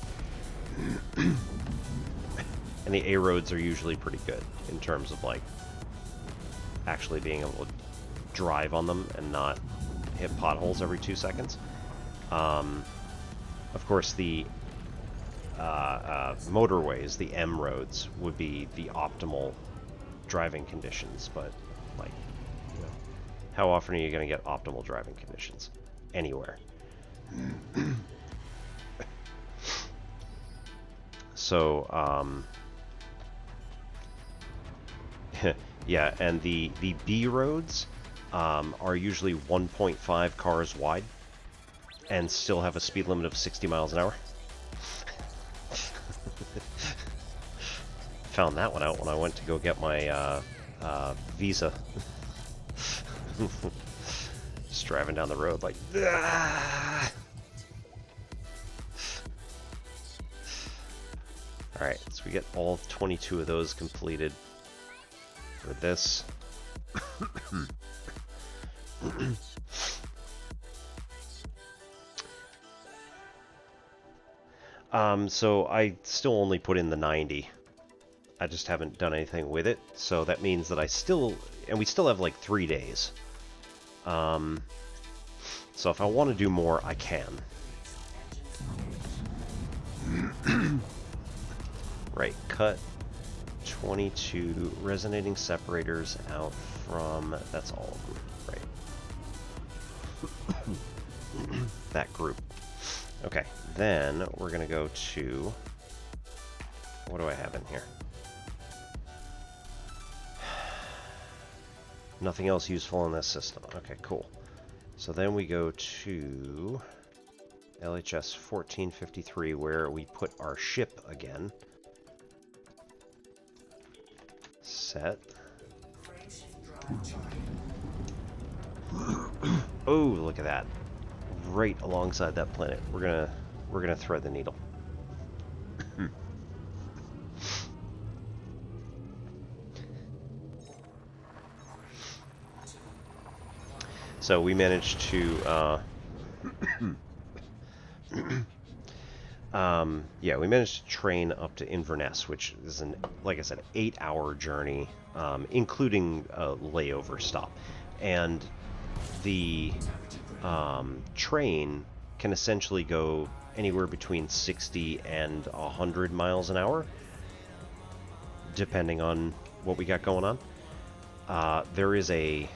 And the A roads are usually pretty good in terms of like actually being able to drive on them and not hit potholes every 2 seconds. Of course, the motorways, the M roads, would be the optimal driving conditions, but like, you know, how often are you going to get optimal driving conditions anywhere? So, yeah, and the B roads are usually 1.5 cars wide and still have a speed limit of 60 miles an hour. Found that one out when I went to go get my visa. Just driving down the road like, ah! Alright, so we get all 22 of those completed for this. So I still only put in the 90. I just haven't done anything with it, so that means that I still, and we still have like 3 days. So if I want to do more, I can. Right, cut 22 resonating separators out from, that's all of them, right. That group. Okay, then we're going to go to, what do I have in here? Nothing else useful in this system. Okay, cool. So then we go to LHS 1453, where we put our ship again. Set. Oh, look at that. Right alongside that planet. We're gonna thread the needle. So we managed to yeah, we managed to train up to Inverness, which is an, like I said, 8-hour journey, including a layover stop. And the train can essentially go anywhere between 60 and 100 miles an hour, depending on what we got going on. There is an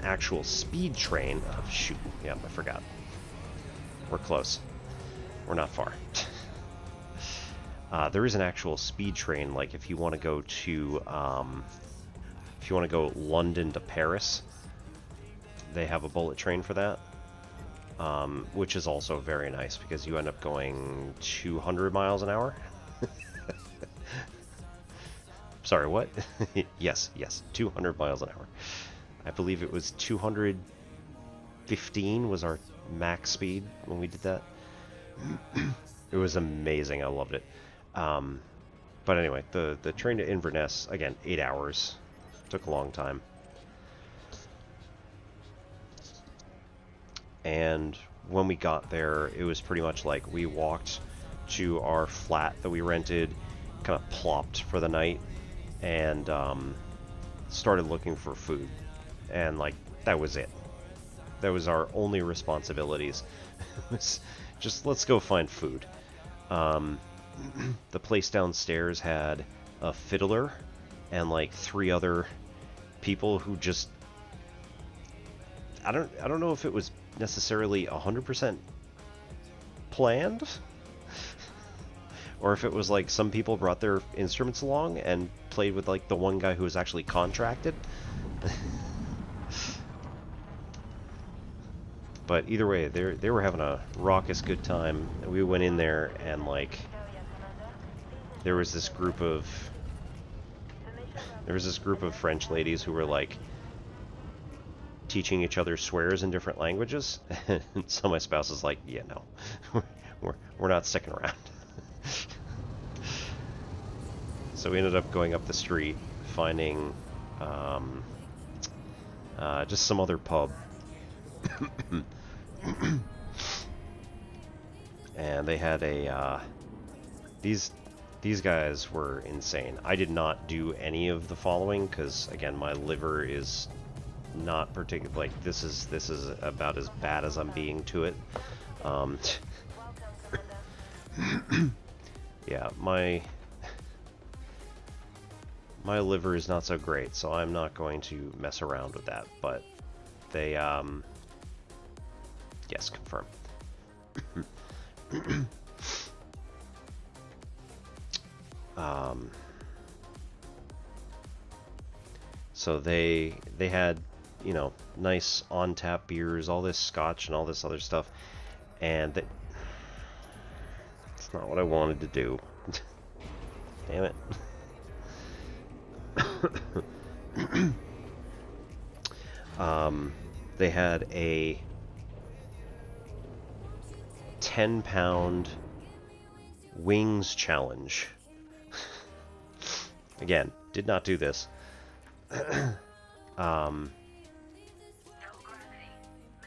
actual speed train. Oh, shoot. Yeah, I forgot. We're close. We're not far. There is an actual speed train, like if you want to go to, if you want to go London to Paris, they have a bullet train for that, which is also very nice because you end up going 200 miles an hour. Sorry, what? Yes, 200 miles an hour. I believe it was 215 was our max speed when we did that. It was amazing. I loved it. But anyway, the train to Inverness, again, 8 hours. Took a long time. And when we got there, it was pretty much like we walked to our flat that we rented, kind of plopped for the night, and started looking for food. And like, that was it. That was our only responsibilities. It was just, let's go find food. The place downstairs had a fiddler and like 3 other people who just, I don't know if it was necessarily 100% planned, or if it was like some people brought their instruments along and played with like the one guy who was actually contracted. But either way, they were having a raucous good time. We went in there and like there was this group of French ladies who were like teaching each other swears in different languages. And so my spouse is like, yeah, no, we're not sticking around. So we ended up going up the street, finding just some other pub. And they had a these These guys were insane. I did not do any of the following because, again, my liver is not particular. Like, this is about as bad as I'm being to it. Yeah, my liver is not so great, so I'm not going to mess around with that. But they, yes, confirm. So they had, you know, nice on-tap beers, all this scotch and all this other stuff, and that's not what I wanted to do. Damn it. They had a 10-pound wings challenge. Again, did not do this.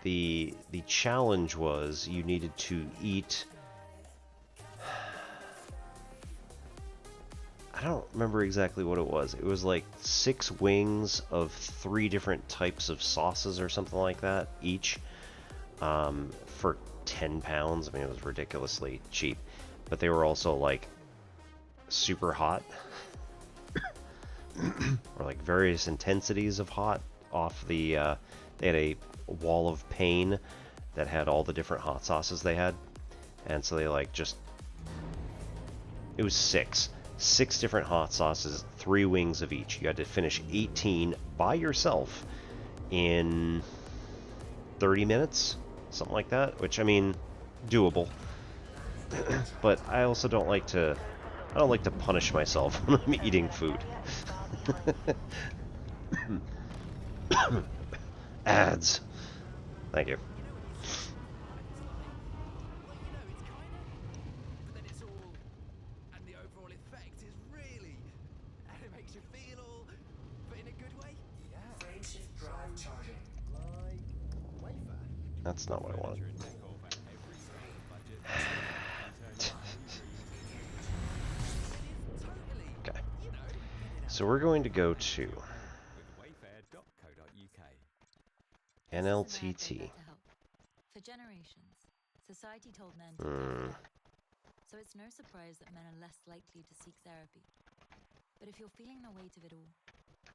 The challenge was you needed to eat, I don't remember exactly what it was. It was like 6 wings of 3 different types of sauces or something like that each, for 10 pounds. I mean, it was ridiculously cheap, but they were also like super hot. Or like various intensities of hot off the, they had a wall of pain that had all the different hot sauces they had, and so they like just, it was 6 different hot sauces, 3 wings of each. You had to finish 18 by yourself in 30 minutes, something like that, which, I mean, doable. But I also don't like to punish myself when I'm eating food. Ads. Thank you. But then it's all, and the overall effect is really, and it makes you feel all, but in a good way. Yeah. Frameshift drive charging. Like wafer. That's not what I wanted. Okay. So we're going to go to NLTT. For generations, society told men to do that. So it's no surprise that men are less likely to seek therapy. But if you're feeling the weight of it all,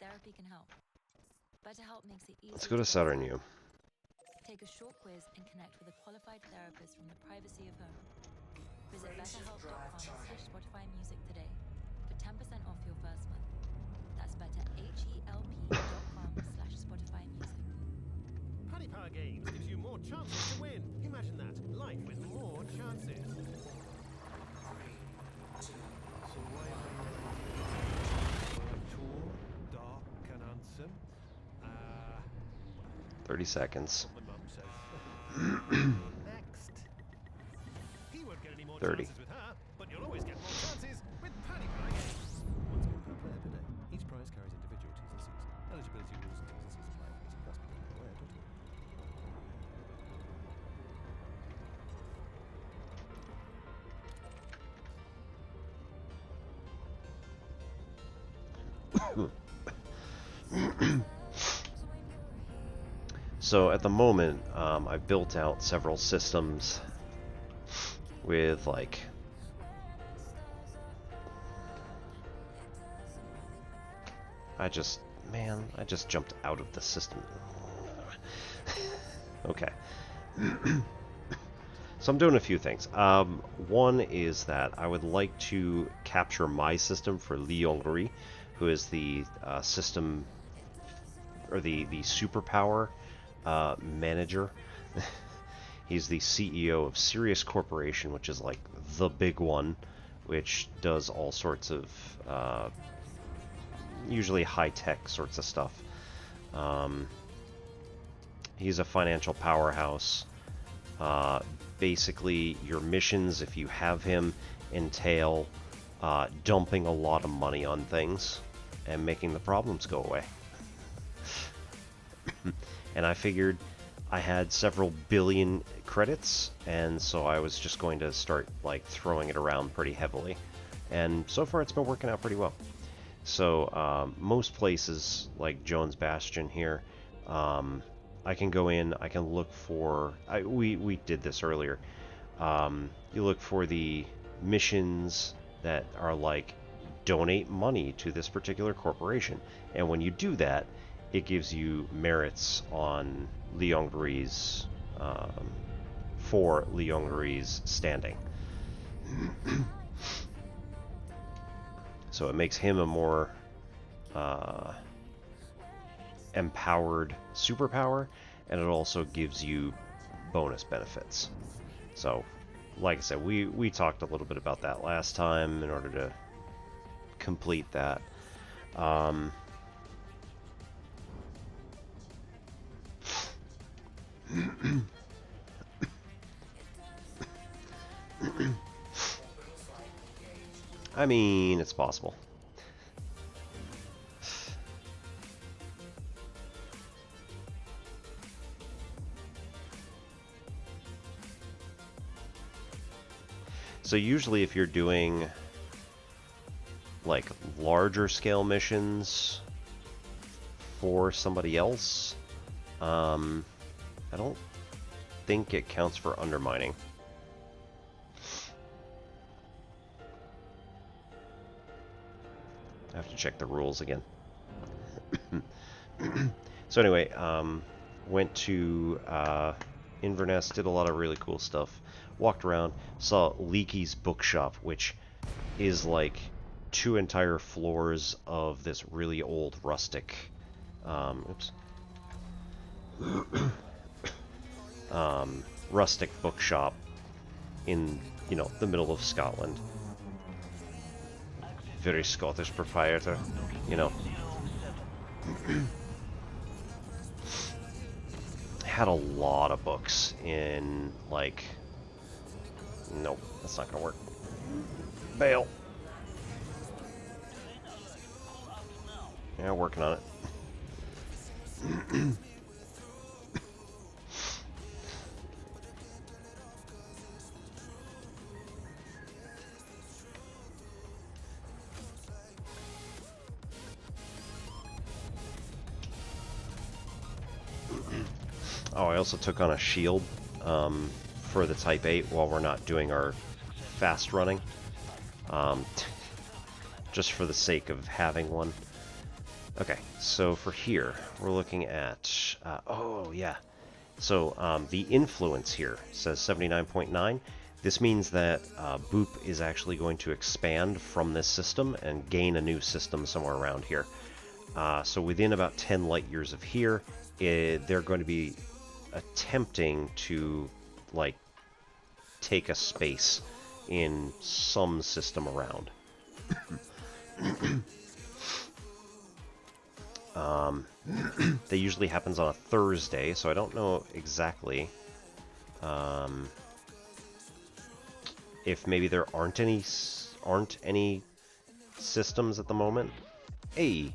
therapy can help. BetterHelp makes it easy. Let's go to Saturn U. Take a short quiz and connect with a qualified therapist from the privacy of home. Visit betterhelp.com/Spotify Music today for 10% off your first month. That's betterhelp.com/Spotify Music. Paddy Power Games gives you more chances to win. Imagine that. Life with more chances. So why are you tall, dark, and handsome? 30 seconds. My mum says. Next. He won't get any more 30. chances with her, but you'll always get more chances with Paddy Power Games. Once per player per day. Each prize carries individual T's and C's. Eligibility rules and T's and C's apply. 18 plus become aware.org. So at the moment, I've built out several systems with like I just jumped out of the system. Okay. So I'm doing a few things. One is that I would like to capture my system for Li Yongri, who is the system or the superpower manager. He's the CEO of Sirius Corporation, which is like the big one, which does all sorts of usually high-tech sorts of stuff. He's a financial powerhouse. Basically, your missions, if you have him, entail dumping a lot of money on things and making the problems go away. And I figured I had several billion credits, and so I was just going to start like throwing it around pretty heavily. and so far it's been working out pretty well. So most places like Jones Bastion here, I can go in, I can look for, we did this earlier, you look for the missions that are like, donate money to this particular corporation, and when you do that, it gives you merits on Liongri's, for Liongri's standing. So it makes him a more empowered superpower, and it also gives you bonus benefits. So, like I said, we talked a little bit about that last time in order to complete that. I mean, it's possible. So usually if you're doing like larger scale missions for somebody else, I don't think it counts for undermining. I have to check the rules again. So anyway, went to Inverness, did a lot of really cool stuff. Walked around, saw Leaky's bookshop, which is like 2 entire floors of this really old rustic, rustic bookshop in, you know, the middle of Scotland. Very Scottish proprietor, you know. Had a lot of books in, like... Nope, that's not gonna work. Bail. Yeah, working on it. Oh, I also took on a shield for the Type 8 while we're not doing our fast running. Just for the sake of having one. Okay, so for here, we're looking at... oh, yeah. So the influence here says 79.9. This means that Boop is actually going to expand from this system and gain a new system somewhere around here. So within about 10 light years of here, they're going to be attempting to, like, take a space in some system around. That usually happens on a Thursday, so I don't know exactly if maybe there aren't any systems at the moment. Hey,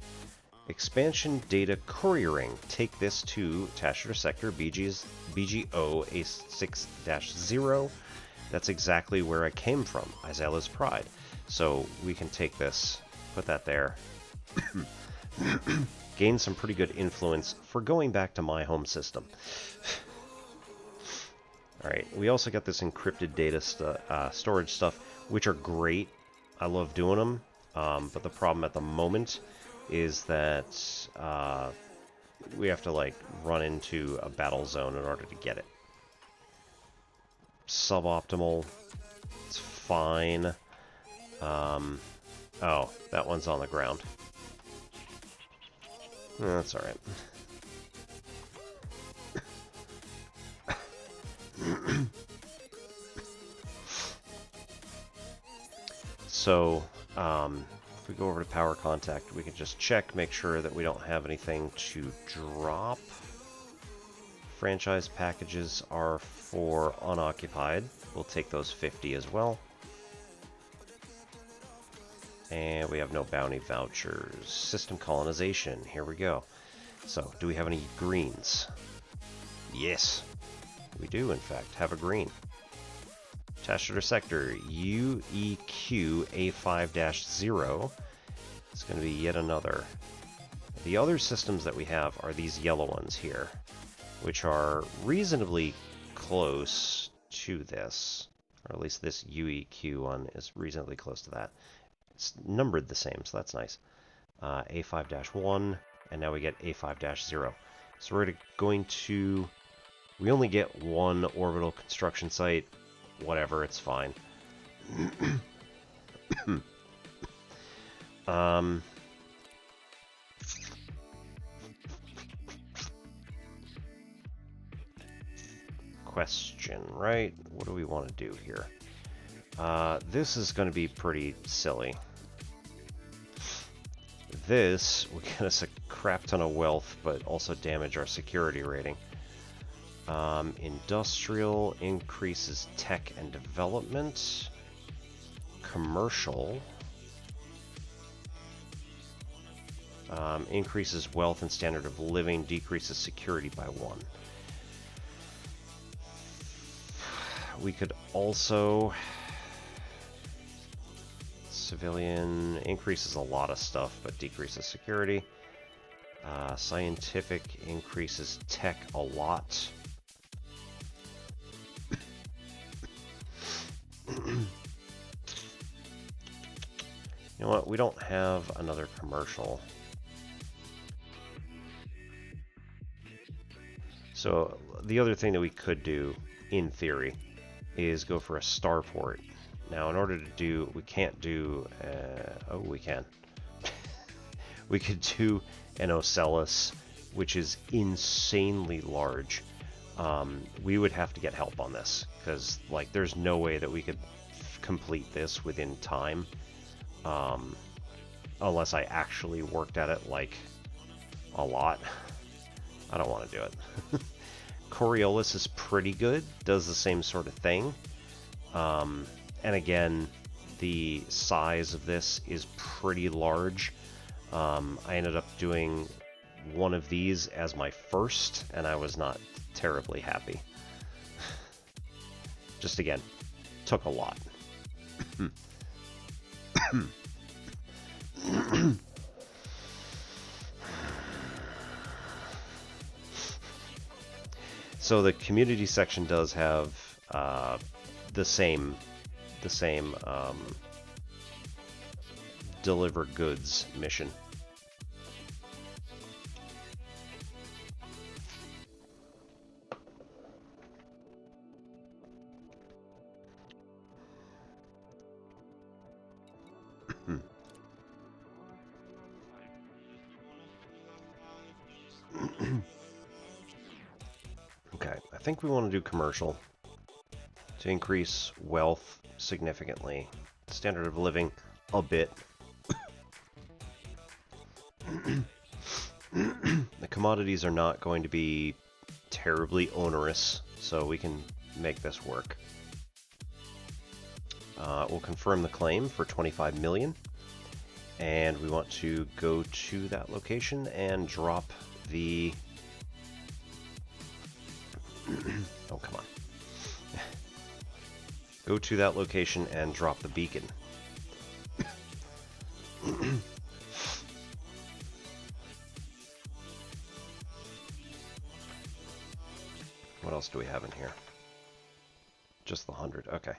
expansion data couriering. Take this to Tasher Sector BGO A6-0. That's exactly where I came from, Izella's Pride. So we can take this, put that there. Gain some pretty good influence for going back to my home system. Alright, we also got this encrypted data storage stuff, which are great. I love doing them, but the problem at the moment is that we have to, like, run into a battle zone in order to get it. Suboptimal. It's fine. Oh, that one's on the ground. That's alright. So, if we go over to power contact, we can just check, make sure that we don't have anything to drop. Franchise packages are for unoccupied. We'll take those 50 as well. And we have no bounty vouchers. System colonization, here we go. So, do we have any greens? Yes, we do in fact have a green. Passenger Sector UEQ A5-0. It's going to be yet another. The other systems that we have are these yellow ones here, which are reasonably close to this. Or at least this UEQ one is reasonably close to that. It's numbered the same, so that's nice. A5-1, and now we get A5-0. So we're going to... We only get one orbital construction site. Whatever, it's fine. Question, right? What do we want to do here? This is going to be pretty silly. This will get us a crap ton of wealth, but also damage our security rating. Industrial increases tech and development. Commercial increases wealth and standard of living, decreases security by 1. We could also... Civilian increases a lot of stuff, but decreases security. Scientific increases tech a lot. You know what? We don't have another commercial. So the other thing that we could do, in theory, is go for a starport. Now, in order to do, we can't do, oh, we can. We could do an Ocellus, which is insanely large. We would have to get help on this, because, like, there's no way that we could complete this within time, unless I actually worked at it, like, a lot. I don't want to do it. Coriolis is pretty good, does the same sort of thing. And again, the size of this is pretty large. I ended up doing one of these as my first, and I was not terribly happy. Just again, took a lot. So the community section does have the same deliver goods mission. Okay, I think we want to do commercial to increase wealth significantly, standard of living a bit. The commodities are not going to be terribly onerous, so we can make this work. We'll confirm the claim for 25 million, and we want to go to that location and drop the... Oh, come on. Go to that location and drop the beacon. What else do we have in here? Just the 100, okay.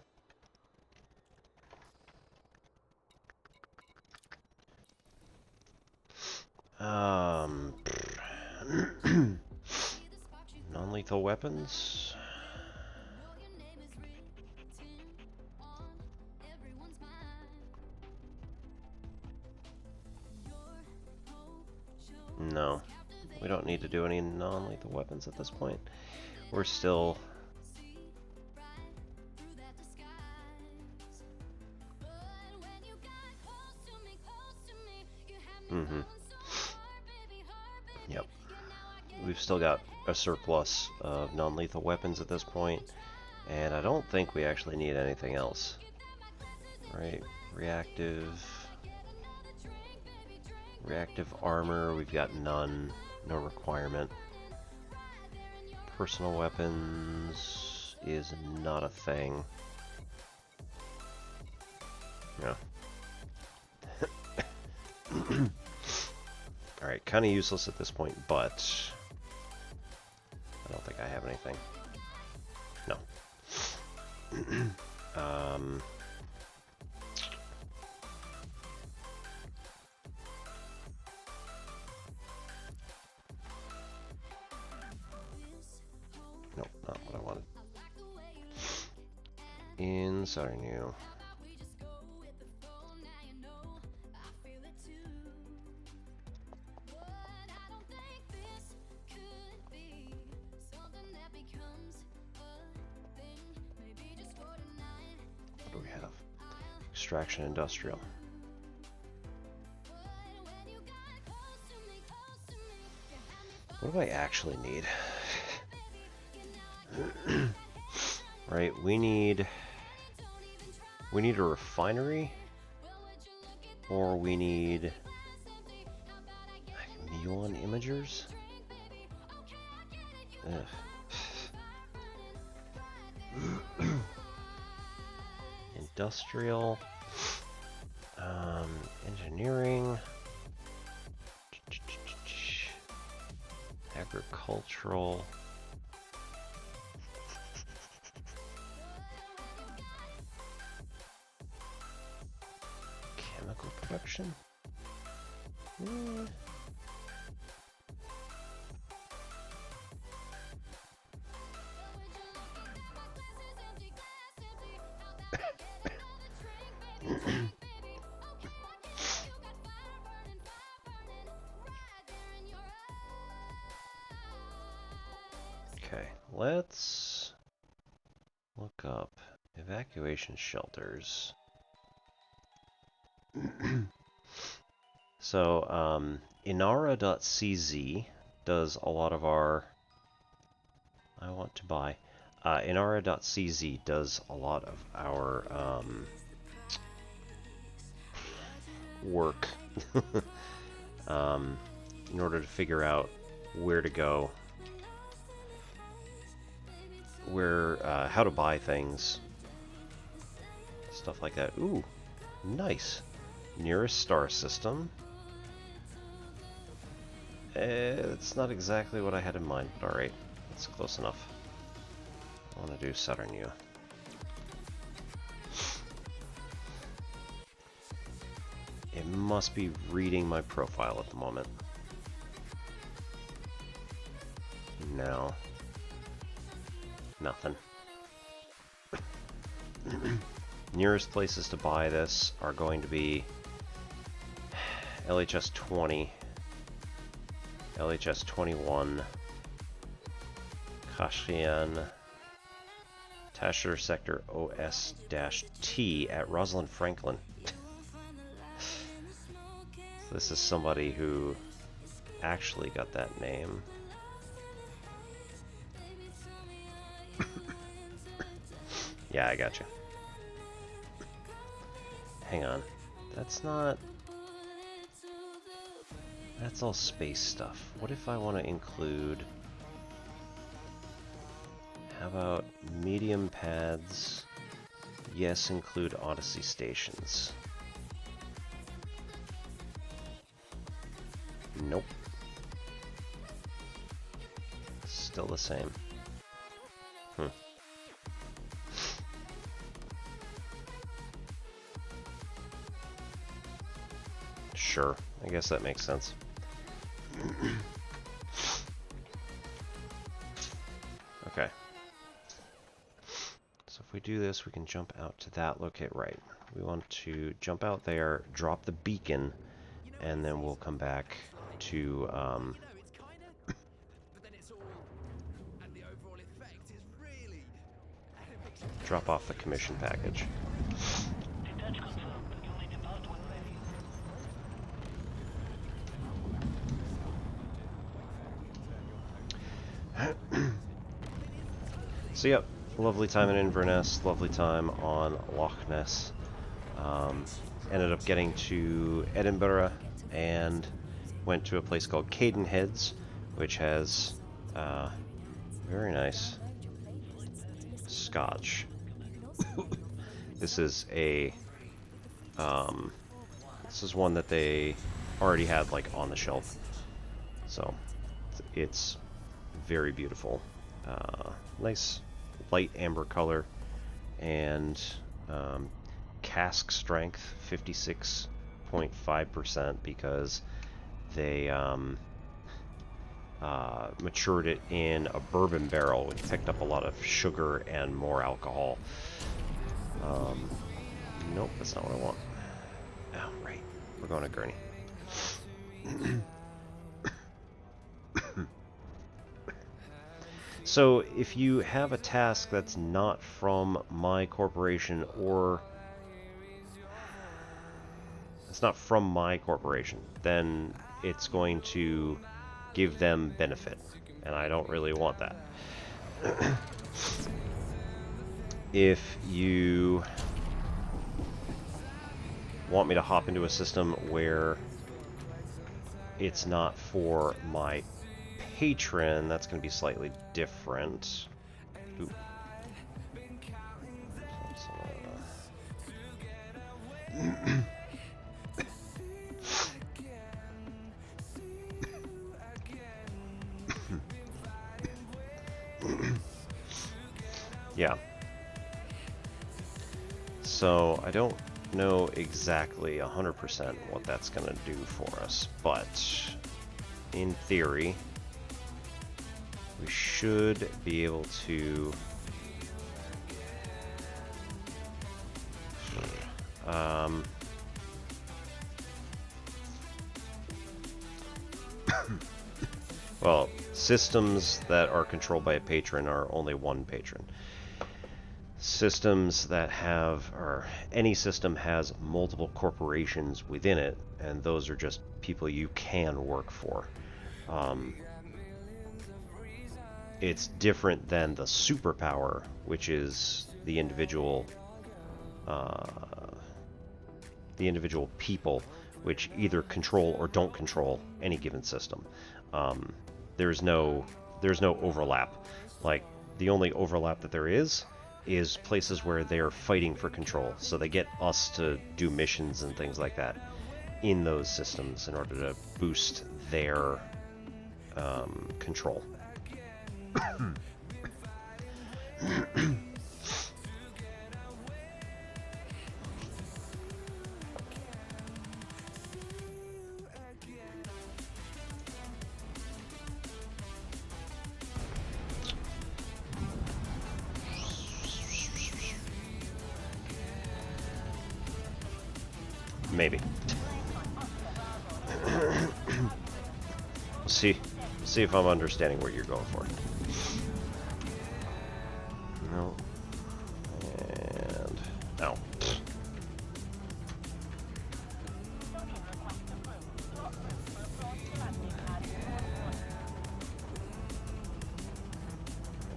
Non-lethal weapons. No, we don't need to do any non-lethal weapons at this point. We're still... Yep. We've still got a surplus of non-lethal weapons at this point, and I don't think we actually need anything else. Right? Reactive armor, we've got none, no requirement. Personal weapons is not a thing. Yeah. Alright, kind of useless at this point, but I don't think I have anything. No. Nope, not what I wanted. In Southern U. What do we have? Extraction Industrial. What do I actually need? Right, we need a refinery, or we need muon imagers. Ugh. Industrial, engineering, agricultural. Chemical production? Okay, let's look up evacuation shelters. So, Inara.cz does a lot of our... I want to buy. Inara.cz does a lot of our work in order to figure out where to go, how to buy things, stuff like that. Ooh, nice. Nearest star system. It's not exactly what I had in mind, but alright, that's close enough. I want to do Saturn U. It must be reading my profile at the moment. No. Nothing. Nearest places to buy this are going to be LHS 20, LHS 21, Kashian, Tasher Sector OS-T at Rosalind Franklin. This is somebody who actually got that name. Yeah, I got you. Hang on. That's not... That's all space stuff. What if I want to include... How about medium pads? Yes, include Odyssey stations. Nope. Still the same. Sure, I guess that makes sense. Okay. So if we do this, we can jump out to that locate right. We want to jump out there, drop the beacon, and then we'll come back to drop off the commission package. So yep, lovely time in Inverness, lovely time on Loch Ness. Ended up getting to Edinburgh and went to a place called Cadenheads, which has very nice scotch. This is a This is one that they already had like on the shelf, so it's very beautiful. Nice light amber color, and cask strength 56.5% because they matured it in a bourbon barrel, which picked up a lot of sugar and more alcohol. Nope, that's not what I want. Oh, right. We're going to Gurney. So, if you have a task that's not from my corporation, or it's not from my corporation, then it's going to give them benefit, and I don't really want that. If you want me to hop into a system where it's not for my patron, that's going to be slightly different. Ooh. Yeah. So I don't know exactly 100% what that's going to do for us, but in theory, we should be able to well, systems that are controlled by a patron are only one patron. Systems that have, or any system has multiple corporations within it, and those are just people you can work for. It's different than the superpower, which is the individual people, which either control or don't control any given system. There's no overlap. Like, the only overlap that there is places where they are fighting for control. So they get us to do missions and things like that in those systems in order to boost their control. Maybe. See if I'm understanding what you're going for. No. And no.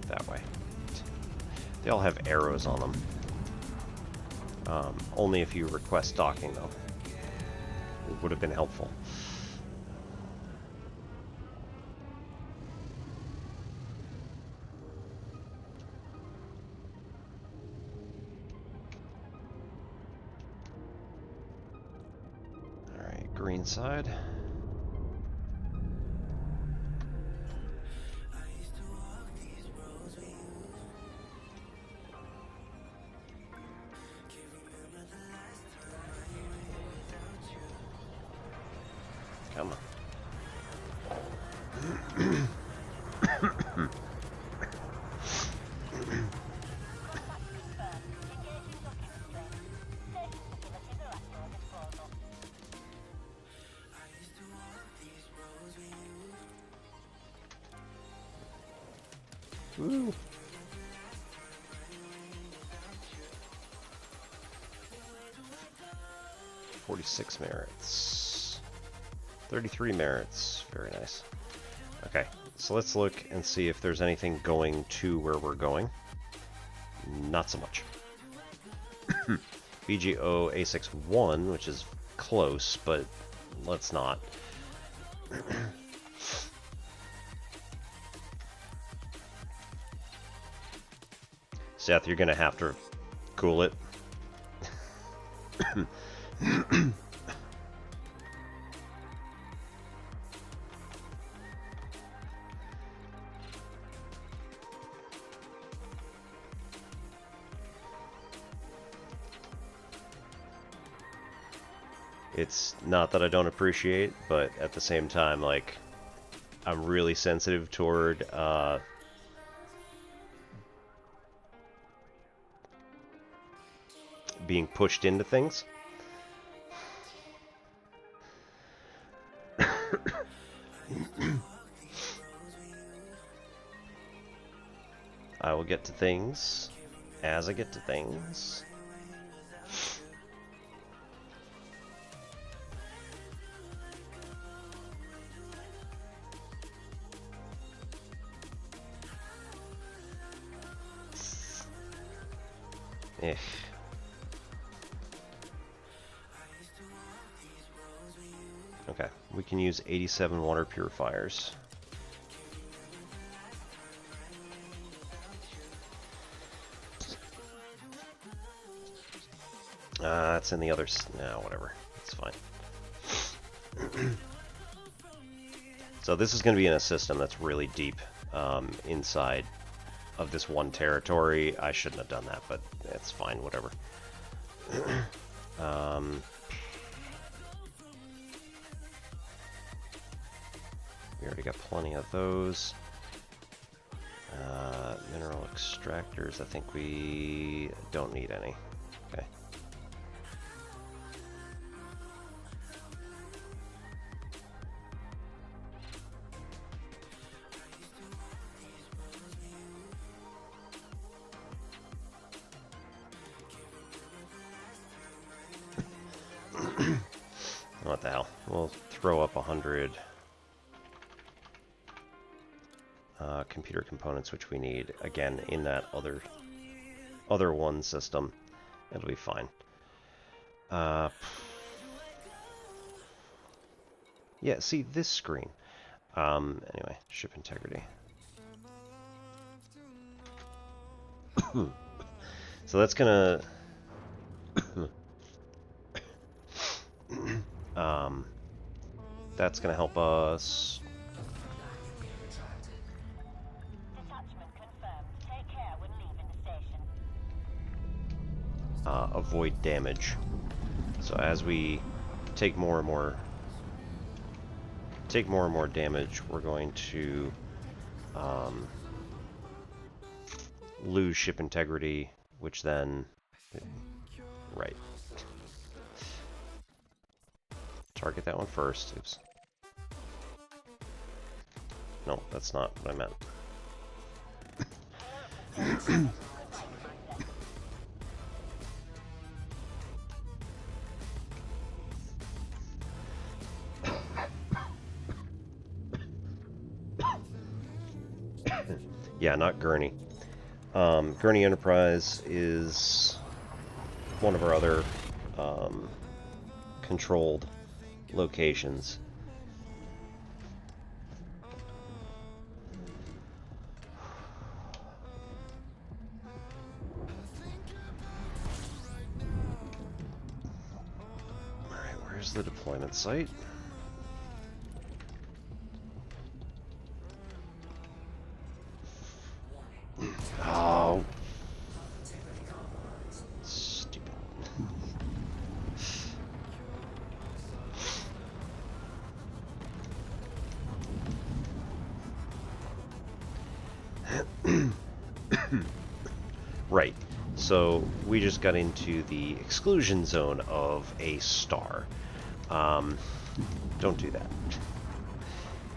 That way. They all have arrows on them. Only if you request docking, though. It would have been helpful. Alright, green side. Come on. Woo. 46 merits. 33 merits. Very nice. Okay, so let's look and see if there's anything going to where we're going. Not so much. BGO A61, which is close, but let's not. Seth, you're gonna have to cool it. It's not that I don't appreciate, but at the same time, like, I'm really sensitive toward being pushed into things. I will get to things as I get to things. Okay, we can use 87 water purifiers. That's in the other... No, whatever. It's fine. So this is going to be in a system that's really deep inside of this one territory. I shouldn't have done that, but it's fine, whatever. We already got plenty of those. Mineral extractors, I think we don't need any. Okay. What the hell? We'll throw up 100 computer components, which we need again in that other one system. It'll be fine. Yeah, see this screen. Anyway, ship integrity. So that's gonna that's gonna help us avoid damage. So as we take more and more damage, we're going to lose ship integrity, which then right. Target that one first. Oops. No, that's not what I meant. Yeah, not Gurney. Gurney Enterprise is one of our other controlled locations. Alright, where's the deployment site? Oh. Stupid. Right. So we just got into the exclusion zone of a star. Don't do that.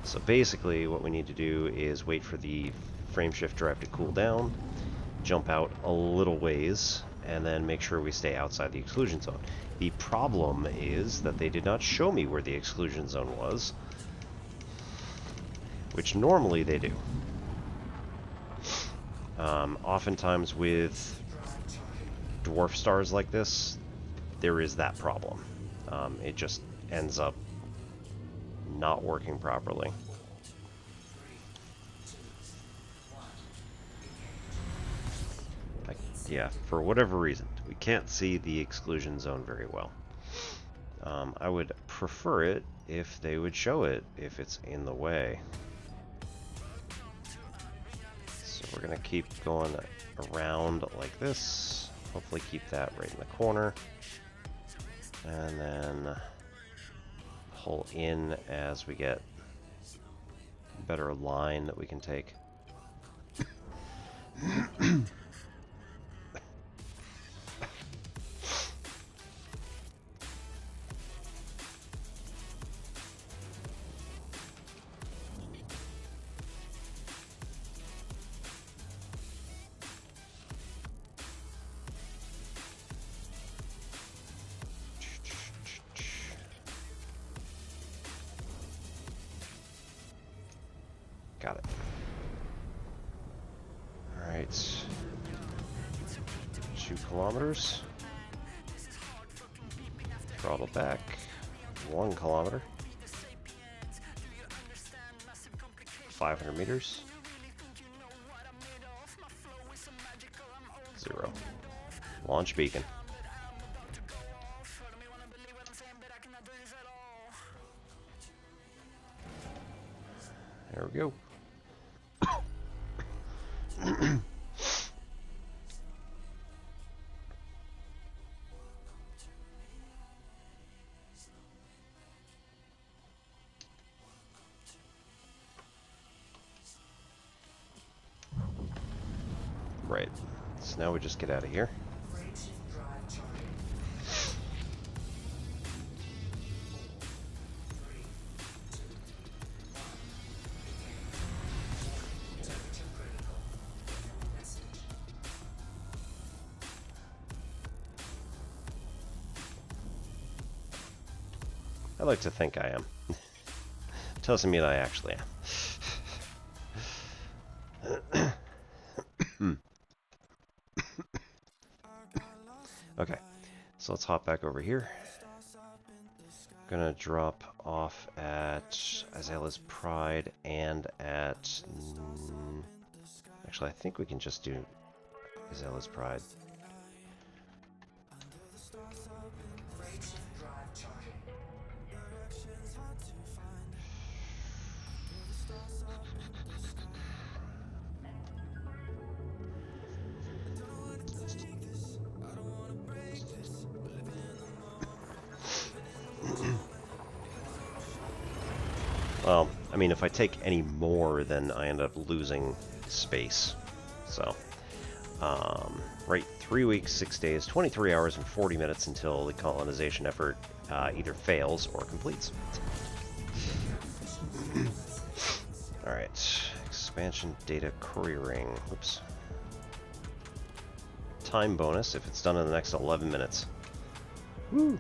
So basically what we need to do is wait for the frameshift drive to cool down, jump out a little ways, and then make sure we stay outside the exclusion zone. The problem is that they did not show me where the exclusion zone was, which normally they do. Oftentimes with dwarf stars like this, there is that problem. It just ends up not working properly. yeah, for whatever reason, we can't see the exclusion zone very well. I would prefer it if they would show it, if it's in the way. So we're going to keep going around like this. Hopefully keep that right in the corner. And then pull in as we get better line that we can take. Got it. Alright. 2 kilometers. Throttle back. 1 kilometer. 500 meters. 0. Launch beacon. There we go. Right. So now we just get out of here. I like to think I am. Doesn't mean I actually am. Okay, so let's hop back over here. Gonna drop off at Azala's Pride and at... actually, I think we can just do Azala's Pride. Well, I mean, if I take any more, then I end up losing space. So, right, 3 weeks, 6 days, 23 hours, and 40 minutes until the colonization effort either fails or completes. Alright, expansion data couriering. Oops. Time bonus if it's done in the next 11 minutes. Woo!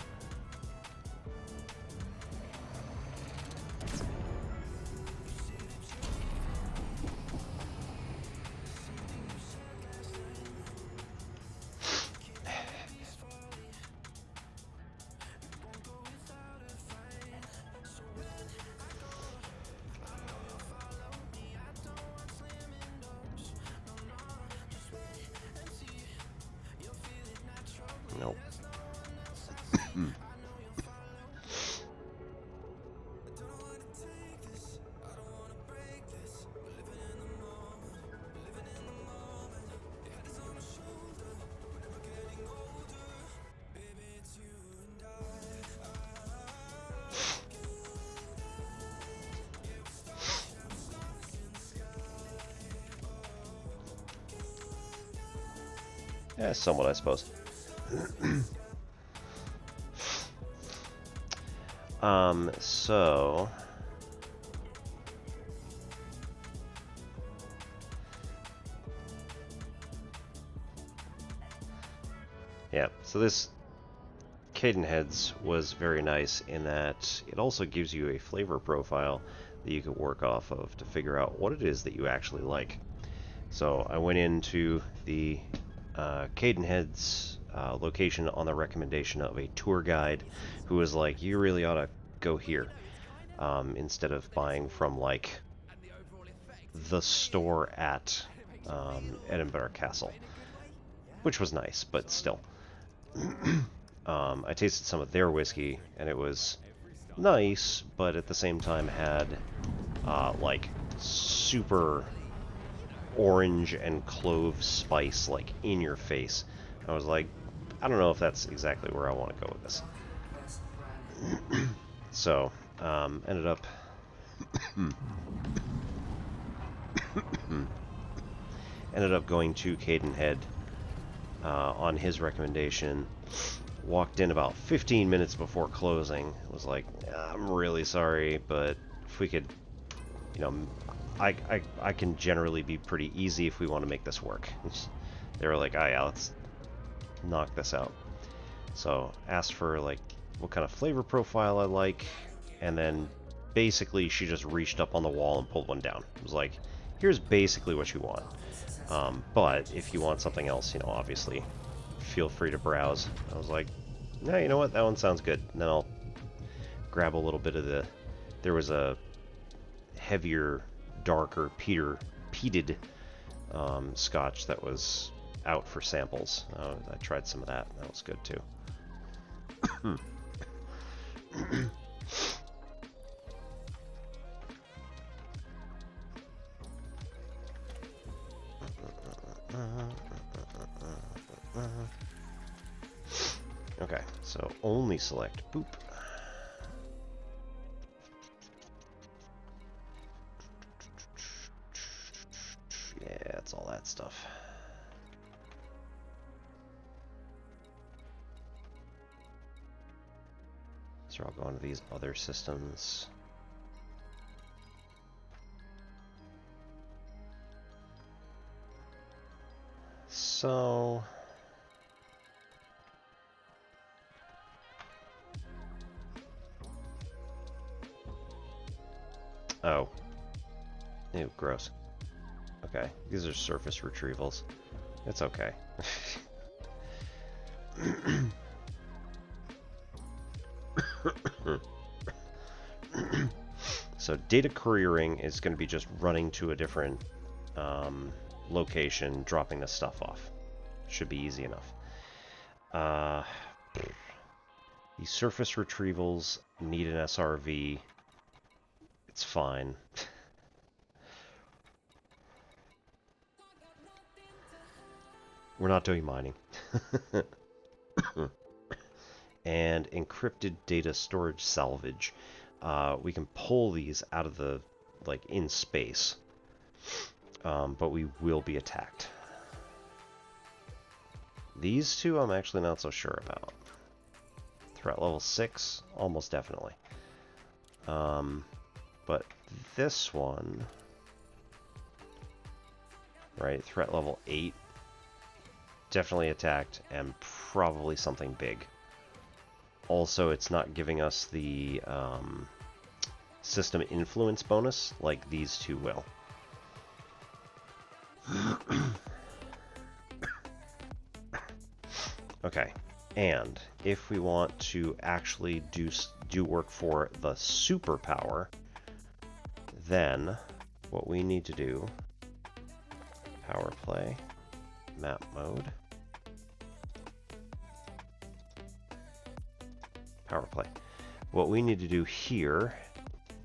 Nope. Yeah, somewhat, I suppose. So... yeah, so this Caden Heads was very nice in that it also gives you a flavor profile that you can work off of to figure out what it is that you actually like. So I went into the Caden Heads location on the recommendation of a tour guide who was like, you really ought to go here instead of buying from like the store at Edinburgh Castle. which was nice, but still. I tasted some of their whiskey, and it was nice, but at the same time had like super orange and clove spice like in your face. I was like, I don't know if that's exactly where I want to go with this. So ended up going to Cadenhead on his recommendation. Walked in about 15 minutes before closing. Was like, I'm really sorry, but if we could, you know, I can generally be pretty easy if we want to make this work. They were like, oh yeah, let's knock this out. So asked for like what kind of flavor profile I like, and then basically she just reached up on the wall and pulled one down. It was like, here's basically what you want. But if you want something else, you know, obviously feel free to browse. I was like, nah, you know what, that one sounds good. And then I'll grab a little bit of the, there was a heavier, darker, peated scotch that was out for samples. I tried some of that. That was good too. Okay, so only select Boop. Yeah, it's all that stuff. So I'll go into these other systems. So oh. Ew, gross. Okay, these are surface retrievals. It's okay. So data couriering is going to be just running to a different location, dropping the stuff off. Should be easy enough. The surface retrievals need an SRV. It's fine. We're not doing mining. And encrypted data storage salvage. We can pull these out of the, like, in space. But we will be attacked. These two I'm actually not so sure about. Threat level 6, almost definitely. But this one, right, threat level 8, definitely attacked, and probably something big. Also, it's not giving us the system influence bonus like these two will. Okay, and if we want to actually do work for the superpower, then what we need to do, power play, map mode, power play. What we need to do here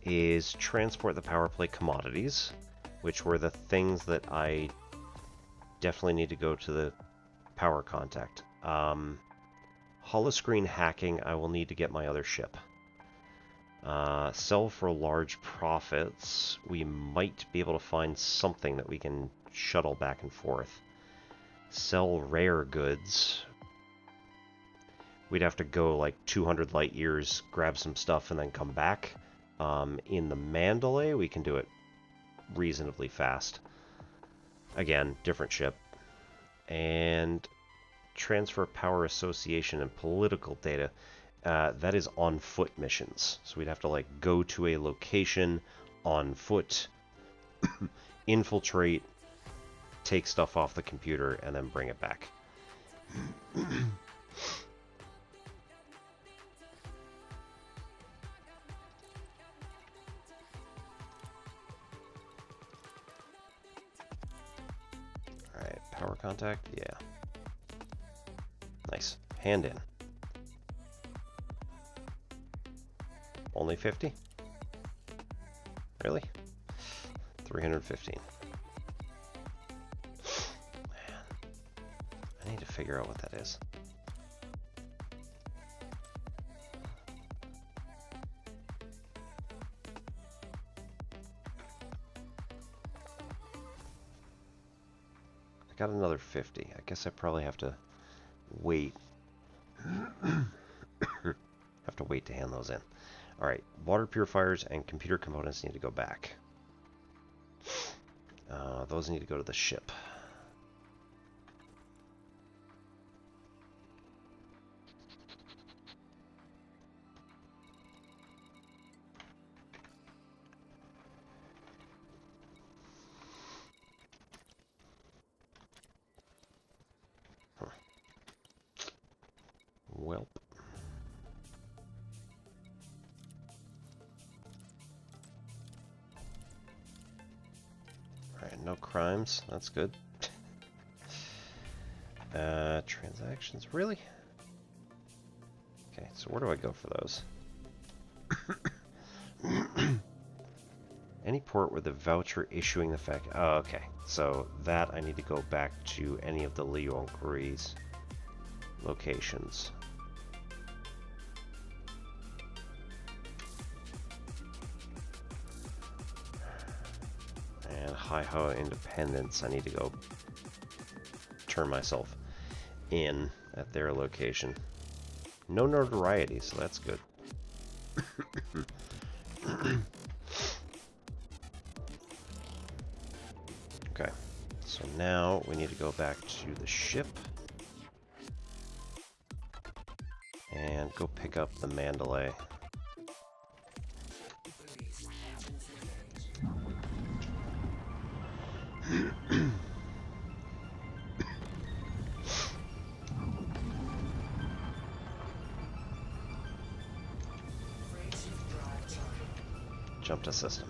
is transport the power play commodities, which were the things that I definitely need to go to the power contact. Holoscreen hacking, I will need to get my other ship. Sell for large profits. We might be able to find something that we can shuttle back and forth. Sell rare goods. We'd have to go like 200 light years, grab some stuff, and then come back. In the Mandalay, we can do it reasonably fast. Again, different ship. And transfer power association and political data. That is on foot missions. So we'd have to like go to a location on foot, infiltrate, take stuff off the computer, and then bring it back. Alright, power contact, yeah. Hand in. Only 50? Really? 315. Man, I need to figure out what that is. I got another 50. I guess I probably have to wait. Have to wait to hand those in. Alright, water purifiers and computer components need to go back. Those need to go to the ship. Huh. Welp. No crimes, that's good. Transactions, really? Okay, so where do I go for those? Any port with a voucher issuing the fact. Oh, okay. So that I need to go back to any of the Lyon Grey's locations. And Hi-Ho Independence, I need to go turn myself in at their location. No notoriety, so that's good. Okay, so now we need to go back to the ship and go pick up the Mandalay. Jump to system.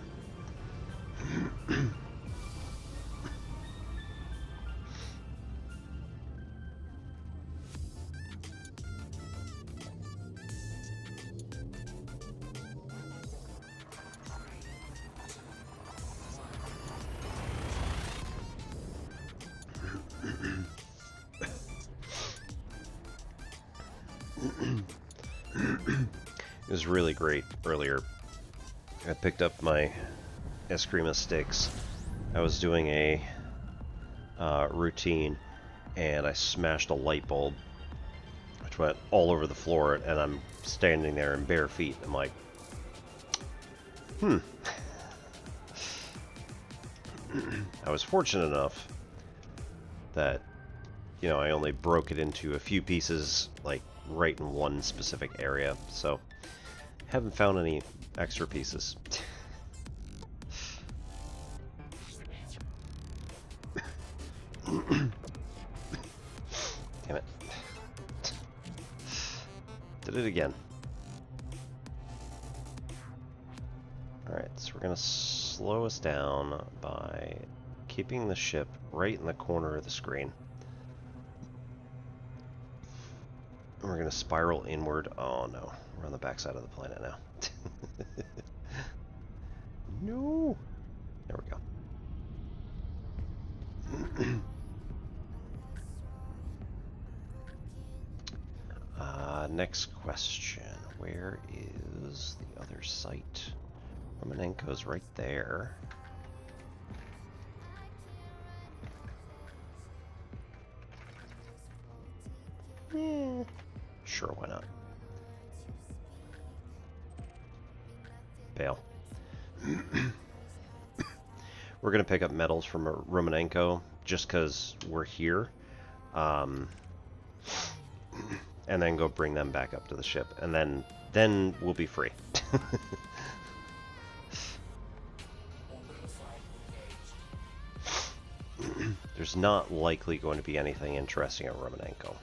It was really great earlier. I picked up my Eskrima sticks. I was doing a routine, and I smashed a light bulb, which went all over the floor, and I'm standing there in bare feet. I'm like, I was fortunate enough that, you know, I only broke it into a few pieces, like, right in one specific area, so haven't found any extra pieces. Damn it. Did it again. Alright, so we're gonna slow us down by keeping the ship right in the corner of the screen. We're gonna spiral inward. Oh no, we're on the backside of the planet now. No! There we go. Next question. Where is the other site? Romanenko's right there. Yeah. Sure, why not? Bail. We're going to pick up metals from Romanenko just because we're here. And then go bring them back up to the ship. And then we'll be free. There's not likely going to be anything interesting at Romanenko.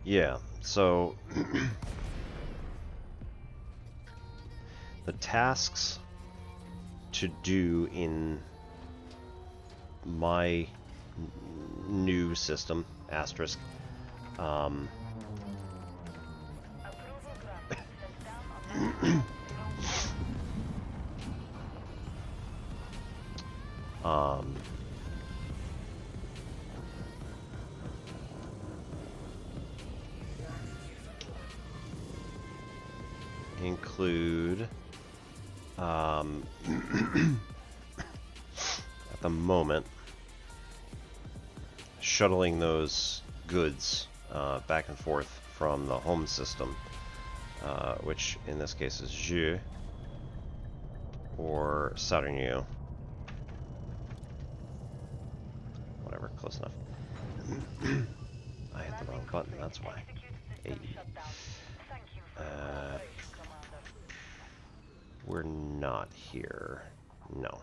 Yeah, so the tasks to do in my new system, asterisk, include at the moment shuttling those goods back and forth from the home system, which in this case is Je or Saturniu. Whatever, close enough. I hit the wrong button, that's why. Hey. We're not here. No.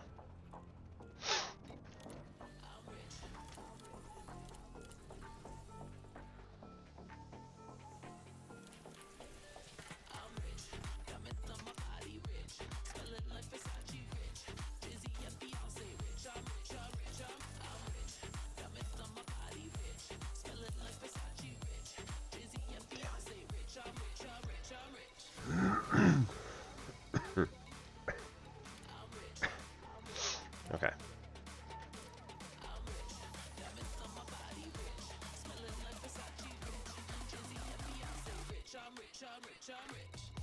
Okay.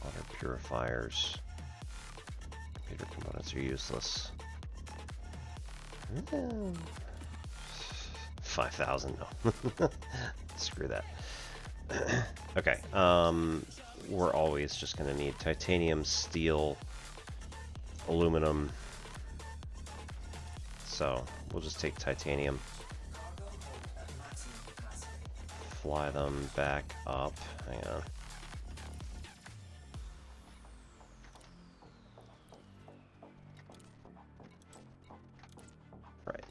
Water purifiers. Computer components are useless. 5,000, no. Screw that. Okay, we're always just gonna need titanium, steel, aluminum. So, we'll just take titanium. Fly them back up. Hang on. Right.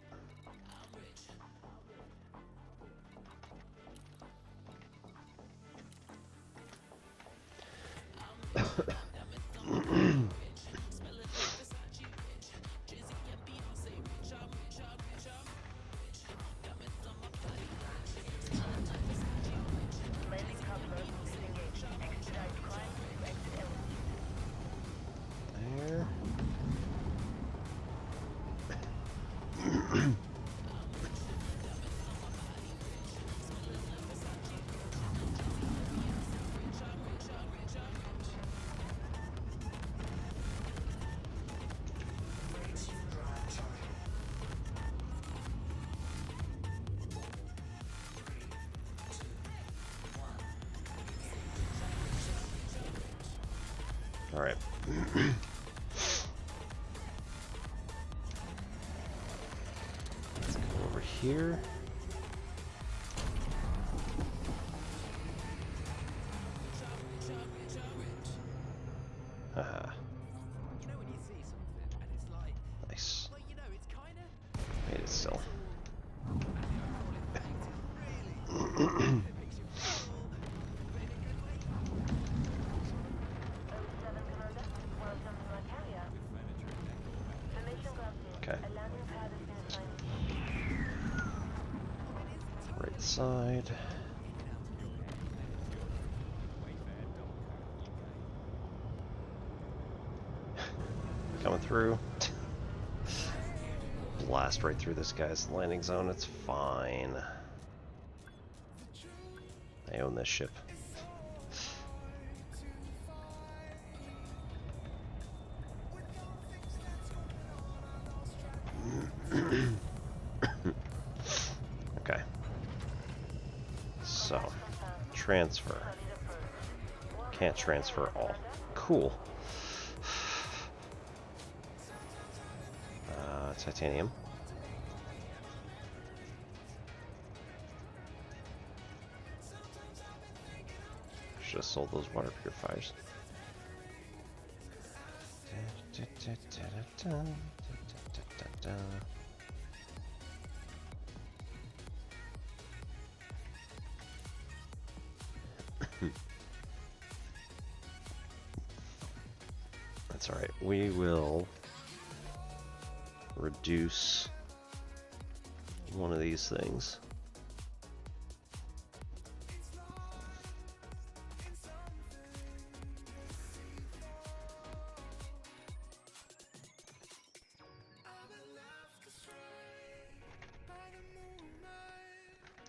There. All right. Let's go over here. Haha. Nice. Made it still. Okay. Right side. Coming through. Blast right through this guy's landing zone, it's fine. I own this ship. Okay. So, transfer. Can't transfer all. Cool. Titanium. Should have sold those water purifiers. That's alright. We will reduce one of these things.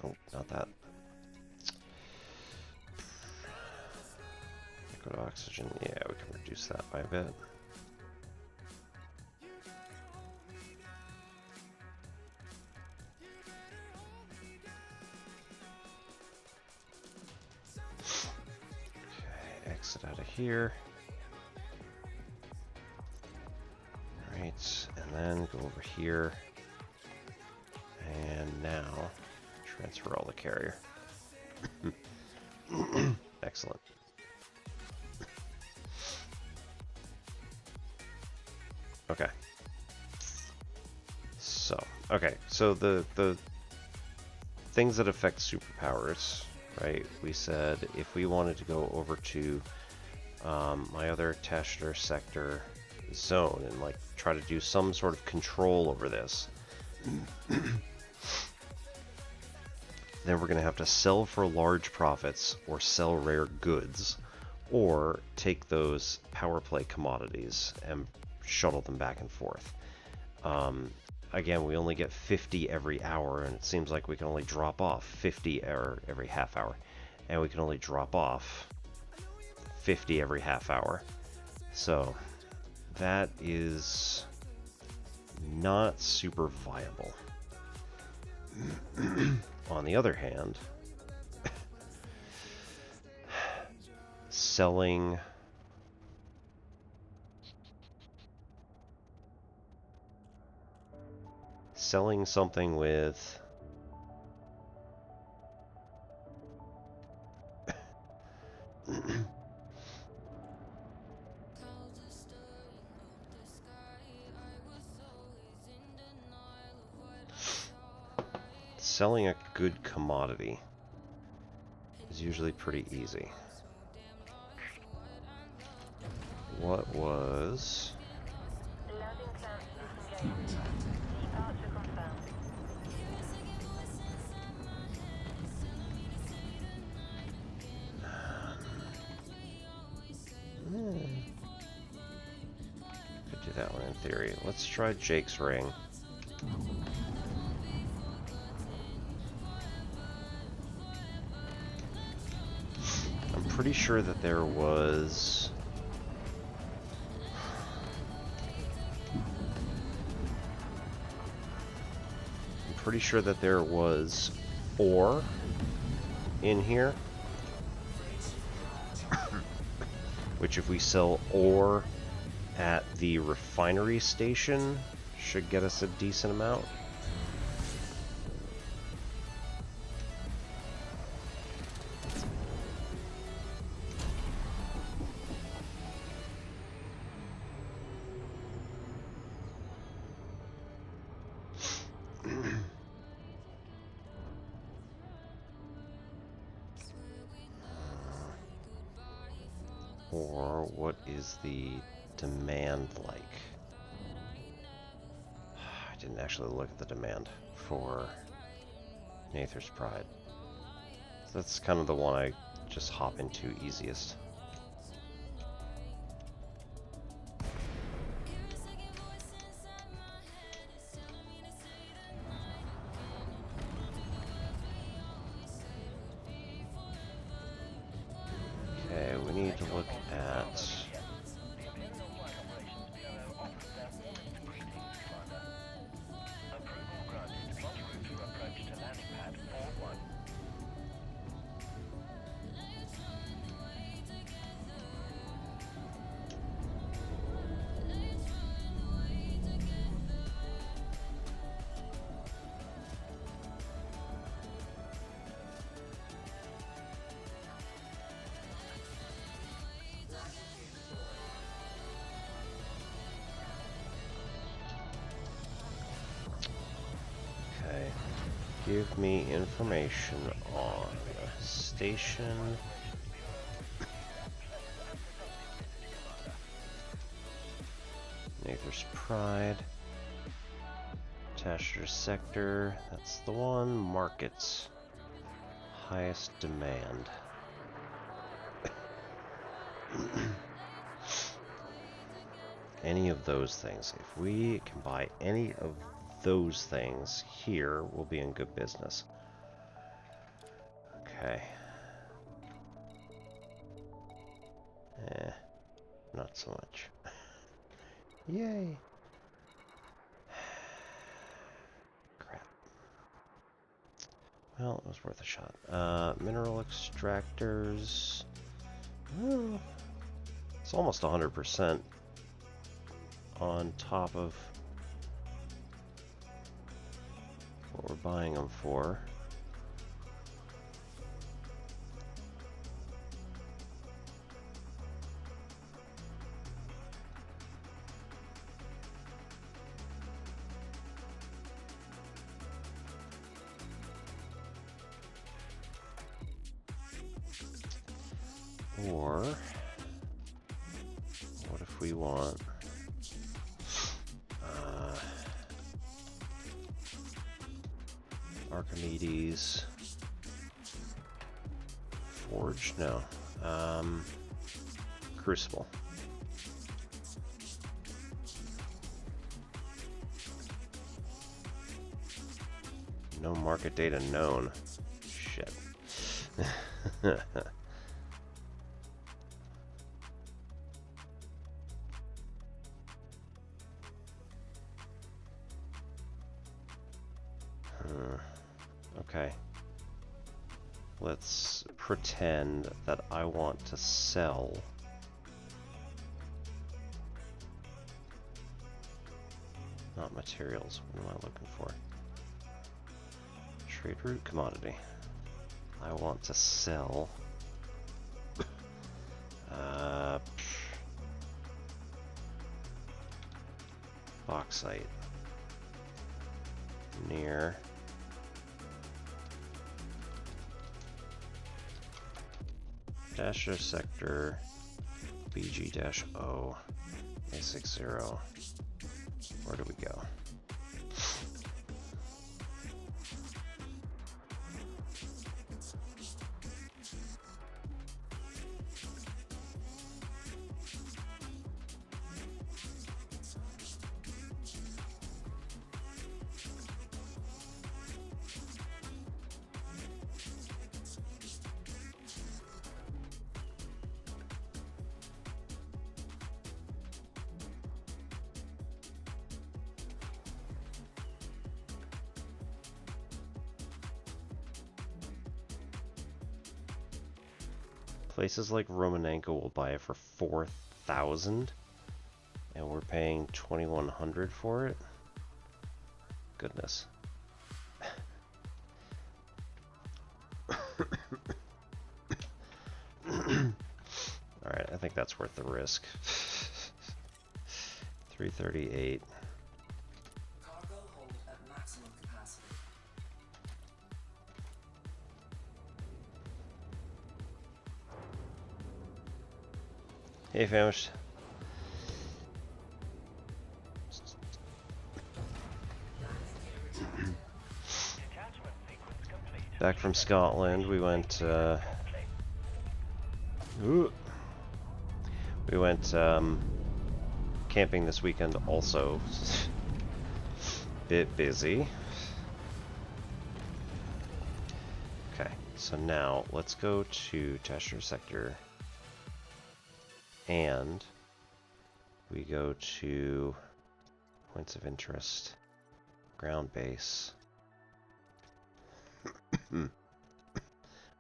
Oh, not that. Liquid oxygen, yeah, we can reduce that by a bit. Okay, exit out of here. Right, and then go over here. And now, transfer all the carrier. Excellent. Okay. So the things that affect superpowers, right? We said if we wanted to go over to my other Teshler sector zone and like try to do some sort of control over this, then we're going to have to sell for large profits or sell rare goods or take those power play commodities and shuttle them back and forth. Again, we only get 50 every hour, and it seems like we can only drop off 50 every half hour, and we can only drop off 50 every half hour. So that is not super viable. On the other hand, selling something with selling a good commodity is usually pretty easy. What was... Landing plans disengaged. Departure confirmed. Could do that one in theory. Let's try Jake's ring. I'm pretty sure that there was... pretty sure that there was ore in here, which if we sell ore at the refinery station should get us a decent amount. Or what is the demand like? I didn't actually look at the demand for Nather's Pride. So that's kind of the one I just hop into easiest. Okay, we need to look at... Give me information on station Nather's Pride. Tasher Sector, that's the one. Markets. Highest demand. Any of those things. If we can buy any of those things here, we'll be in good business. Okay. Not so much. Yay! Crap. Well, it was worth a shot. Mineral extractors. It's almost 100% on top of what we're buying them for. Or, what if we want Archimedes, Forge, no, Crucible. No market data known. Shit. Okay. Let's pretend that I want to sell not materials. What am I looking for? Trade route commodity. I want to sell bauxite near Dasher Sector BG-O A60. Where do we go? Places like Romanenko will buy it for 4,000, and we're paying 2,100 for it. Goodness. Alright, I think that's worth the risk. 338. Cargo hold at maximum capacity. Hey, famished. Back from Scotland, we went. We went camping this weekend. Also, bit busy. Okay, so now let's go to Tasher Sector. And we go to points of interest, ground base,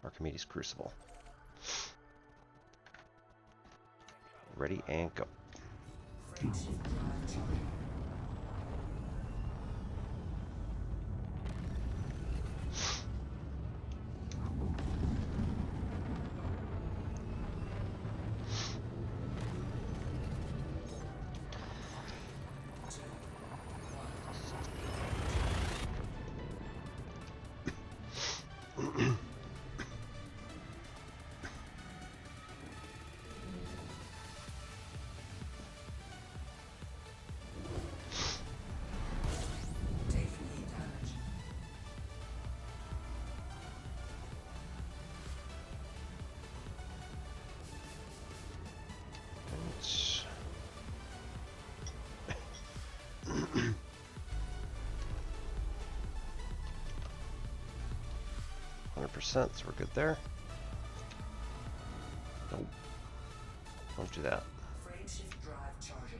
Archimedes Crucible. Ready and go. 100%, so we're good there. Nope. Don't do that. Frameshift drive charging.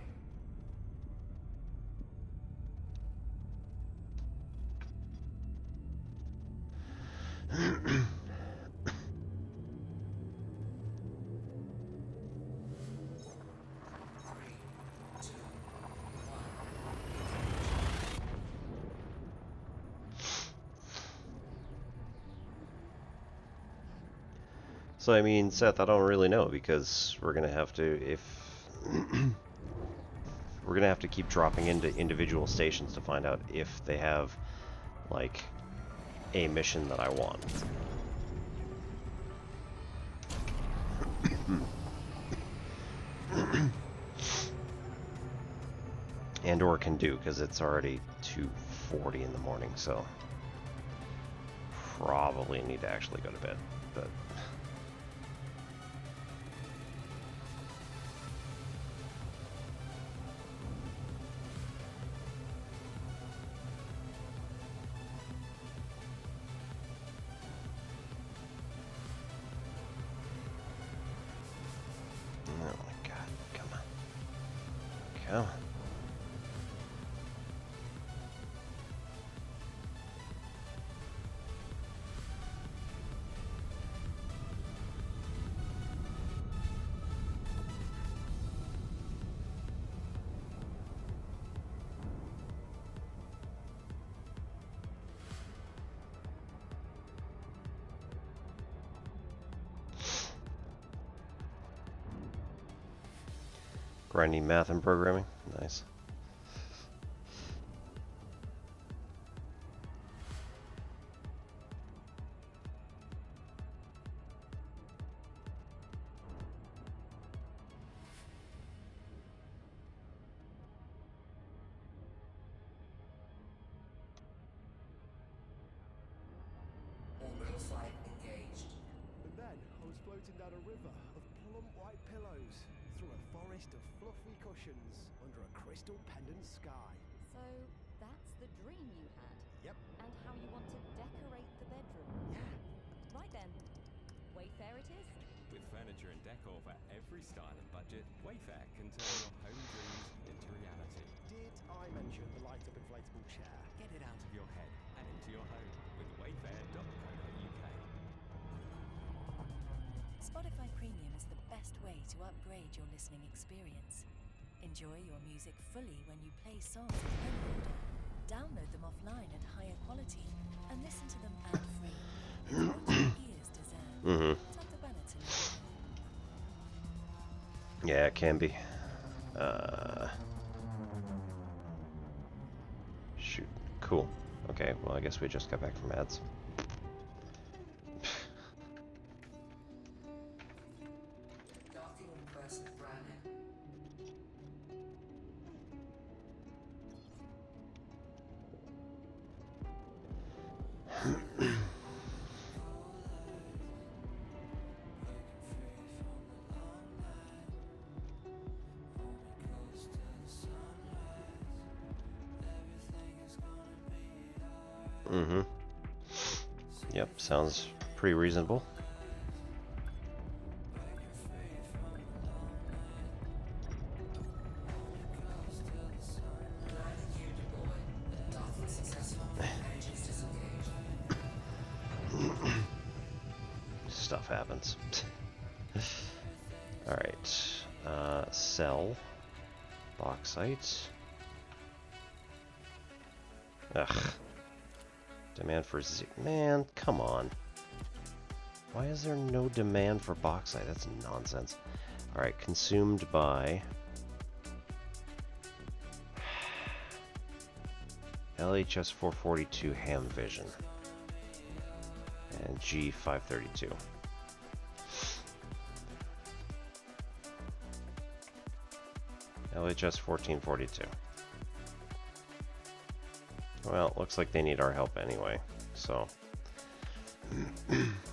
So I mean, Seth, I don't really know, because we're gonna have to, if we're gonna have to keep dropping into individual stations to find out if they have like a mission that I want. And or can do, because it's already 2:40 in the morning, so probably need to actually go to bed, but oh my god, come on. Come on. Grinding math and programming. Nice. Orbital flight engaged. And then I was floating down a river of plump white pillows through a forest of fluffy cushions under a crystal pendant sky. So that's the dream you had? Yep. And how you want to decorate the bedroom? Yeah. Right then. Wayfair it is? With furniture and decor for every style and budget, Wayfair can turn your home dreams into reality. Did I mention the light-up inflatable chair? Get it out of your head and into your home with wayfair.co.uk. Spotify Premium is the best way to upgrade your listening experience. Enjoy your music fully when you play songs in any order. Download them offline at higher quality and listen to them ad-free. It's what your ears deserve. Tap the banner to know. Yeah, it can be. Shoot. Cool. Okay, well I guess we just got back from ads. Docking request granted. Mm-hmm. Yep, sounds pretty reasonable. Docking successful. Engines disengaged. Stuff happens. Alright. Sell. Bauxite. Ugh. Demand for man, come on. Why is there no demand for bauxite? That's nonsense. Alright, consumed by LHS 442 Ham Vision and G532. LHS 1442. Well, looks like they need our help anyway, so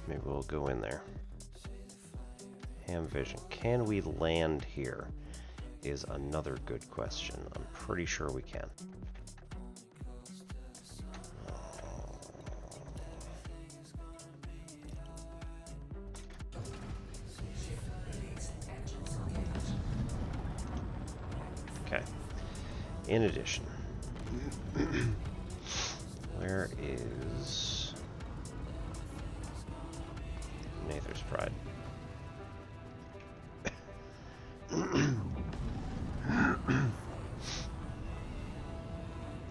maybe we'll go in there. Ham Vision. Can we land here? Is another good question. I'm pretty sure we can. In addition, where is Nather's Pride?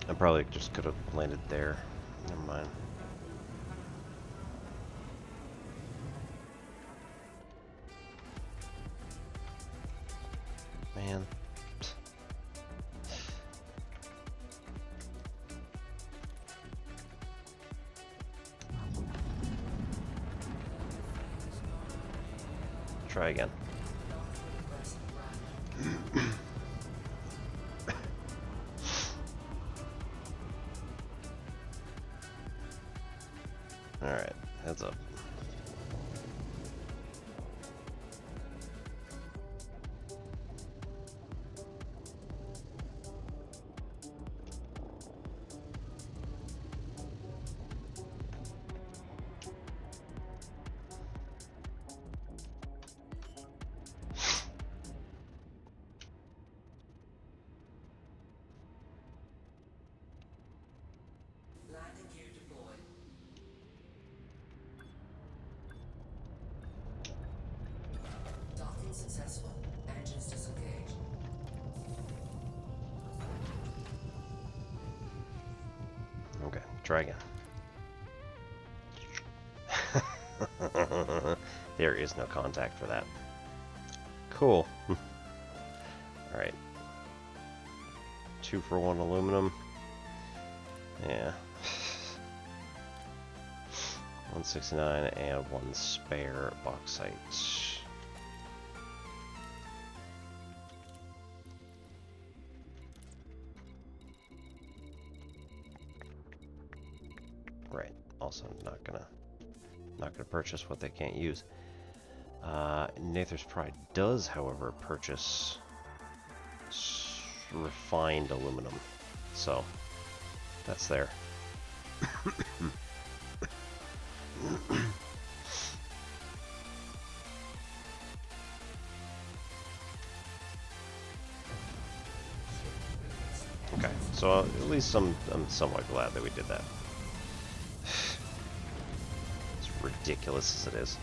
I probably just could have landed there. Never mind. Man. Try again. Alright, heads up. Landing gear deployed. Docking successful. Engines disengaged. Okay, try again. There is no contact for that. Cool. Alright. 2 for 1 aluminum. Yeah. 169 and 1 spare bauxite. Right. Also not gonna purchase what they can't use. Nather's Pride does, however, purchase refined aluminum. So that's there. Okay, so at least I'm somewhat glad that we did that. As ridiculous as it is.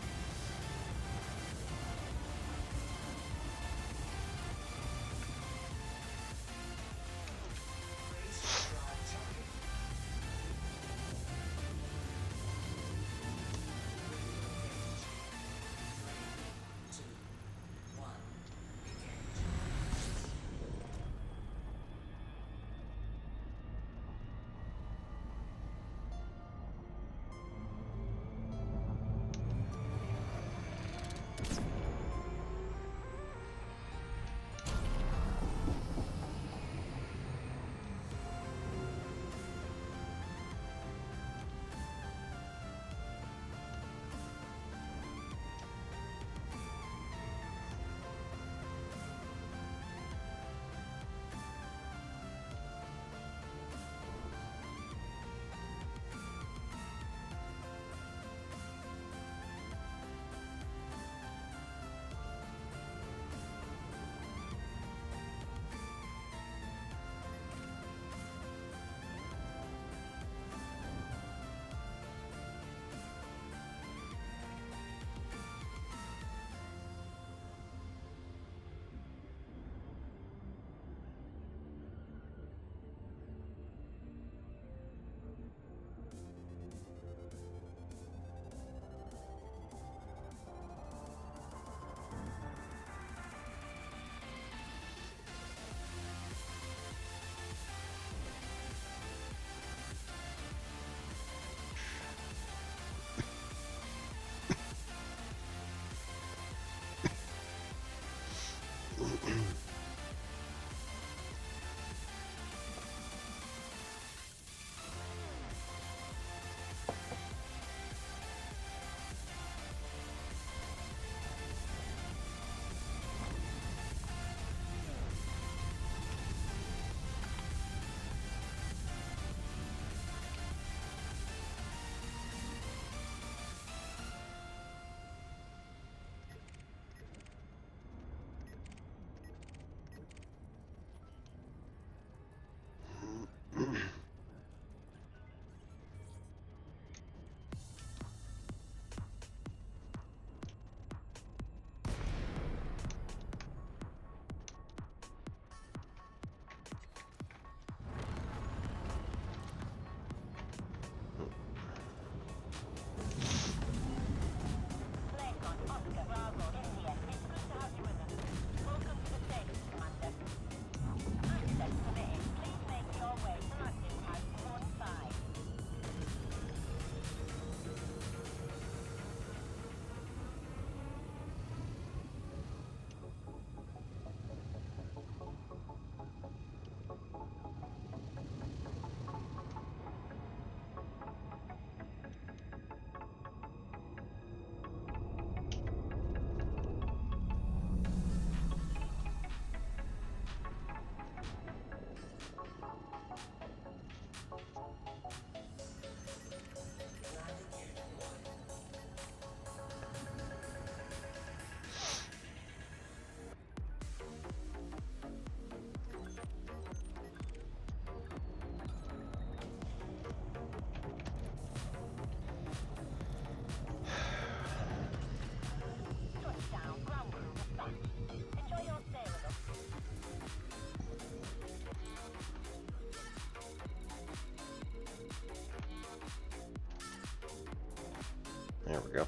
There we go.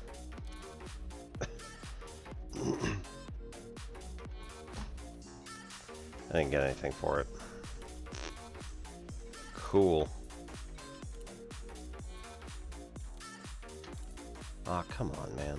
I didn't get anything for it. Cool. Aw, come on, man.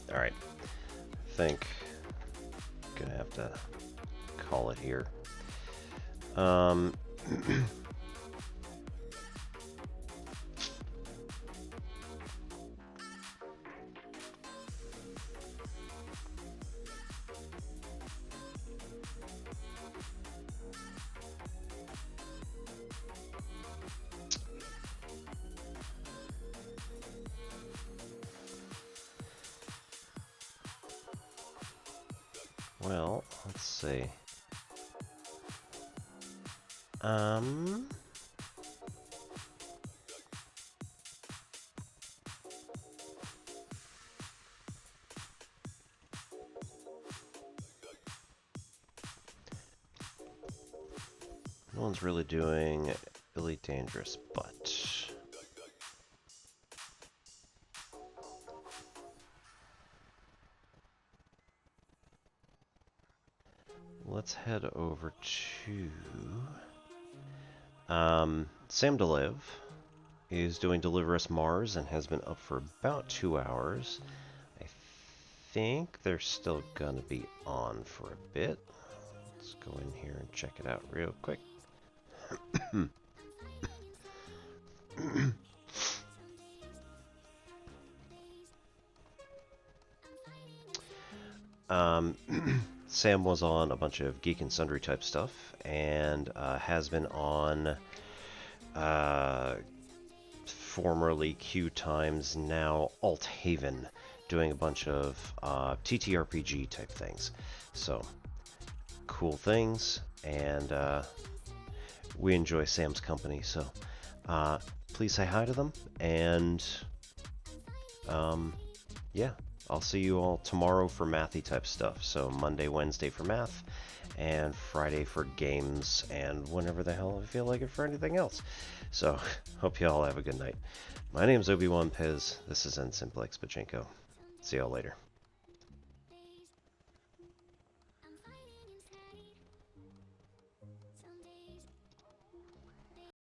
Alright, I think I'm gonna have to call it here. Well, let's see. No one's really doing Elite Dangerous, but let's head over to Sam DeLive is doing Deliver Us Mars and has been up for about 2 hours. I think they're still gonna be on for a bit. Let's go in here and check it out real quick. Sam was on a bunch of Geek and Sundry type stuff, and has been on formerly Q Times, now Alt Haven, doing a bunch of TTRPG type things. So, cool things, and we enjoy Sam's company, so please say hi to them, and yeah. I'll see you all tomorrow for mathy type stuff. So Monday, Wednesday for math, and Friday for games, and whenever the hell I feel like it for anything else. So, hope you all have a good night. My name's Obi-Wan Pez. This is N Simplex Pachinko. See y'all later.